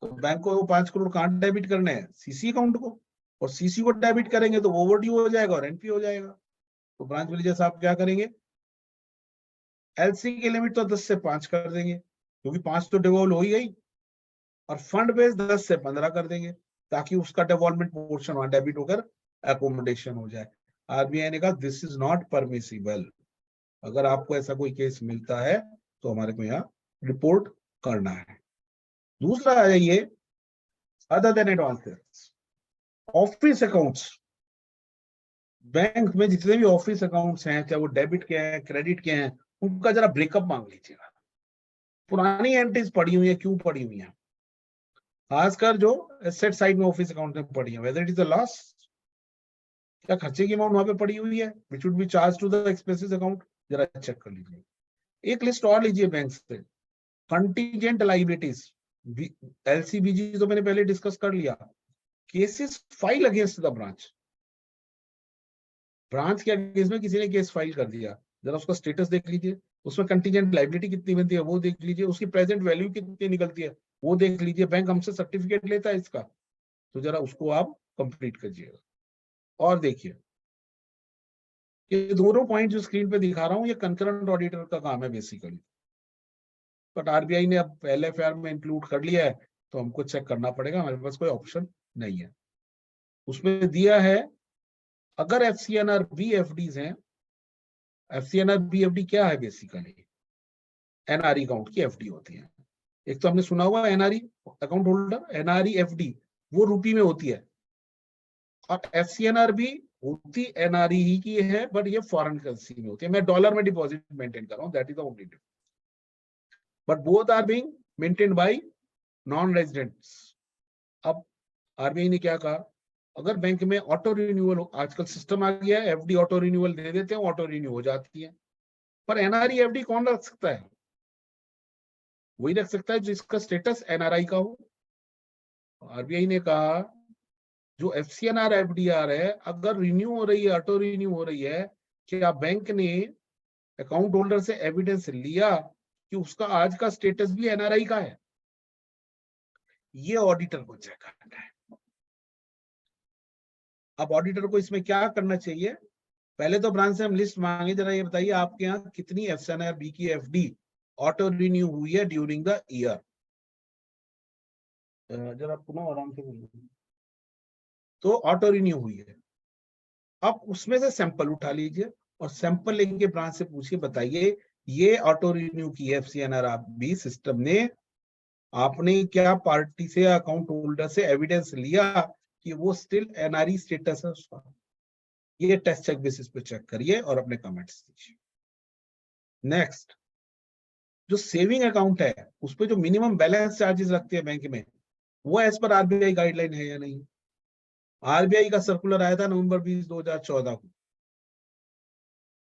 तो बैंक को वो 5 करोड़ कहां डेबिट करने हैं? सीसी अकाउंट को, और सीसी को डेबिट करेंगे तो ओवरड्यू हो जाएगा और एनपी हो जाएगा। तो ब्रांच मैनेजर साहब क्या करेंगे? एलसी की लिमिट तो 10 से 5 कर देंगे क्योंकि 5 तो डिवॉल्व हो ही गई, और फंड बेस 10 से 15 कर देंगे ताकि उसका डेवलपमेंट पोर्शन वहां डेबिट होकर एकोमोडेशन हो जाए। आरबीआई ने कहा दिस इज नॉट परमिसिबल। अगर आपको ऐसा कोई केस मिलता है तो हमारे को यहाँ रिपोर्ट करना है। दूसरा है ये other than advance office accounts. Bank में जितने भी ऑफिस अकाउंट्स हैं, चाहे वो डेबिट के हैं क्रेडिट के हैं, उनका जरा ब्रेकअप मांग लीजिएगा। पुरानी एंट्रीज पड़ी हुई है, क्यों पड़ी हुई है? खासकर जो एसेट साइड में ऑफिस अकाउंट में पड़ी है, whether it is a loss, क्या खर्चे की अमाउंट वहां पे पड़ी हुई है which would be charge to the expenses account, जरा चेक कर लीजिए। एक लिस्ट और लीजिए बैंक से, कंटीजेंट लाइबिलिटीज। एलसीबीजी तो मैंने पहले डिस्कस कर लिया। Cases file against the branch के अगेंस्ट में किसी ने केस फाइल कर दिया, जरा उसका स्टेटस देख लीजिए, उसमें कंटीजेंट लाइबिलिटी कितनी बनती है वो देख लीजिए, उसकी प्रेजेंट वैल्यू कितनी निकलती है वो देख लीजिए। बैंक हमसे सर्टिफिकेट लेता है इसका, तो जरा उसको आप कंप्लीट कीजिएगा। और देखिए ये दोनों पॉइंट जो स्क्रीन पे दिखा रहा हूं, ये कंकरेंट ऑडिटर का काम है बेसिकली, बट आरबीआई ने अब एलएफआर में इंक्लूड कर लिया है तो हमको चेक करना पड़ेगा, हमारे पास कोई ऑप्शन नहीं है। उसमें दिया है अगर FCNR BFDs हैं, FCNR BFD क्या है बेसिकली, NRE अकाउंट की FD होती है। एक तो हमने सुना हुआ NRE account holder, NRE FD वो रुपी में होती है, और FCNR भी होती NRE ही की है, बट ये फॉरेन करेंसी में होती है। मैं डॉलर में डिपॉजिट मेंटेन कर रहा हूँ, that is the only difference, but both are being maintained by non residents. अब RBI ने क्या कहा, अगर बैंक में ऑटो रिन्यूअल हो, आजकल सिस्टम आ गया है, FD ऑटो रिन्यूअल दे देते हैं, ऑटो रिन्यू हो जाती है, पर NRE FD कौन रख सकता है? वही रख सकता है जिसका स्टेटस NRI का हो। RBI ने कहा जो FCNR FDR है, अगर रिन्यू हो रही है, ऑटो रिन्यू हो रही है, क्या बैंक ने अकाउंट होल्डर से एविडेंस लिया कि उसका आज का स्टेटस भी NRI का है? ये ऑडिटर को चेक करना है। अब ऑडिटर को इसमें क्या करना चाहिए, पहले तो ब्रांच से हम लिस्ट मांगे, जरा ये बताइए आपके यहाँ कितनी FCNR B की FD ऑटो रिन्यू हुई है ड्यूरिंग द ईयर। जरा पुनः आराम से बोलिए। तो ऑटो रिन्यू हुई है, अब उसमें से सैंपल उठा लीजिए और सैंपल लेके ब्रांच से पूछिए, बताइए ये ऑटो रिन्यू की FCNR B सिस्टम ने, आपने क्या पार्टी से, अकाउंट होल्डर से एविडेंस लिया कि वो स्टिल NRE स्टेटस है उसका? ये टेस्ट चेक बेसिस पे चेक करिए और अपने कमेंट्स दीजिए। नेक्स्ट, जो सेविंग अकाउंट है उस पे जो मिनिमम बैलेंस चार्जेस लगते हैं बैंक में, वो एज पर RBI गाइडलाइन है या नहीं? RBI का सर्कुलर आया था नवंबर 20, 2014 को,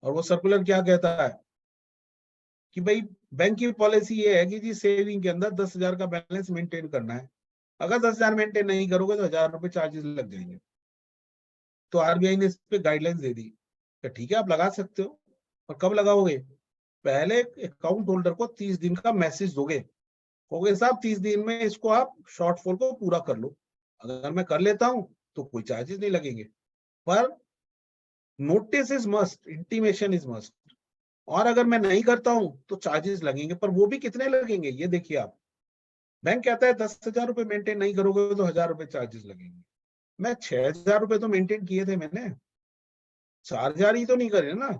और वो सर्कुलर क्या कहता है कि भाई बैंक की पॉलिसी ये है कि जी सेविंग के अंदर 10,000 का बैलेंस मेंटेन करना है, अगर 10,000 मेंटेन नहीं करोगे तो 1,000 रुपए चार्जेस लग जाएंगे। तो RBI ने इस पे गाइडलाइंस दे दी कि ठीक है आप लगा सकते हो, और कब लगाओगे? पहले अकाउंट होल्डर को 30 दिन का मैसेज दोगे, कहोगे साहब 30 दिन में इसको आप शॉर्टफॉल को पूरा कर लो, अगर मैं कर लेता हूं तो कोई चार्जेस नहीं लगेंगे, पर notice is must, intimation is must, और अगर मैं नहीं करता हूं तो चार्जेस लगेंगे, पर वो भी कितने लगेंगे ये देखिए आप। बैंक कहता है 10,000 रुपए मेंटेन नहीं करोगे तो 1,000 रुपए चार्जेस लगेंगे। मैं 6,000 रुपए तो मेंटेन किए थे मैंने, 4,000 ही तो नहीं करे ना,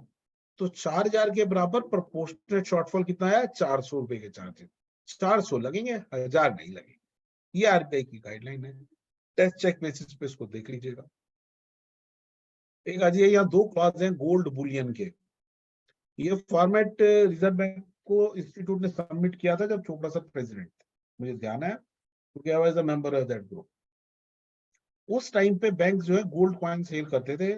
तो 4,000 के बराबर प्रोपोर्शनेट शॉर्टफॉल कितना आया, 400 रुपए के चार्जेस, 400 लगेंगे, 1,000 नहीं लगेंगे। ये RBI की गाइडलाइन है, टेस्ट चेक बेसिस पे इसको देख लीजिएगा। एक आज यहाँ दो क्लॉज हैं गोल्ड बुलियन के, ये फॉर्मेट रिजर्व बैंक को इंस्टीट्यूट ने सबमिट किया था जब चोपड़ा सर प्रेसिडेंट थे, मुझे ध्यान है क्योंकि I was a member of that group. उस टाइम पे बैंक जो है गोल्ड कॉइन सेल करते थे,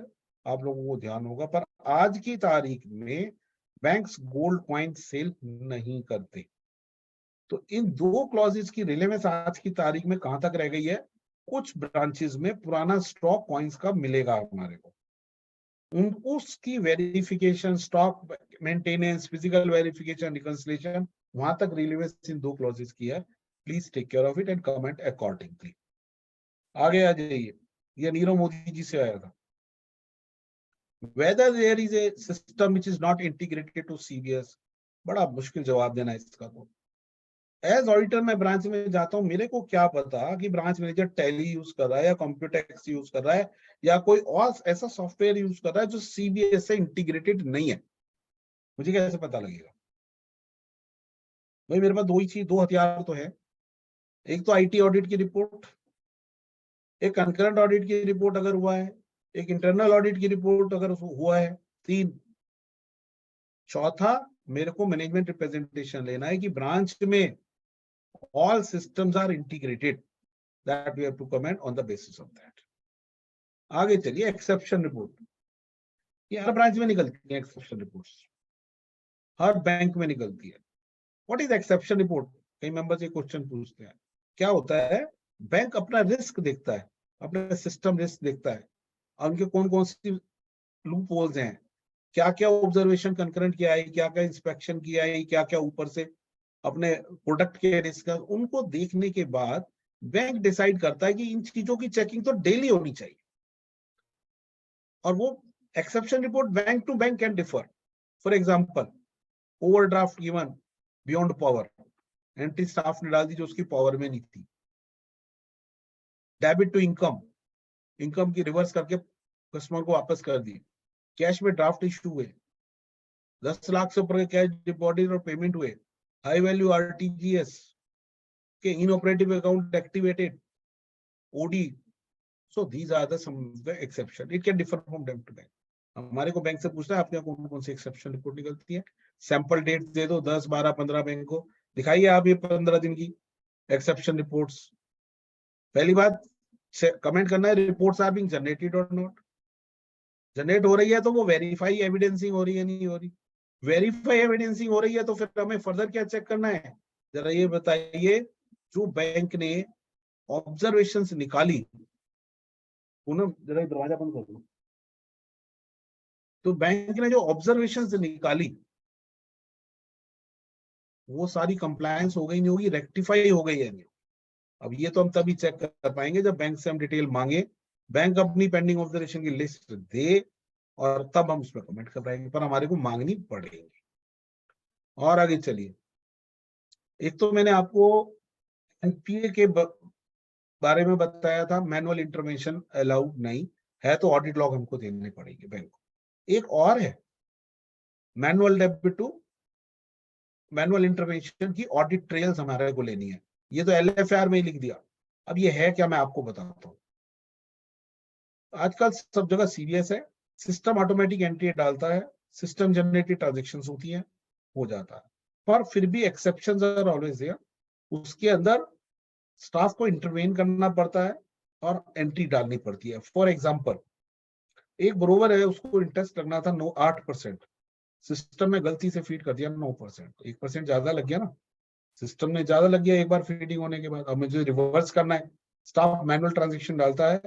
आप लोगों को ध्यान होगा, पर आज की तारीख में बैंक्स गोल्ड कॉइन सेल नहीं करते। तो इन दो क्लॉजेस की रिलेवेंस आज की तारीख में कहां तक रह गई है, कुछ ब्रांचेस में पुराना स्टॉक कॉइन्स का मिलेगा हमारे को, उनको उसकी verification, stock maintenance, physical verification, reconciliation, वहां तक रिलेवेंस इन दो क्लॉजेस की है। Please take care of it and comment accordingly. आगे आ जाइए, ये नीरव मोदी जी से आया था, whether there is a system which is not integrated to CBS, बड़ा मुश्किल जवाब देना इसका। तो एज ऑडिटर मैं ब्रांच में जाता हूँ, मेरे को क्या पता कि ब्रांच मैनेजर टैली यूज कर रहा है या कंप्यूटेक्स यूज कर रहा है या कोई और ऐसा सॉफ्टवेयर यूज कर रहा है जो CBS से इंटीग्रेटेड नहीं है, मुझे कैसे पता लगेगा? भाई मेरे पास दो हथियार तो है, एक तो IT ऑडिट की रिपोर्ट, एक कंकरेंट ऑडिट की रिपोर्ट अगर हुआ है, एक इंटरनल ऑडिट की रिपोर्ट अगर हुआ है, 3, चौथा मेरे को मैनेजमेंट रिप्रेजेंटेशन लेना है कि ब्रांच में all systems are integrated, that we have to comment on the basis of that. आगे चलिए, एक्सेप्शन रिपोर्ट, ये हर ब्रांच में निकलती है एक्सेप्शन रिपोर्ट्स, हर बैंक में निकलती है। What is exception report? कई मेंबर्स ये क्वेश्चन पूछते हैं, क्या होता है? बैंक अपना रिस्क देखता है, अपना सिस्टम रिस्क देखता है, उनके कौन कौन सी लूप होल्स हैं, क्या क्या ऑब्जर्वेशन कंकरेंट किया है, क्या क्या इंस्पेक्शन किया है, क्या क्या ऊपर से अपने प्रोडक्ट के रिस्क, उनको देखने के बाद बैंक डिसाइड करता है कि इन चीजों की चेकिंग तो डेली होनी चाहिए। और वो exception report bank to bank can differ. For example, overdraft given beyond power, entry staff ने डाल दी जो उसकी पावर में नहीं थी। डेबिट टू इनकम, इनकम की रिवर्स करके कस्टमर को वापस कर दी। कैश में ड्राफ्ट इशू हुए, 10 लाख से ऊपर के कैश डिपॉजिट और पेमेंट हुए, हाई वैल्यू आरटीजीएस के inoperative account activated, OD. So these are the some of the exception. It can differ from bank to bank. हमारे को बैंक से पूछना है आपके यहाँ कौन कौन सी एक्सेप्शन रिपोर्ट निकलती है, सैंपल डेट दे दो 10, 12, 15 बैंक को दिखाइए आप ये 15 दिन की एक्सेप्शन रिपोर्ट्स। पहली बात कमेंट करना है, रिपोर्ट्स आर बीइंग जनरेटेड और नॉट। जनरेट हो रही है तो वो वेरीफाई एविडेंसिंग हो रही है, नहीं हो रही। वेरीफाई एविडेंसिंग हो रही है तो फिर हमें फर्दर क्या चेक करना है, जरा ये बताइए। जो बैंक ने ऑब्जर्वेशंस निकाली, पूनम जरा दरवाजा बंद कर दो। तो बैंक ने जो ऑब्जर्वेशंस निकाली वो सारी कंप्लायंस हो गई, नहीं होगी, रेक्टिफाई हो गई है नहीं। अब ये तो हम तभी चेक कर पाएंगे जब बैंक से हम डिटेल मांगे, बैंक अपनी पेंडिंग ऑब्जर्वेशन की लिस्ट दे और तब हम उसमें कमेंट कर पाएंगे, पर हमारे को मांगनी पड़ेगी। और आगे चलिए, एक तो मैंने आपको एनपीए के बारे में बताया था, मैनुअल इंटरवेंशन अलाउड नहीं है तो ऑडिट लॉग हमको देने पड़ेंगे बैंक को। एक और है manual debit to manual intervention की ऑडिट ट्रेल्स हमारे को लेनी है। ये तो एलएफआर में ही लिख दिया। अब ये है क्या, मैं आपको बताता हूँ। आजकल सब जगह सीरियस है, सिस्टम ऑटोमेटिक एंट्री डालता है, सिस्टम जनरेटेड ट्रांजैक्शंस होती हैं, हो जाता है, पर फिर भी एक्सेप्शंस आर ऑलवेज देयर। उसके अंदर स्टाफ को इंटरवेन करना पड़ता है और एंट्री डालनी पड़ती है। फॉर एग्जांपल, एक बरोबर है, उसको इंटरेस्ट लगना था 8%, सिस्टम में गलती से फीड कर दिया 9%, 1% ज्यादा लग गया ना, सिस्टम में ज्यादा लग गया एक बार फीडिंग होने के बाद। अब मुझे रिवर्स करना है, स्टाफ मैनुअल ट्रांजैक्शन डालता है,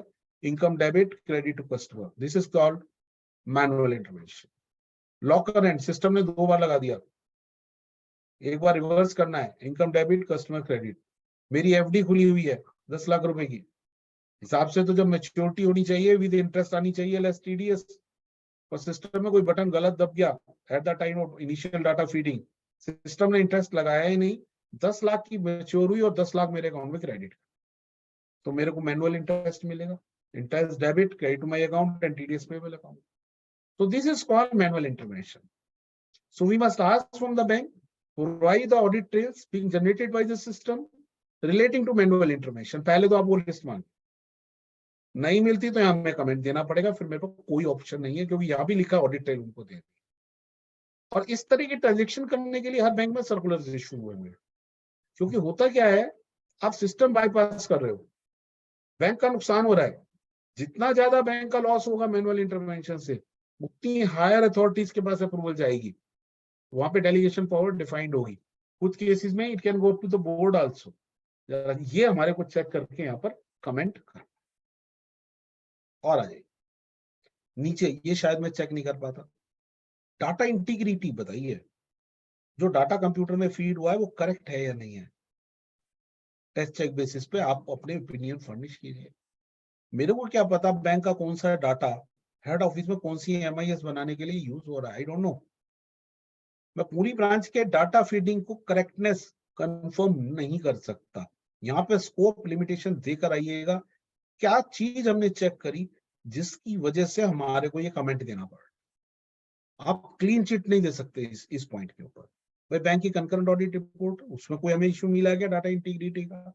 income debit credit to customer, this is called manual intervention. Locker and system ने 2 बार लगा दिया, एक बार रिवर्स करना है, इनकम डेबिट कस्टमर क्रेडिट। मेरी एफडी खुली हुई है 10 लाख रुपए की, हिसाब से तो जब मैच्योरिटी होनी चाहिए विद इंटरेस्ट आनी चाहिए लेस टीडीएस, और सिस्टम में कोई बटन गलत दब गया at the time of initial data feeding, system ने इंटरेस्ट लगाया ही नहीं, 10 लाख की मैच्योर हुई और 10 लाख मेरे अकाउंट में क्रेडिट, तो मेरे को मैनुअल इंटरेस्ट मिलेगा, interest debit credit to my account and TDS payable account. So this is called manual intervention. So we must ask from the bank, provide the audit trails being generated by the system relating to manual intervention. पहले तो आप वो list मांगे, नहीं मिलती तो यहाँ हमें कमेंट देना पड़ेगा, फिर मेरे को कोई ऑप्शन नहीं है क्योंकि यहाँ भी लिखा ऑडिट ट्रेल उनको दे। और इस तरह की ट्रांजेक्शन करने के लिए हर बैंक में सर्कुलर इशू हुए हैं, क्योंकि होता क्या है, आप सिस्टम बाईपास कर रहे हो, बैंक का नुकसान हो रहा है। जितना ज्यादा बैंक का लॉस होगा मैनुअल इंटरवेंशन से, उतनी हायर अथॉरिटीज के पास अप्रूवल जाएगी, वहां पे डेलीगेशन पावर डिफाइंड होगी। कुछ केसेस में it can go to the board also. ये हमारे को चेक करके यहाँ पर कमेंट कर। और आ जाइए नीचे, ये शायद मैं चेक नहीं कर पाता, डाटा इंटीग्रिटी बताइए, जो डाटा कंप्यूटर में फीड हुआ है वो करेक्ट है या नहीं है। टेस्ट चेक बेसिस पे आप अपने ओपिनियन फर्निश कीजिए। मेरे को क्या पता बैंक का कौन सा डाटा हेड ऑफिस में कौन सी एमआईएस बनाने के लिए यूज हो रहा है, आई डोंट नो। मैं पूरी ब्रांच के डाटा फीडिंग को करेक्टनेस कंफर्म नहीं कर सकता। यहाँ पे स्कोप लिमिटेशन देकर आइएगा, क्या चीज हमने चेक करी जिसकी वजह से हमारे को ये कमेंट देना पड़ा। आप क्लीन चिट नहीं दे सकते इस पॉइंट के ऊपर। भाई बैंक की कंकरेंट ऑडिट रिपोर्ट, उसमें कोई हमें इश्यू मिला है क्या डाटा इंटीग्रिटी का,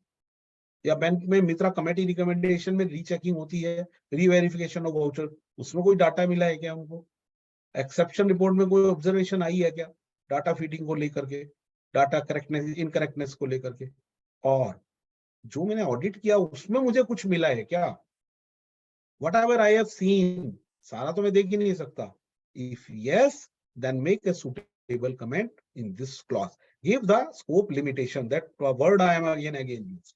या बैंक में मित्रा कमेटी रिकमेंडेशन में रीचेकिंग होती है, रीवेरिफिकेशन ऑफ वाउचर, उसमें कोई डाटा मिला है क्या हमको, एक्सेप्शन रिपोर्ट में कोई ऑब्जर्वेशन आई है क्या डाटा फीडिंग को लेकर के, डाटा करेक्टनेस इनकरेक्टनेस को लेकर के, और जो मैंने ऑडिट किया उसमें मुझे कुछ मिला है क्या। Whatever I have seen, सारा तो मैं देख ही नहीं सकता। If yes, then make a suitable comment in this clause. Give the scope limitation, that word I am again used.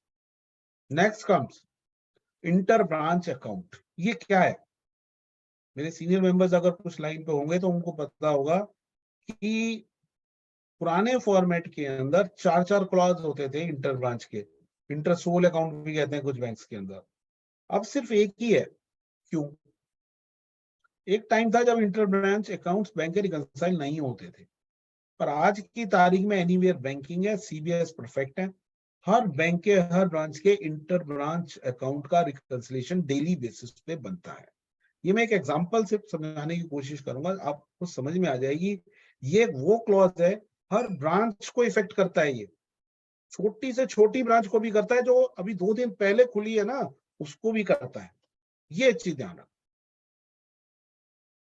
Next comes inter branch account. ये क्या है, मेरे सीनियर मेंबर्स अगर कुछ लाइन पे होंगे तो उनको पता होगा कि पुराने फॉर्मेट के अंदर 4 क्लॉज होते थे इंटर ब्रांच के, इंटर सोल अकाउंट भी कहते हैं कुछ बैंक्स के अंदर, अब सिर्फ एक ही है। क्यों? एक टाइम था जब इंटर ब्रांच अकाउंट्स बैंक के रिकंसाइल नहीं होते थे, पर आज की तारीख में एनीवेयर बैंकिंग है, सीबीएस परफेक्ट है, हर बैंक के हर ब्रांच के इंटर ब्रांच अकाउंट का रिकंसिलिएशन डेली बेसिस पे बनता है। ये मैं एक एग्जांपल से समझाने की कोशिश करूंगा, आपको समझ में आ जाएगी। ये वो क्लॉज है, हर ब्रांच को इफेक्ट करता है। ये छोटी से छोटी ब्रांच को भी करता है, जो अभी 2 दिन पहले खुली है ना, उसको भी करता है। ये चीज ध्यान रखना,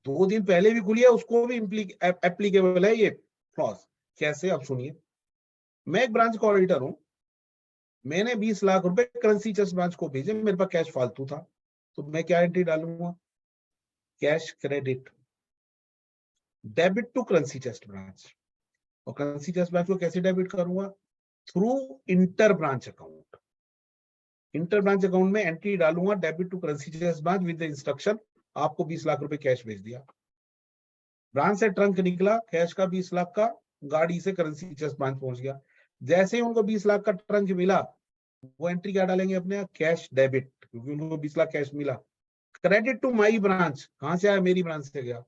2 दिन पहले भी खुली है उसको भी एप्लीकेबल है ये क्लॉज। कैसे, आप सुनिए। मैं एक ब्रांच का ऑडिटर हूं, मैंने 20 लाख रुपए करेंसी चेस्ट ब्रांच को भेजे, मेरे पास कैश फालतू था, तो मैं क्या एंट्री डालूंगा? Cash credit debit to currency chest branch. और करेंसी चेस्ट ब्रांच को कैसे डेबिट करूंगा? Through inter branch account. Inter branch account में एंट्री डालूंगा debit to currency chest branch with the instruction आपको 20 लाख रुपए कैश भेज दिया। ब्रांच से ट्रंक निकला कैश का 20 लाख का, गाड़ी से करेंसी चेस्ट ब्रांच पहुंच गया। जैसे ही उनको 20 लाख का ट्रंक मिला, वो एंट्री क्या डालेंगे अपने? कैश डेबिट, क्योंकि उनको 20 लाख कैश मिला। क्रेडिट टू माई ब्रांच, कहां से आया? मेरी ब्रांच से गया।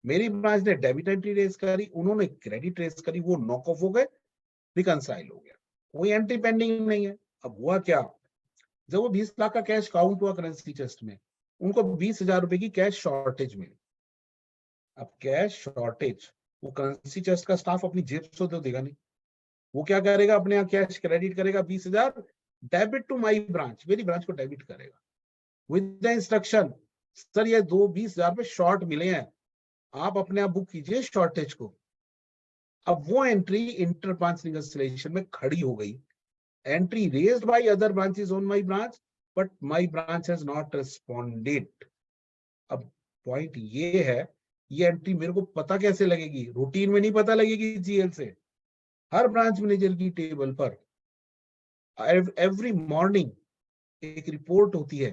मेरी ब्रांच ने डेबिट एंट्री रेज करी, उन्होंने क्रेडिट रेज करी, वो नॉक ऑफ हो गए, रिकंसाइल हो गया, कोई एंट्री पेंडिंग नहीं है। अब हुआ क्या? जब वो 20 लाख का कैश काउंट हुआ करेंसी चेस्ट में, उनको 20,000 रुपए की कैश शॉर्टेज मिली। अब कैश शॉर्टेज, वो करेंसी चेस्ट का स्टाफ अपनी जेब से तो देगा नहीं, वो क्या करेगा? अपने यहाँ कैश क्रेडिट करेगा 20,000 डेबिट टू माई ब्रांच, मेरी ब्रांच को डेबिट करेगा विद द इंस्ट्रक्शन, सर ये 20,000 पे शॉर्ट मिले हैं, आप अपने आप बुक कीजिए शॉर्टेज को। अब वो एंट्री इंटर ब्रांच रिकंसिलिएशन में खड़ी हो गई। Entry raised by other branches on my branch, but my branch has not responded. अब पॉइंट ये है, ये एंट्री मेरे को पता कैसे लगेगी? रूटीन में नहीं पता लगेगी जीएल से। हर ब्रांच मैनेजर की टेबल पर एवरी मॉर्निंग एक रिपोर्ट होती है,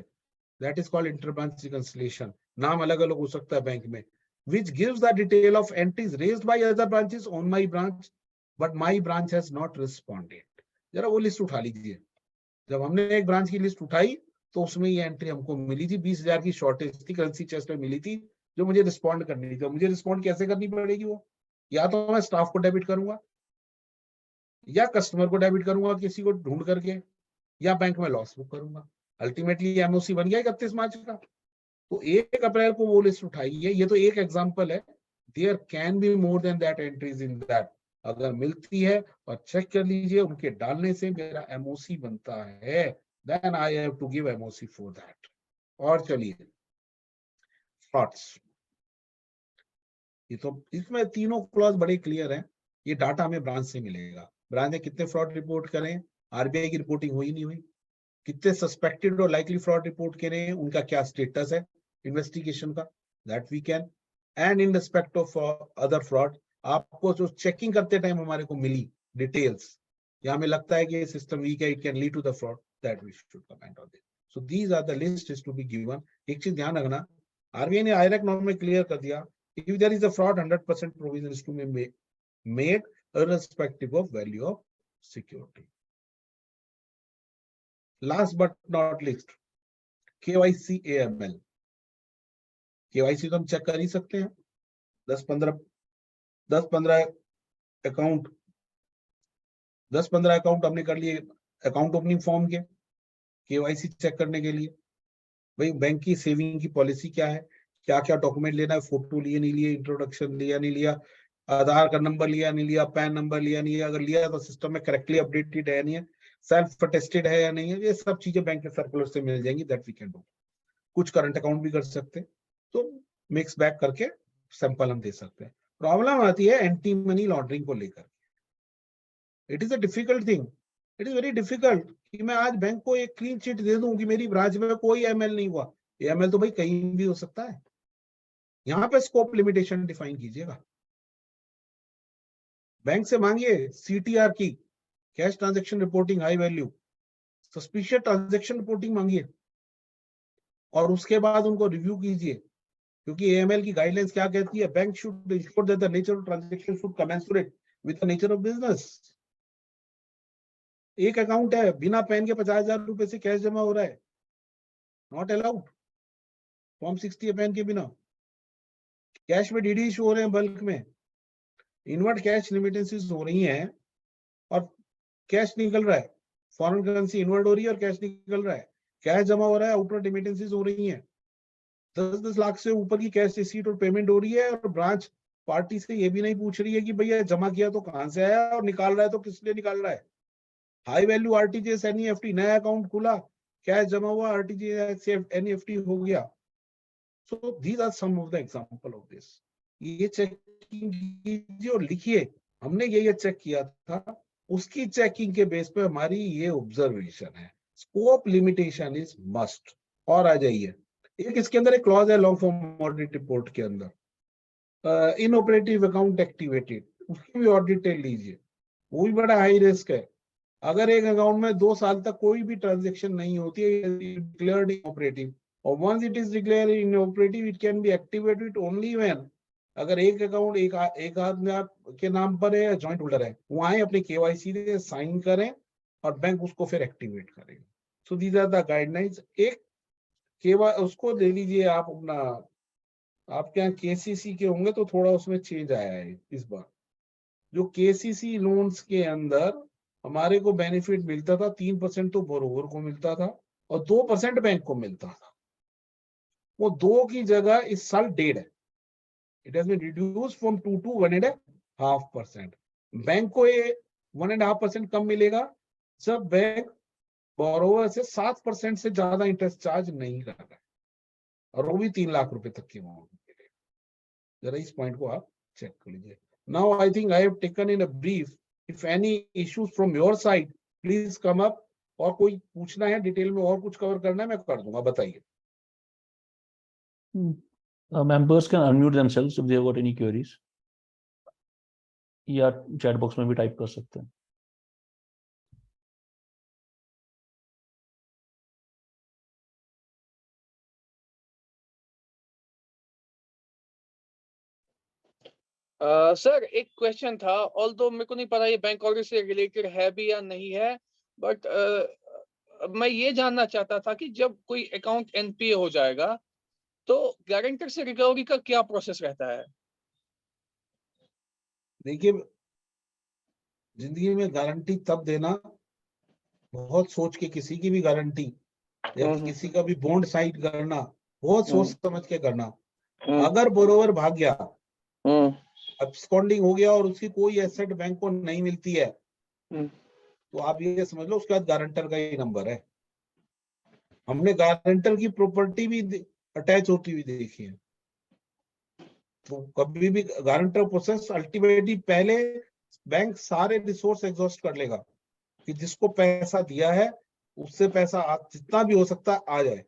that is called inter branch reconciliation. नाम अलग अलग हो सकता है बैंक में, which gives the detail of entries raised by other branches on my branch, but my branch has not responded. जरा वो लिस्ट उठा लीजिए। जब हमने एक ब्रांच की लिस्ट उठाई तो उसमें ये एंट्री हमको मिली थी, 20,000 की शॉर्टेज थी, करेंसी चेस्ट में मिली थी, जो मुझे रिस्पॉन्ड करनी थी। मुझे रिस्पॉन्ड कैसे करनी पड़ेगी? वो या तो मैं स्टाफ को डेबिट करूंगा, या कस्टमर को डेबिट करूंगा किसी को ढूंढ करके, या बैंक में लॉस बुक करूंगा। अल्टीमेटली एमओसी बन गया 31 मार्च का। तो 1 अप्रैल को वो लिस्ट उठाई है। ये तो एक एग्जांपल है, there can be more than that entries in that. अगर मिलती है और चेक कर लीजिए, उनके डालने से मेरा एमओसी बनता है, then I have to give MOC for that. और चलिए फ्रॉड्स, ये तो इसमें तीनों क्लॉज बड़े क्लियर हैं। ये डाटा हमें ब्रांच से मिलेगा, ब्रांच ने कितने फ्रॉड रिपोर्ट करें, आरबीआई की रिपोर्टिंग हुई नहीं हुई, कितने सस्पेक्टेड और लाइकली फ्रॉड रिपोर्ट करें, उनका क्या स्टेटस है इन्वेस्टिगेशन का, that we can. And in respect of other fraud, आपको जो चेकिंग करते टाइम हमारे को मिली डिटेल्स, या हमें लगता है कि सिस्टम वीक है, it can lead to the fraud, that we should comment on this. So these are the list is to be given. एक चीज ध्यान रखना, आरबीआई ने आईरैक नॉर्म में क्लियर कर दिया, if there is a fraud 100% provision is to be made irrespective of value of security. Last but not least, KYC AML। KYC तो हम चेक कर ही सकते हैं, 10-15 अकाउंट, 10-15 अकाउंट हमने कर लिए अकाउंट ओपनिंग फॉर्म के, KYC चेक करने के लिए भाई बैंक की सेविंग की पॉलिसी क्या है, क्या क्या डॉक्यूमेंट लेना है, फोटो लिए नहीं लिए, इंट्रोडक्शन लिया नहीं लिया, आधार का नंबर लिया नहीं लिया, पैन नंबर लिया नहीं लिया, अगर लिया तो सिस्टम में करेक्टली अपडेटेड है नहीं है, सेल्फ अटेस्टेड है या नहीं है, ये सब चीजें बैंक के सर्कुलर से मिल जाएंगी, दैट वी कैन डू। कुछ करंट अकाउंट भी कर सकते हैं, तो मिक्स बैक करके सैंपल हम दे सकते हैं। प्रॉब्लम आती है एंटी मनी लॉन्ड्रिंग को लेकर, it is a difficult thing, it is very difficult कि मैं आज बैंक को एक क्लीन चिट दे दूं कि मेरी ब्रांच में कोई एमएल नहीं हुआ। एमएल तो भाई कहीं भी हो सकता है, यहाँ पे स्कोप लिमिटेशन डिफाइन कीजिएगा। बैंक से मांगिए सीटीआर की, cash transaction reporting high value, suspicious transaction reporting मांगिए, और उसके बाद उनको रिव्यू कीजिए, क्योंकि एएमएल की गाइडलाइंस क्या कहती है, bank should ensure that the nature of transaction should commensurate with the nature of business. एक अकाउंट है, बिना पैन के 50,000 रुपए से कैश जमा हो रहा है, नॉट अलाउड, फॉर्म 60 पैन के बिना। कैश में डीडी इशू हो रहे हैं बल्क में, इनवर्ट कैश लिमिटेंसीज हो रही हैं और कैश निकल रहा है, फॉरेन करेंसी इन्वर्ट हो रही है और कैश निकल रहा है, कैश जमा हो रहा है, आउटवर्ड रेमिटेंसेस हो रही हैं, 10-10 लाख से ऊपर की कैश रिसीट और पेमेंट हो रही है, और ब्रांच पार्टी से ये भी नहीं पूछ रही है कि भैया जमा किया तो कहां से आया और निकाल रहा है तो किस लिए निकाल रहा है। हाई वैल्यू आरटीजीएस एनईएफटी, नया अकाउंट खुला, कैश जमा हुआ, आरटीजीएस एनईएफटी हो गया। So these are some of the example of this. ये चेकिंग कीजिए और लिखिए, हमने ये चेक किया था, उसकी चेकिंग के बेस पे हमारी ये ऑब्जर्वेशन है। Scope limitation is must. और आ जाइए, एक इसके अंदर एक क्लॉज है लॉन्ग फॉर्म ऑडिट रिपोर्ट के अंदर, इनऑपरेटिव अकाउंट एक्टिवेटेड, उसकी भी ऑडिट लीजिए, वो भी बड़ा हाई रिस्क है। अगर एक अकाउंट में 2 साल तक कोई भी ट्रांजेक्शन नहीं होती है, डिक्लेयर्ड इनऑपरेटिव, और once it is declared inoperative it can be activated only when, अगर एक अकाउंट एक आदमी आपके नाम पर है, जॉइंट होल्डर है, वो आए अपने केवाईसी से साइन करें और बैंक उसको फिर एक्टिवेट करेगा। So these are the guidelines. एक उसको ले लीजिए आप अपना, आपके यहाँ केसीसी के होंगे तो थोड़ा उसमें चेंज आया है इस बार। जो केसीसी लोन्स के अंदर हमारे को बेनिफिट मिलता था, 3% तो बोरोवर को मिलता था और 2% बैंक को मिलता था, वो 2 की जगह इस साल 1.5 है। It has been reduced from 2 to 1.5%। Bank को ये 1.5% कम मिलेगा जब बैंक बोरोवर से 7% से ज्यादा इंटरेस्ट चार्ज नहीं कर रहा है, और वो भी 3 लाख रुपए तक की अमाउंट मिलेगा। जरा इस पॉइंट को आप चेक कर लीजिए। Now I think I have taken in a brief. If any issues from your side please come up, और कोई पूछना है डिटेल में और कुछ कवर करना है मैं कर दूंगा, बताइए।
Members can unmute themselves if they have got any queries, या चैट बॉक्स में भी टाइप कर सकते हैं।
सर एक क्वेश्चन था, ऑल्दो मेरे को नहीं पता ये बैंक ऑडिट से रिलेटेड है भी या नहीं है, बट मैं ये जानना चाहता था कि जब कोई अकाउंट एनपीए हो जाएगा तो गारंटर से रिकवरी का क्या प्रोसेस रहता है?
देखिए, जिंदगी में गारंटी तब देना, बहुत सोच के किसी की भी गारंटी या किसी का भी बॉन्ड साइन करना, बहुत सोच समझ के करना। अगर बोरोवर भाग गया, अब्सकॉन्डिंग हो गया और उसकी कोई एसेट बैंक को नहीं मिलती है, तो आप ये समझ लो उसके बाद गारंटर का ही नंबर है। हमने गारंटर की प्रॉपर्टी भी अटैच होती हुई देखी है। तो कभी भी गारंटर प्रोसेस अल्टीमेटली पहले बैंक सारे रिसोर्स एग्जॉस्ट कर लेगा कि जिसको पैसा दिया है उससे पैसा जितना भी हो सकता है आ जाए।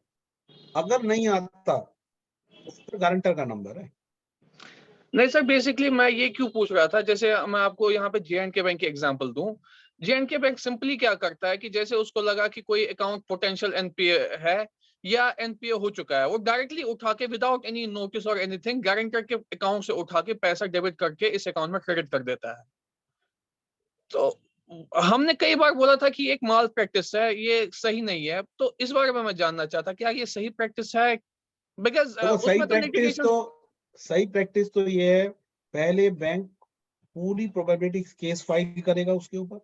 अगर नहीं आता तो फिर गारंटर का नंबर है।
नहीं सर, बेसिकली मैं ये क्यों पूछ रहा था, जैसे मैं आपको यहाँ पे जे&के बैंक की एग्जांपल दूं। जे&के बैंक सिंपली क्या करता है कि जैसे उसको लगा कि कोई अकाउंट पोटेंशियल एनपीए है या एनपीए हो चुका है, वो डायरेक्टली उठा के विदाउट एनी नोटिस और एनीथिंग गारंटर के अकाउंट से उठा के पैसा डेबिट करके इस अकाउंट में क्रेडिट कर देता है। तो हमने कई बार बोला था कि एक माल प्रैक्टिस है, ये सही नहीं है, तो इस बारे में मैं जानना चाहता क्या ये सही प्रैक्टिस है? बिकॉज
सही प्रैक्टिस तो ये है, पहले बैंक पूरी प्रोबेबिलिटी केस फाइल करेगा उसके ऊपर।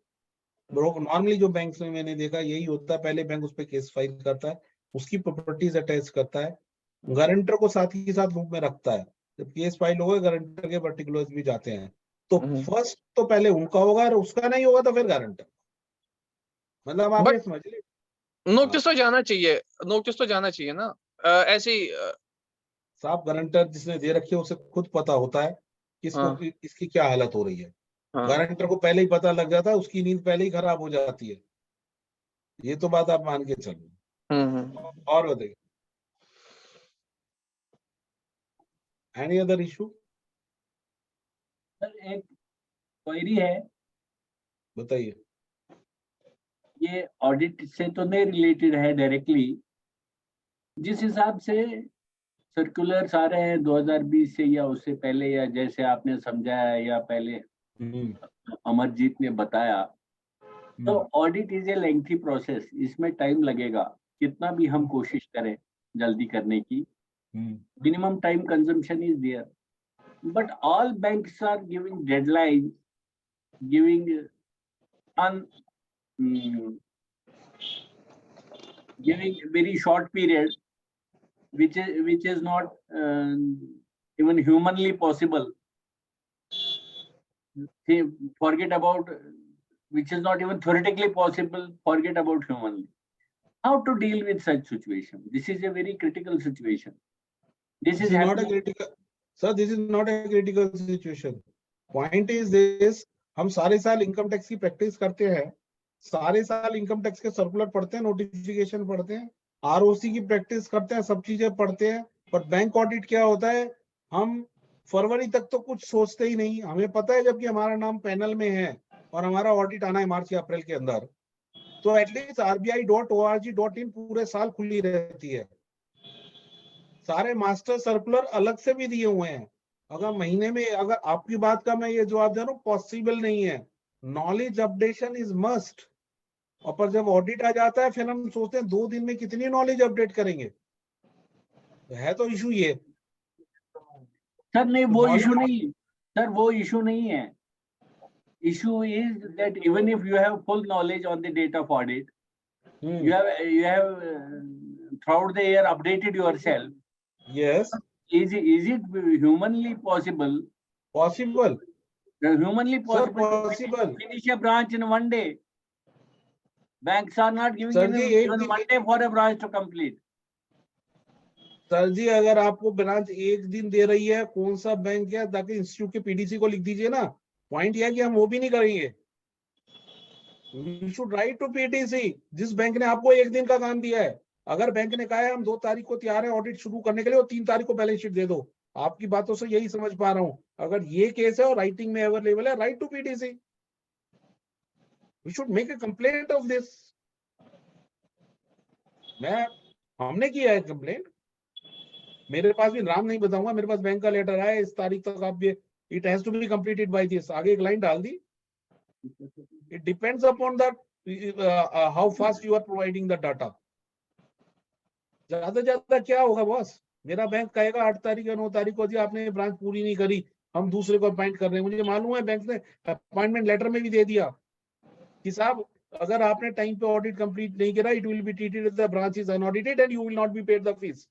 नॉर्मली जो बैंक्स में मैंने देखा यही होता है, पहले बैंक उस पर केस फाइल करता है, उसकी प्रॉपर्टीज अटैच करता है, गारंटर को साथ ही साथ लूप में रखता है। जब केस फाइल होगा गारंटर के पर्टिकुलर्स भी जाते हैं, तो फर्स्ट तो पहले उनका होगा और उसका नहीं होगा तो फिर गारंटर। मतलब आप ये समझ लीजिए,
नोटिस तो जाना चाहिए, नोटिस तो जाना चाहिए ना। ऐसे ही
साफ गारंटर जिसने दे रखी है उसे खुद पता होता है किसको इसकी क्या हालत हो रही है। गारंटर को पहले ही पता लग जाता है, उसकी नींद पहले ही खराब हो जाती है। ये तो बात आप मान के चलो। और बताइए, एनी अदर इशू?
सर एक क्वेरी है,
बताइए।
ये ऑडिट से तो नहीं रिलेटेड है डायरेक्टली, जिस हिसाब से सर्कुलर्स आ रहे हैं 2020 से या उससे पहले, या जैसे आपने समझाया या पहले अमरजीत ने बताया, तो audit is a lengthy process, इसमें टाइम लगेगा, कितना भी हम कोशिश करें जल्दी करने की, minimum time consumption is there, but all banks are giving deadline, giving giving very short period, which is not even humanly possible. Forget about, which is not even theoretically possible. Forget about humanly. How to deal with such situation? This is a very critical situation. This is
not a critical, sir. This is not a critical situation. Point is this: हम सारे साल income tax की practice करते हैं, सारे साल income tax के circular पढ़ते हैं, नोटिफिकेशन पढ़ते हैं, आरओसी की प्रैक्टिस करते हैं, सब चीजें पढ़ते हैं, पर बैंक ऑडिट क्या होता है, हम फरवरी तक तो कुछ सोचते ही नहीं। हमें पता है जबकि हमारा नाम पैनल में है और हमारा ऑडिट आना है मार्च या अप्रैल के अंदर, तो एटलीस्ट RBI.org.in पूरे साल खुली रहती है। सारे मास्टर सर्कुलर अलग से भी दिए हुए हैं। अगर महीने में, अगर आपकी बात का मैं ये जवाब दे रहा हूँ, पॉसिबल नहीं है। Knowledge updation is must. और पर जब ऑडिट आ जाता है फिर हम सोचते हैं 2 दिन में कितनी नॉलेज अपडेट करेंगे। है तो इशू ये
सर, नहीं वो इशू नहीं सर, वो इशू नहीं है। Issue is that even if you have full knowledge on the date of audit, you have throughout the year updated yourself.
Yes.
Is it humanly possible?
Possible.
Humanly possible.
Sir, possible.
Finish a branch in 1 day. Banks are not giving
Sir,
even 1 day for a branch to complete.
Sir जी, अगर आपको branch 1 दिन दे रही है, कौन सा bank है, ताकि इंस्टीट्यूट के पीडीसी को लिख दीजिए ना। पॉइंट यह है कि हम वो भी नहीं करेंगे। We should write to PTC, जिस बैंक ने आपको 1 दिन का काम दिया है। अगर बैंक ने कहा है हम 2 तारीख को तैयार है ऑडिट शुरू करने के लिए और 3 तारीख को बैलेंस शीट दे दो, आपकी बातों से यही समझ पा रहा हूं। अगर ये केस है और राइटिंग में अवेलेबल है, write to PTC। We should make a complaint of this। हमने किया है कंप्लेंट, मेरे पास भी नाम नहीं बताऊंगा, मेरे पास बैंक का लेटर आया इस तारीख तक आप ये it has to be completed by this, आगे एक लाइन डाल दी। It depends upon that how fast you are providing the data. ज्यादा ज्यादा क्या होगा बॉस, मेरा बैंक कहेगा 8 तारीख या 9 तारीख को जी आपने ब्रांच पूरी नहीं करी, हम दूसरे को अपॉइंट कर रहे हैं। मुझे मालूम है बैंक ने अपॉइंटमेंट लेटर में भी दे दिया कि साहब अगर आपने टाइम पे ऑडिट कंप्लीट नहीं करा, it will be treated as the branch is unaudited and you will not be paid the fees.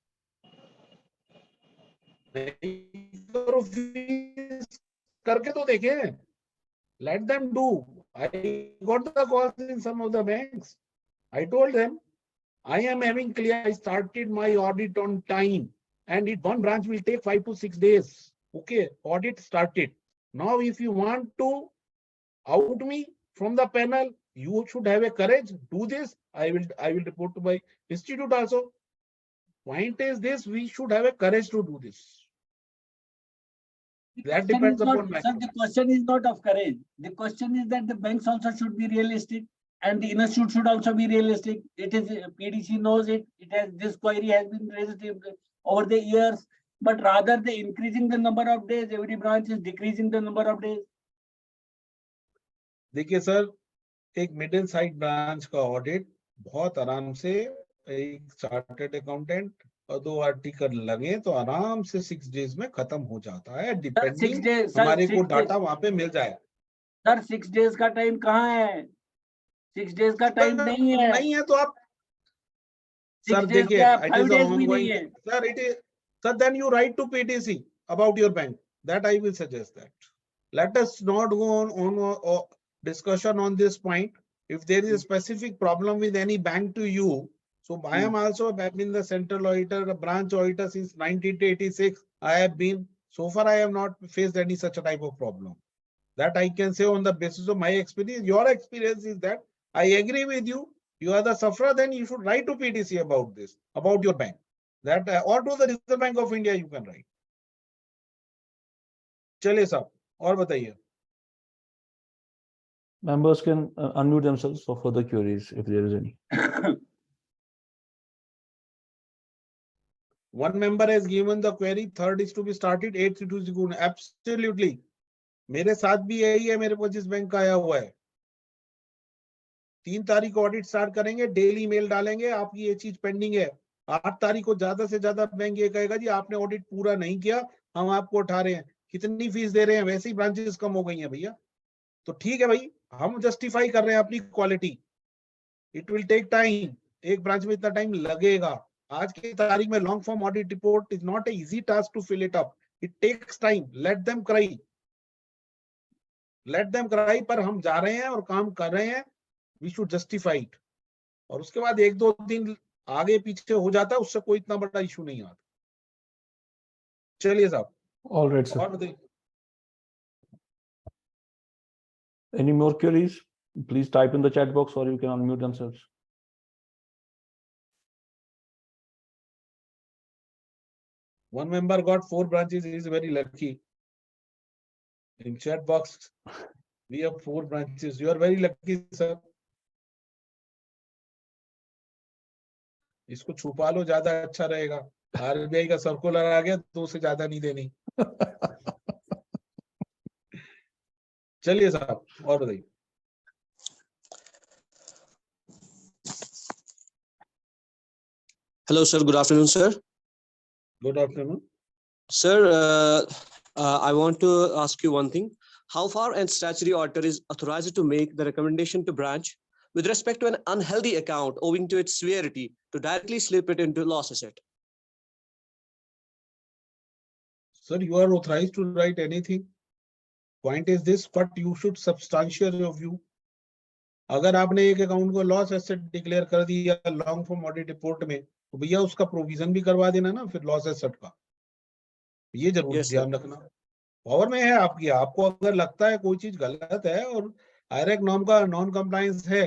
करके तो देखे, let them do। I got the calls in some of the banks। I told them I am having clear, I started my audit on time and one branch will take 5 to 6 days। Okay, audit started। Now if you want to out me from the panel, you should have a courage, do this। I will report to my institute also। Point is this, we should have a courage to do this। That depends upon
sir, the question is not of courage. The question is that the banks also should be realistic and the institute should also be realistic. It is PDC knows it. It has, this query has been raised over the years, but rather the increasing the number of days, every branch is decreasing the number of days।
देखिए sir, एक middle size branch का audit बहुत आराम से एक chartered accountant और 2 article लगे तो आराम से 6 डेज में खत्म हो जाता है, डिपेंडिंग हमारे को डाटा वहां पे मिल जाए।
सर 6 डेज का टाइम कहाँ है? 6 डेज का टाइम नहीं है
तो आप सर देखिए, sir it is sir then you write to PTC about your bank. That I will suggest that. Let us not go on discussion on this point। If there is a specific problem with any bank to you, so I am also been the central auditor, a branch auditor since 1986। I have been, so far I have not faced any such a type of problem that I can say on the basis of my experience। Your experience is that I agree with you, you are the sufferer, then you should write to PTC about this, about your bank, that or to the Reserve Bank of India you can write। चलिए साहब और बताइए।
Members can unmute themselves for further queries if there is any।
One member has given the query, 3rd is to be started, 8th to be good। Absolutely, मेरे साथ भी यही है, मेरे पास जिस बैंक का आया हुआ है। 3 तारीख को ऑडिट स्टार्ट करेंगे, डेली मेल डालेंगे आपकी ये चीज पेंडिंग है। 8 तारीख को ज्यादा से ज्यादा बैंक ये कहेगा जी आपने ऑडिट पूरा नहीं किया, हम आपको उठा रहे हैं। कितनी फीस दे रहे हैं, वैसे ही ब्रांचेस कम हो गई हैं भैया। तो ठीक है भाई, हम जस्टिफाई कर रहे हैं अपनी quality. It will take time, एक ब्रांच में इतना टाइम लगेगा। आज की तारीख में long form audit report is not a easy task to fill it up, it takes time, let them cry, पर हम जा रहे हैं और काम कर रहे हैं, वी शुड जस्टिफाई इट। और उसके बाद 1-2 दिन आगे पीछे हो जाता है, उससे कोई इतना बड़ा इशू नहीं आता। चलिए साहब।
All right, sir.
और बताइए।
Any more queries? Please type in the chat box or you can unmute themselves.
One member got 4 branches, he is very lucky. In chat box, we have 4 branches. You are very lucky, sir. इसको छुपा लो, ज्यादा अच्छा रहेगा। RBI का circular आ गया, 2 से ज्यादा नहीं देनी। चलिए साहब, और बताइए।
Hello, sir. Good afternoon, sir.
Good afternoon.
Sir, I want to ask you one thing. How far a statutory auditor is authorized to make the recommendation to branch with respect to an unhealthy account owing to its severity to directly slip it into loss asset?
Sir, you are authorized to write anything. Point is this, but you should substantiate your view. अगर आपने एक account को loss asset declare कर दिया long form audit report में, तो भैया उसका प्रोविजन भी करवा देना ना फिर लॉस एसेट का। ये जरूर
Yes, sir.
ध्यान रखना। पावर में है आपकी। आपको अगर लगता है कोई चीज गलत है और आईरेक नॉर्म का नॉन कंप्लायंस है,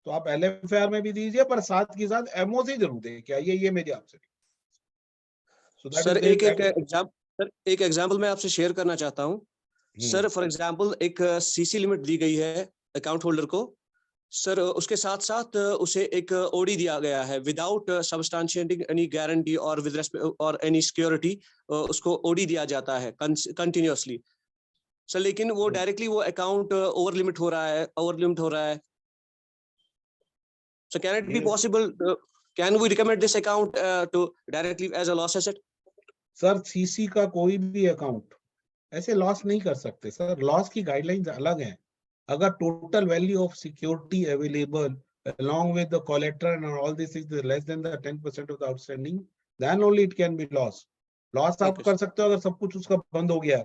तो आप एलएफआर में भी दीजिए, पर साथ के साथ एमओसी जरूर दे क्या ये मेरी आपसे।
सर एक एग्जांपल मैं आपसे शेयर करना चाहता हूँ। सर फॉर एग्जांपल एक सीसी लिमिट दी गई है अकाउंट होल्डर को। सर उसके साथ साथ उसे एक ओडी दिया गया है विदाउट सबस्टेंशिएटिंग एनी गारंटी और विद रेस्पेक्ट और एनी सिक्योरिटी, उसको ओडी दिया जाता है कंटिन्यूअसली। सर लेकिन वो डायरेक्टली वो अकाउंट ओवर लिमिट हो रहा है। So can it be possible, can we recommend this account to directly as a loss asset?
Sir CC का कोई भी अकाउंट ऐसे लॉस नहीं कर सकते सर। लॉस की गाइडलाइंस अलग हैं। अगर total value of security available along with the collateral and all this is less than the 10% of the outstanding, then only it can be loss. Loss आप कर सकते हो अगर सब कुछ उसका बंद हो गया।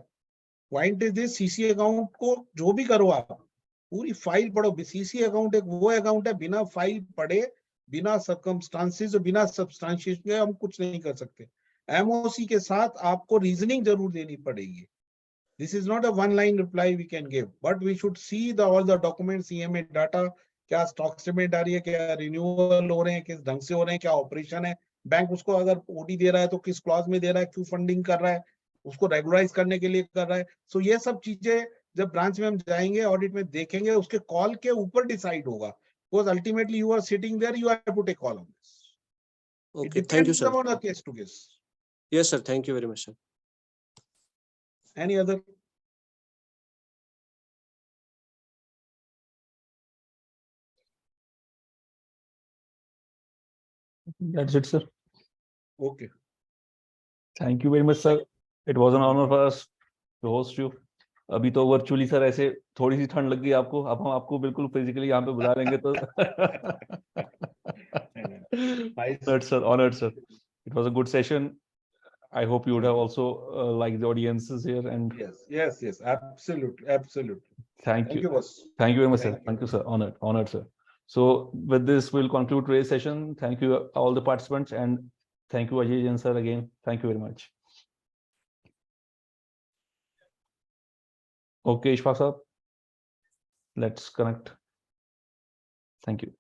Point is this, CC account को जो भी करो आप पूरी फाइल पढ़ो। सीसी अकाउंट एक वो अकाउंट है बिना फाइल पढ़े, बिना सर्कमस्टांसेस, बिना सब्सटेंशिएशन के हम कुछ नहीं कर सकते। एमओसी के साथ आपको रीजनिंग जरूर देनी पड़ेगी। This is not a one-line reply we can give, but we should see all the documents, CMA data, क्या स्टॉक स्टेटमेंट आ रही है, क्या रिन्यूअल हो रहे हैं, किस ढंग से हो रहे हैं, क्या ऑपरेशन है, बैंक उसको अगर ओडी दे रहा है तो किस क्लॉज में दे रहा है, क्यों फंडिंग कर रहा है, उसको रेगुलराइज करने के लिए कर रहा है। सो ये सब चीजें जब ब्रांच में हम जाएंगे ऑडिट में देखेंगे, उसके कॉल के ऊपर डिसाइड होगा, because ultimately you are sitting there, you have to take call on this.
Okay, thank you sir.
Upon the case to case.
Yes sir, thank you very much sir.
Any other?
That's it, sir.
Okay.
Thank you very much, sir. It was an honor for us to host you. अभी तो virtually sir ऐसे थोड़ी सी ठंड लग गई आपको, अब हम आपको बिल्कुल फिजिकली यहाँ पे बुला लेंगे तो honored sir, honored sir. It was a good session. I hope you would have also liked the audiences here and
yes, absolutely.
Thank you.
boss.
Thank you very much, sir.
Thank you.
Thank you, sir. Honored, sir. So with this, we'll conclude today's session. Thank you all the participants and thank you Ajay Jain sir again. Thank you very much. Okay, Ishfaq sir, let's connect. Thank you.